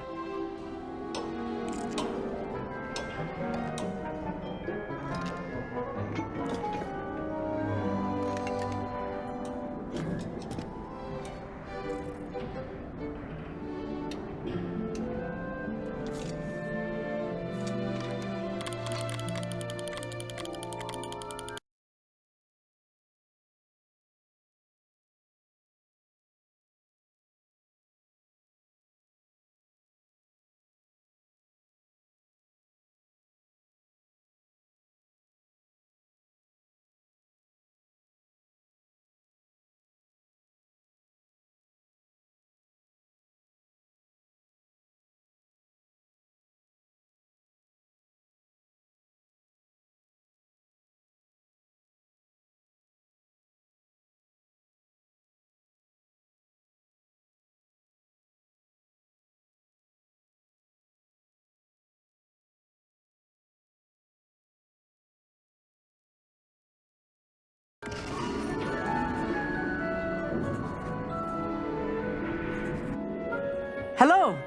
Hello.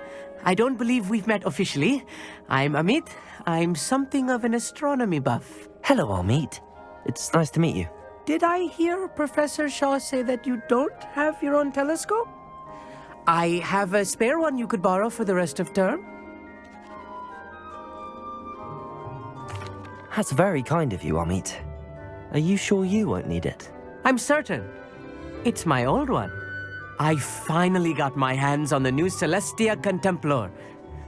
I don't believe we've met officially. I'm Amit. I'm something of an astronomy buff. Hello, Amit. It's nice to meet you. Did I hear Professor Shaw say that you don't have your own telescope? I have a spare one you could borrow for the rest of term. That's very kind of you, Amit. Are you sure you won't need it? I'm certain. It's my old one. I finally got my hands on the new Celestia Contemplar.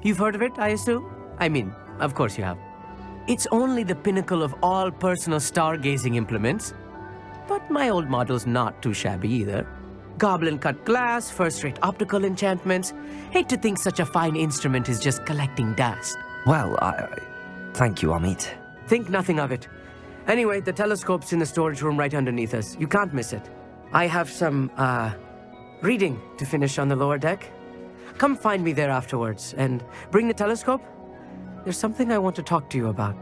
You've heard of it, I assume? I mean, of course you have. It's only the pinnacle of all personal stargazing implements. But my old model's not too shabby either. Goblin-cut glass, first-rate optical enchantments. Hate to think such a fine instrument is just collecting dust. Well, thank you, Amit. Think nothing of it. Anyway, the telescope's in the storage room right underneath us. You can't miss it. I have some, reading to finish on the lower deck. Come find me there afterwards, and bring the telescope. There's something I want to talk to you about.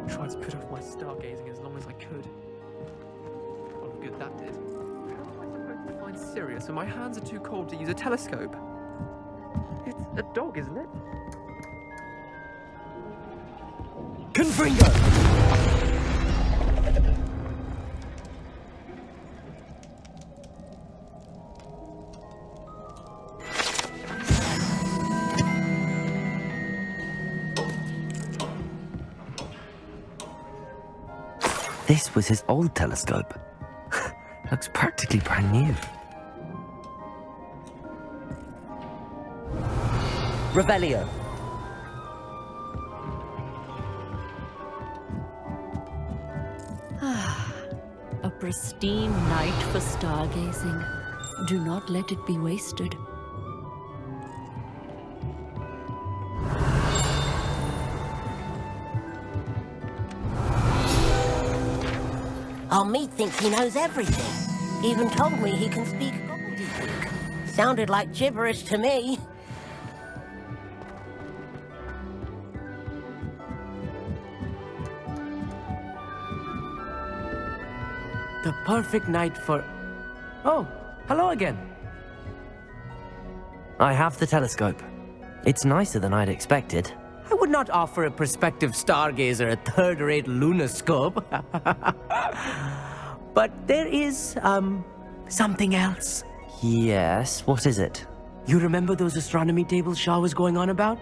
Tried to put off my stargazing as long as I could. What good that did. How am I supposed to find Sirius when my hands are too cold to use a telescope? It's a dog, isn't it? Confringo! This was his old telescope. Looks practically brand new. Revelio. A pristine night for stargazing. Do not let it be wasted. Amit thinks he knows everything. Even told me he can speak gobbledygook. Sounded like gibberish to me. The perfect night for... Oh, hello again. I have the telescope. It's nicer than I'd expected. I would not offer a prospective stargazer a third-rate lunoscope. But there is, something else. Yes, what is it? You remember those astronomy tables Shaw was going on about?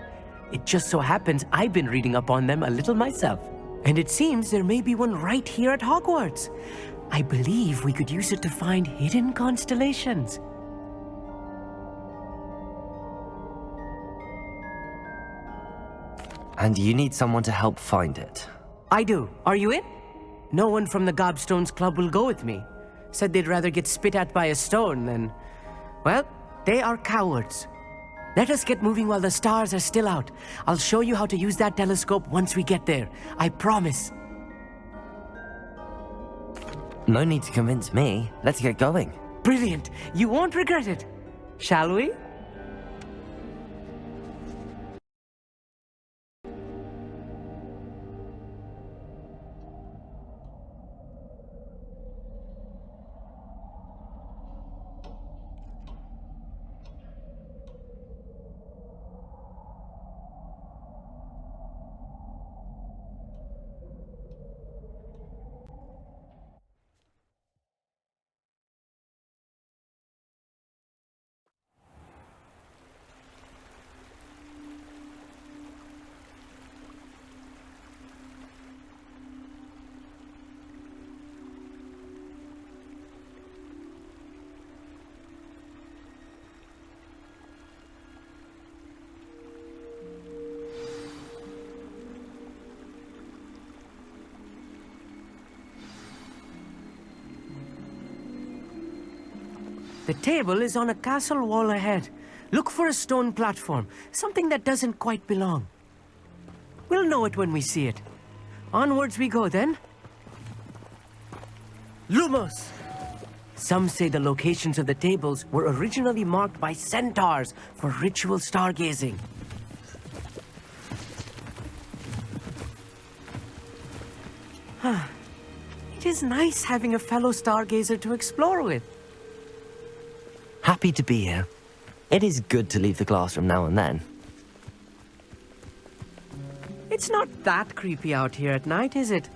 It just so happens I've been reading up on them a little myself. And it seems there may be one right here at Hogwarts. I believe we could use it to find hidden constellations. And you need someone to help find it. I do. Are you in? No one from the Gobstones Club will go with me. Said they'd rather get spit at by a stone than... Well, they are cowards. Let us get moving while the stars are still out. I'll show you how to use that telescope once we get there. I promise. No need to convince me. Let's get going. Brilliant. You won't regret it. Shall we? The table is on a castle wall ahead. Look for a stone platform, something that doesn't quite belong. We'll know it when we see it. Onwards we go then. Lumos! Some say the locations of the tables were originally marked by centaurs for ritual stargazing. It is nice having a fellow stargazer to explore with. Happy to be here. It is good to leave the classroom now and then. It's not that creepy out here at night, is it?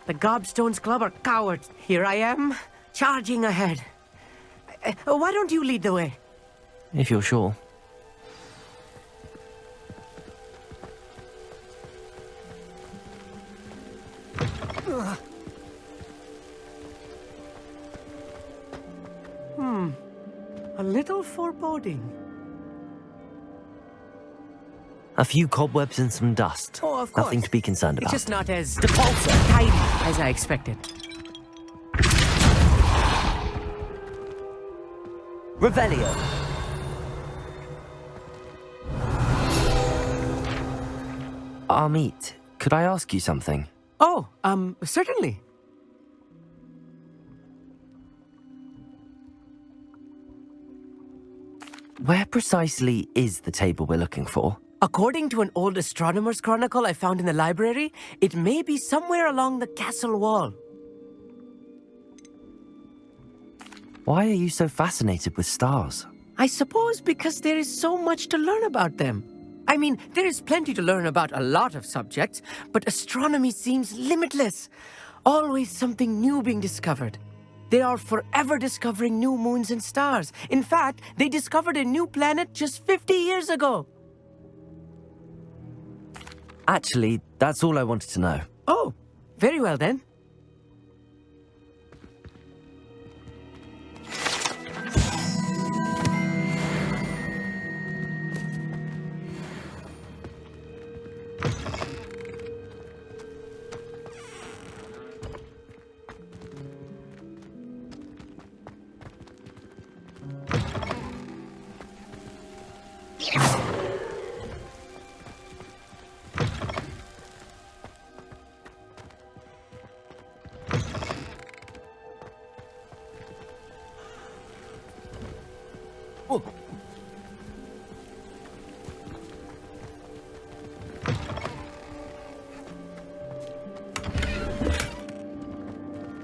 The Gobstones Club are cowards. Here I am, charging ahead. Why don't you lead the way? if you're sure. A little foreboding. A few cobwebs and some dust. Oh, of course. Nothing to be concerned about. It's just not as tidy as I expected. Revelio. Amit, could I ask you something? Oh, certainly. Where precisely is the table we're looking for? According to an old astronomer's chronicle I found in the library, it may be somewhere along the castle wall. Why are you so fascinated with stars? I suppose because there is so much to learn about them. I mean, there is plenty to learn about a lot of subjects, but astronomy seems limitless. Always something new being discovered. They are forever discovering new moons and stars. In fact, they discovered a new planet just 50 years ago. Actually, that's all I wanted to know. Oh, very well then.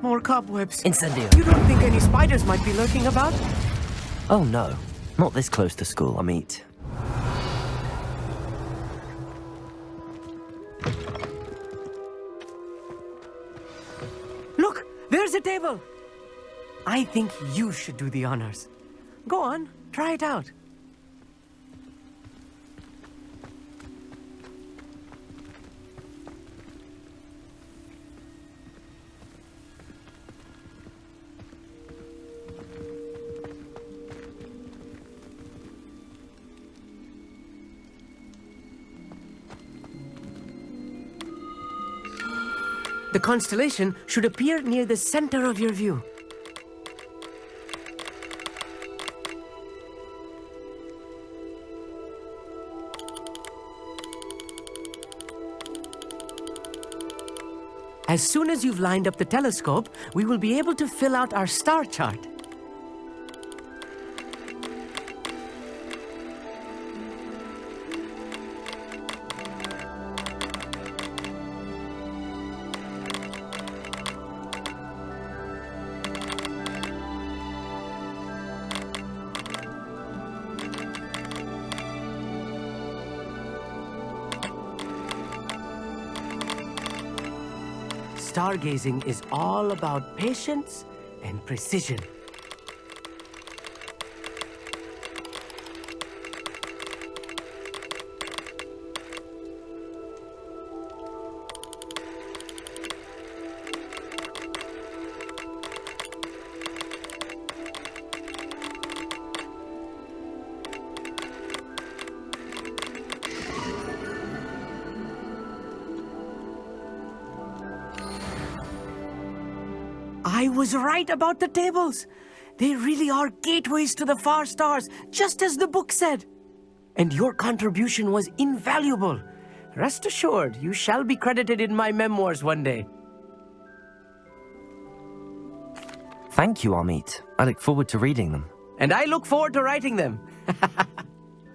More cobwebs. Incendio. You don't think any spiders might be lurking about? Oh no, not this close to school, Amit. Look, there's a table. I think you should do the honors. Go on, try it out. The constellation should appear near the center of your view. As soon as you've lined up the telescope, we will be able to fill out our star chart. Stargazing is all about patience and precision. I was right about the tables. They really are gateways to the far stars, just as the book said. And your contribution was invaluable. Rest assured, you shall be credited in my memoirs one day. Thank you, Amit. I look forward to reading them. And I look forward to writing them.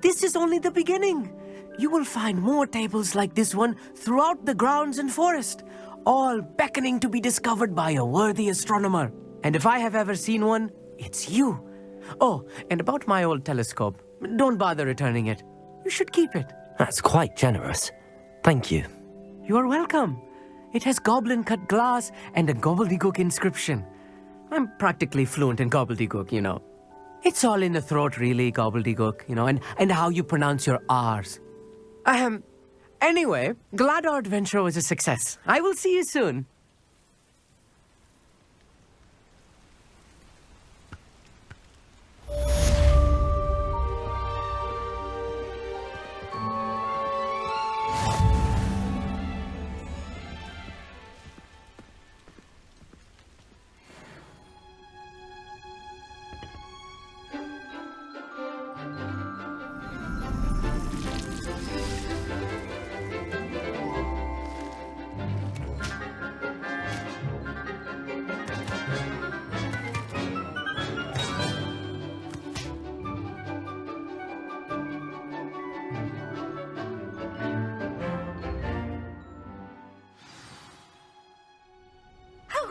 This is only the beginning. You will find more tables like this one throughout the grounds and forest, all beckoning to be discovered by a worthy astronomer. And if I have ever seen one, it's you. Oh, and about my old telescope, don't bother returning it. You should keep it. That's quite generous. Thank you. You are welcome. It has goblin-cut glass and a gobbledygook inscription. I'm practically fluent in gobbledygook, you know. It's all in the throat, really, gobbledygook, and how you pronounce your R's. Anyway, glad our adventure was a success. I will see you soon.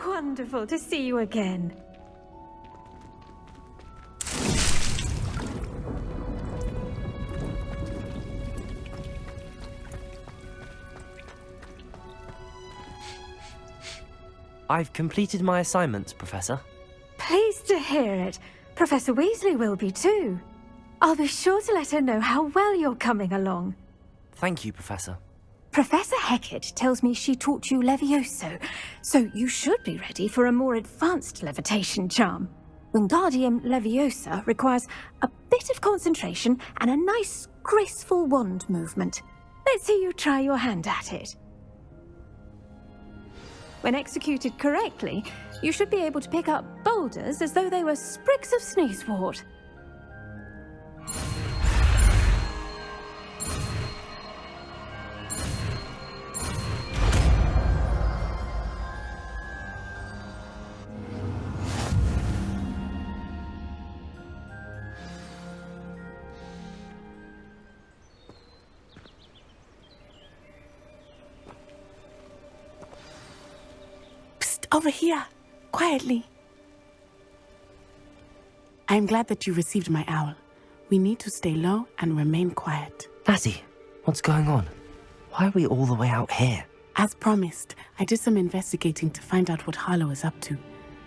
Wonderful to see you again. I've completed my assignments, Professor. Pleased to hear it. Professor Weasley will be too. I'll be sure to let her know how well you're coming along. Thank you, Professor. Professor Hecat tells me she taught you Levioso, so you should be ready for a more advanced levitation charm. Wingardium Leviosa requires a bit of concentration and a nice, graceful wand movement. Let's see you try your hand at it. When executed correctly, you should be able to pick up boulders as though they were sprigs of sneezewort. Over here, quietly. I am glad that you received my owl. We need to stay low and remain quiet. Natty, what's going on? Why are we all the way out here? As promised, I did some investigating to find out what Harlow is up to.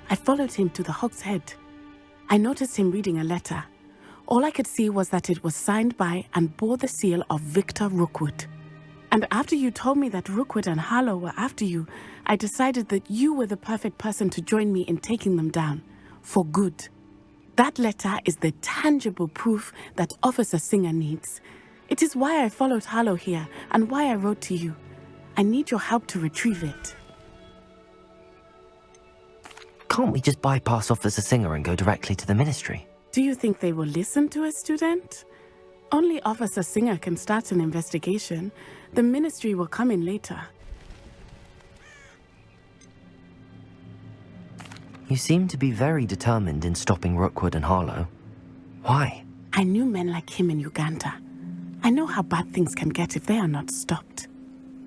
I followed him to the Hog's Head. I noticed him reading a letter. All I could see was that it was signed by and bore the seal of Victor Rookwood. And after you told me that Rookwood and Harlow were after you, I decided that you were the perfect person to join me in taking them down. For good. That letter is the tangible proof that Officer Singer needs. It is why I followed Harlow here, and why I wrote to you. I need your help to retrieve it. Can't we just bypass Officer Singer and go directly to the Ministry? Do you think they will listen to a student? Only Officer Singer can start an investigation. The Ministry will come in later. You seem to be very determined in stopping Rookwood and Harlow. Why? I knew men like him in Uganda. I know how bad things can get if they are not stopped.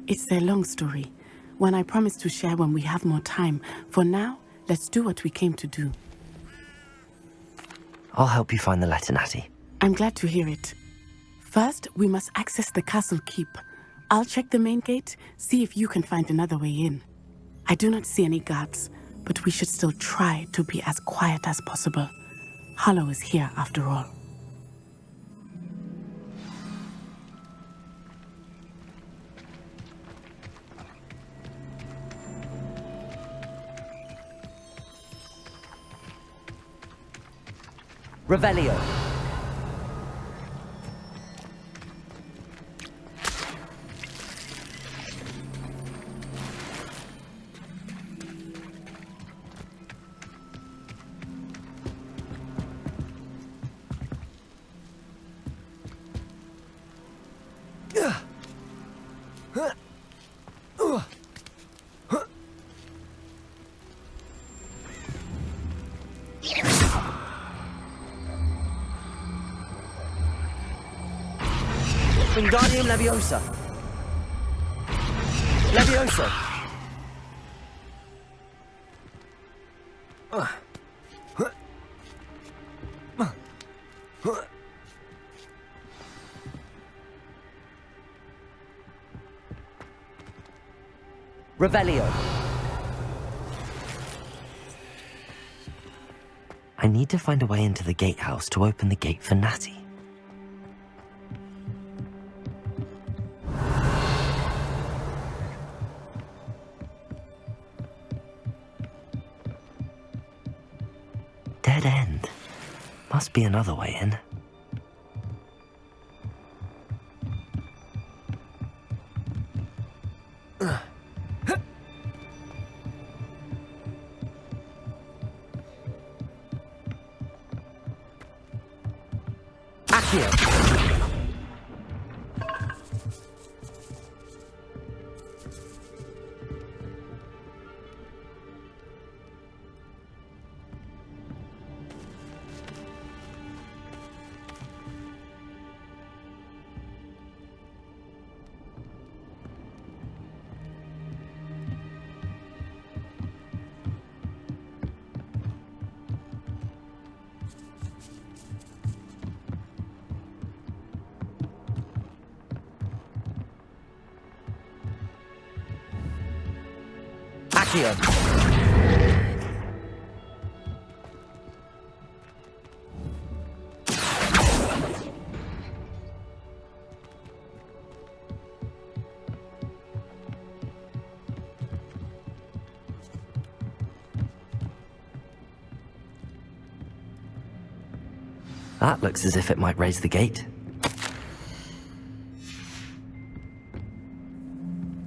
It's a long story, one I promise to share when we have more time. For now, let's do what we came to do. I'll help you find the letter, Natty. I'm glad to hear it. First, we must access the castle keep. I'll check the main gate, see if you can find another way in. I do not see any guards, but we should still try to be as quiet as possible. Harlow is here after all. Revelio. Wingardium Leviosa. Leviosa. Revelio. I need need to find a way into the gatehouse to open the gate for Natty. Dead end. Must be another way in. Accio! Accio! That looks as if it might raise the gate.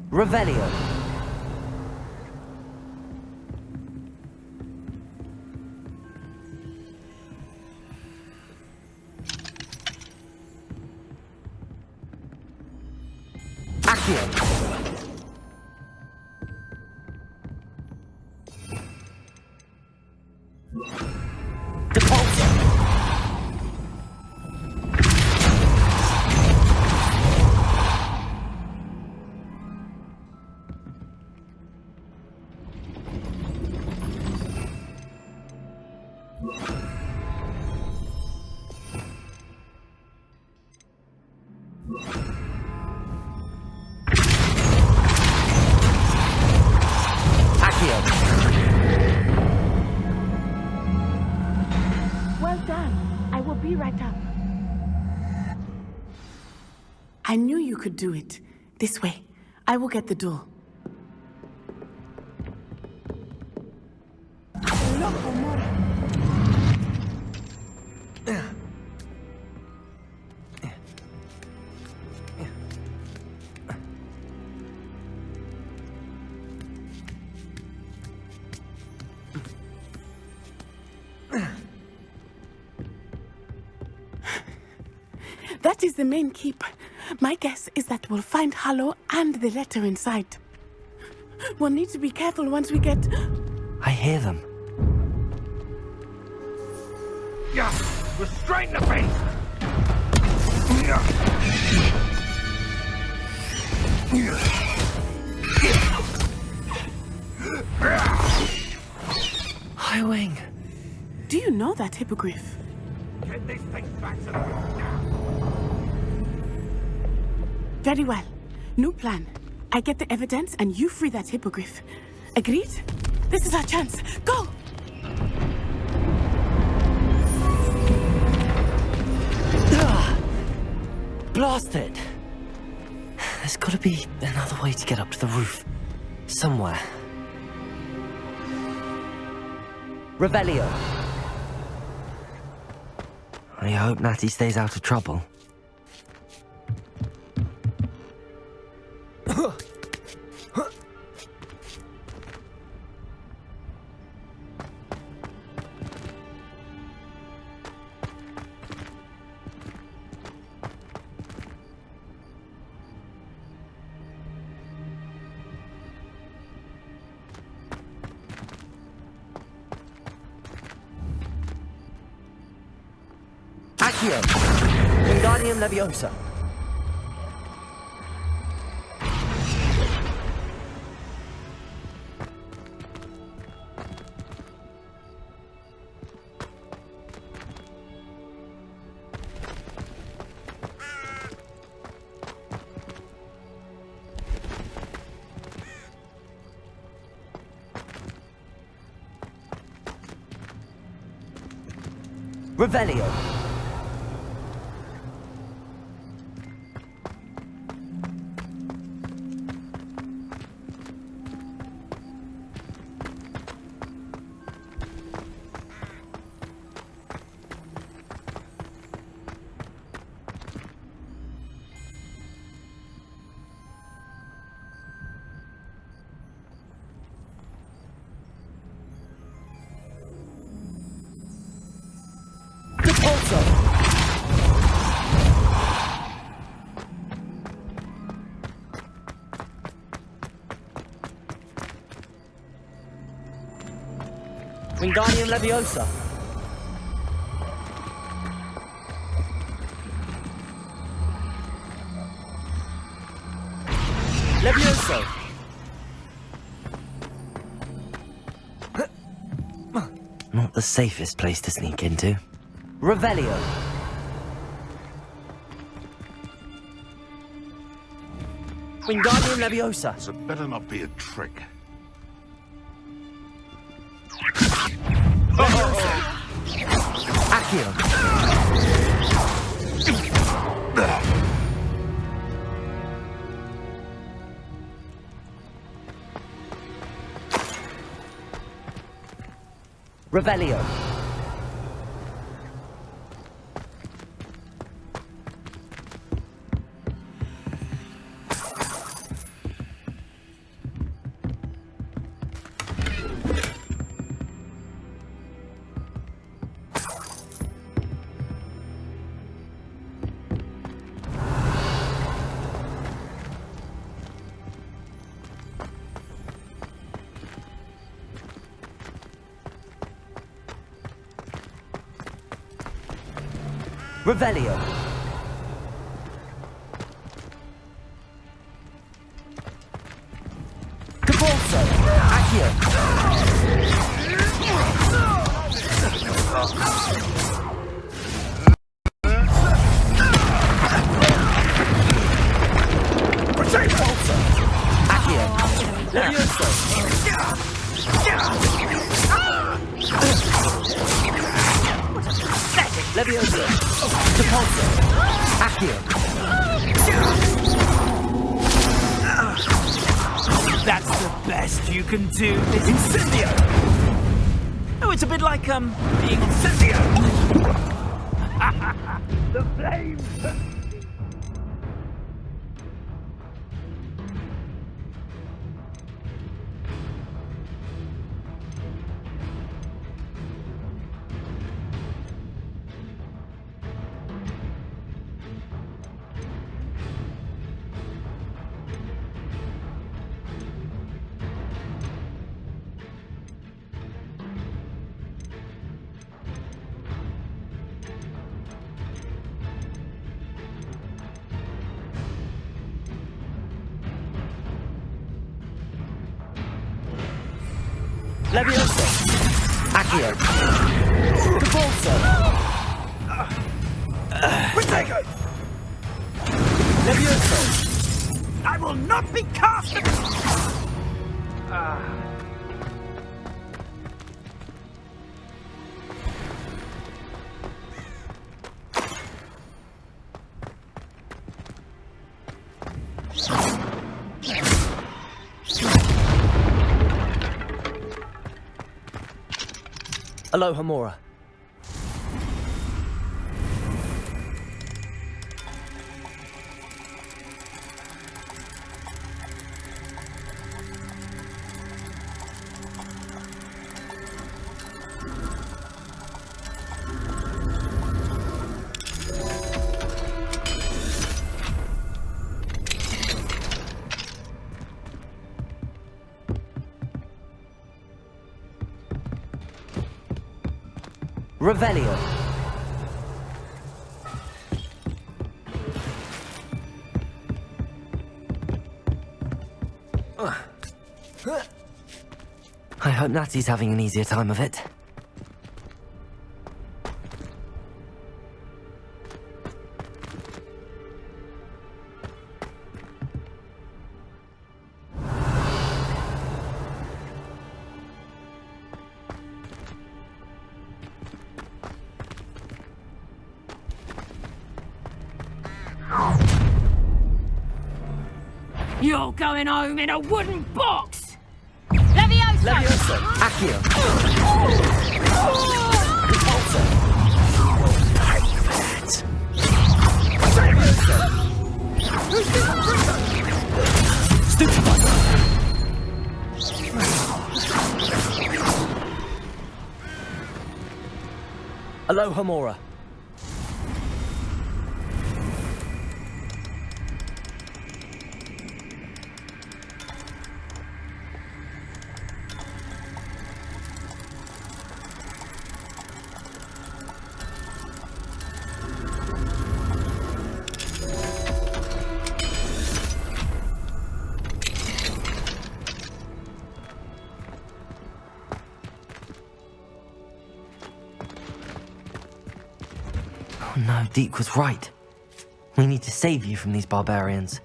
Revelio. Well done. I will be right up. I knew you could do it. This way. I will get the door. That is the main keep. My guess is that we'll find Hallow and the letter inside. We'll need to be careful once we get... I hear them. Yeah, restrain the beast! Highwing. Do you know that hippogriff? Get this thing back to the... Very well. New plan. I get the evidence and you free that hippogriff. Agreed? This is our chance. Go! Blast it! There's gotta be another way to get up to the roof. Somewhere. Revelio. I hope Natty stays out of trouble. Accio! Wingardium Leviosa. Revelio. Wingardium Leviosa. Levioso. Not the safest place to sneak into. Revelio. Wingardium Leviosa. So it better not be a trick. Accio. Revelio. Revelio. Cabalso. Accio. Cabalso. Accio. Levioso. Levioso. Cabalso. Accio. That's the best you can do. Incendio! Oh, it's a bit like, being Incendio! The flames! Levioso. Accio. Cabalso. Protego! Levioso. I will not be cast! Aloha Mora. Revelio. I hope Natty's having an easier time of it. You're going home in a wooden box! Levioso! Levioso! Accio! Aloha Mora. Oh no, Deke was right. We need to save you from these barbarians.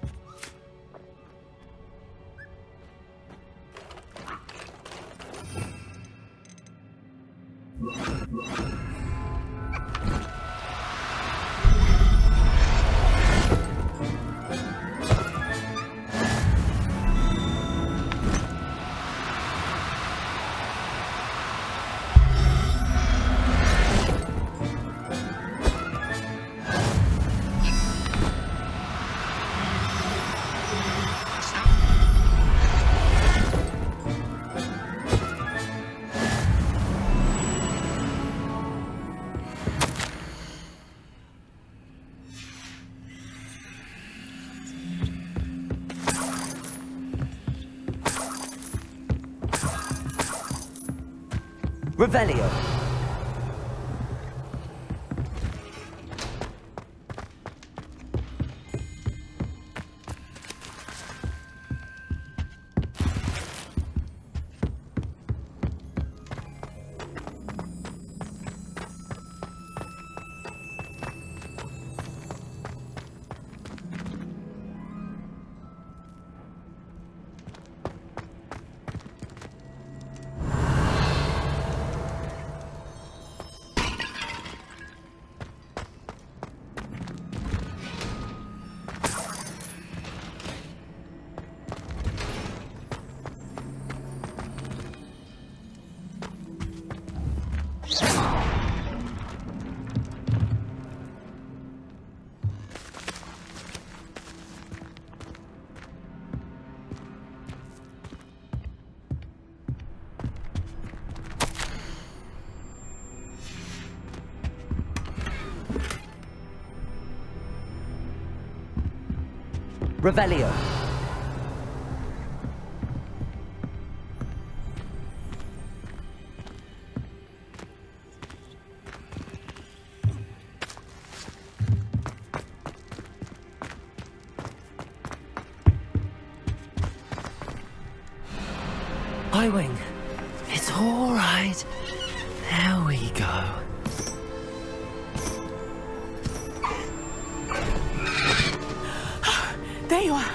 Revelio. Revelio. Highwing. It's all right. There we go. There you are.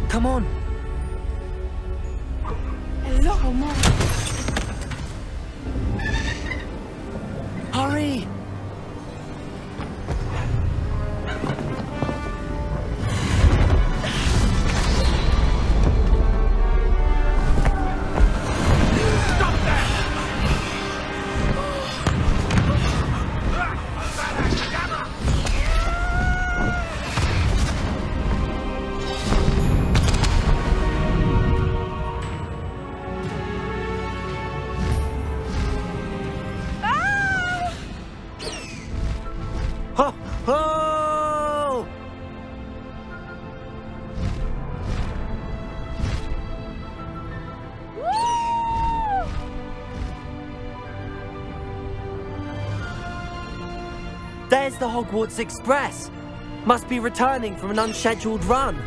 Come on. Hello, Mom. Hurry. There's the Hogwarts Express. Must be returning from an unscheduled run.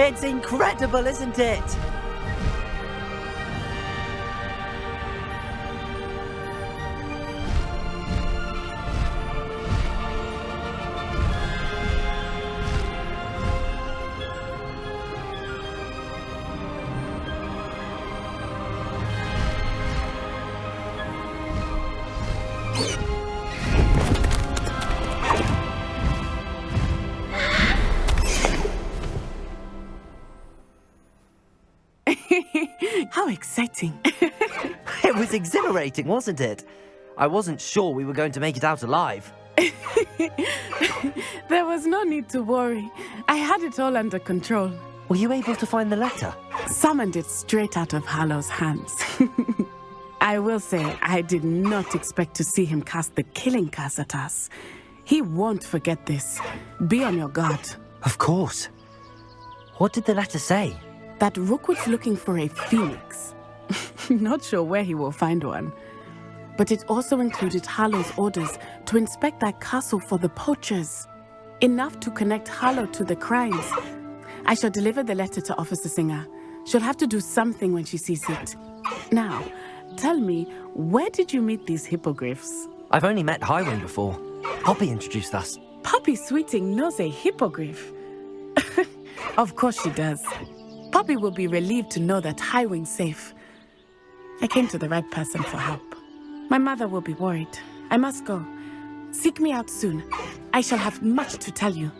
It's incredible, isn't it? How exciting. It was exhilarating, wasn't it? I wasn't sure we were going to make it out alive. There was no need to worry. I had it all under control. Were you able to find the letter? Summoned it straight out of Hallow's hands. I will say, I did not expect to see him cast the killing curse at us. He won't forget this. Be on your guard. Of course. What did the letter say? That Rookwood's looking for a phoenix. Not sure where he will find one. But it also included Hallow's orders to inspect that castle for the poachers. Enough to connect Hallow to the crimes. I shall deliver the letter to Officer Singer. She'll have to do something when she sees it. Now, tell me, where did you meet these hippogriffs? I've only met Highwing before. Poppy introduced us. Poppy Sweeting knows a hippogriff. Of course she does. Poppy will be relieved to know that Highwing's safe. I came to the right person for help. My mother will be worried. I must go. Seek me out soon. I shall have much to tell you.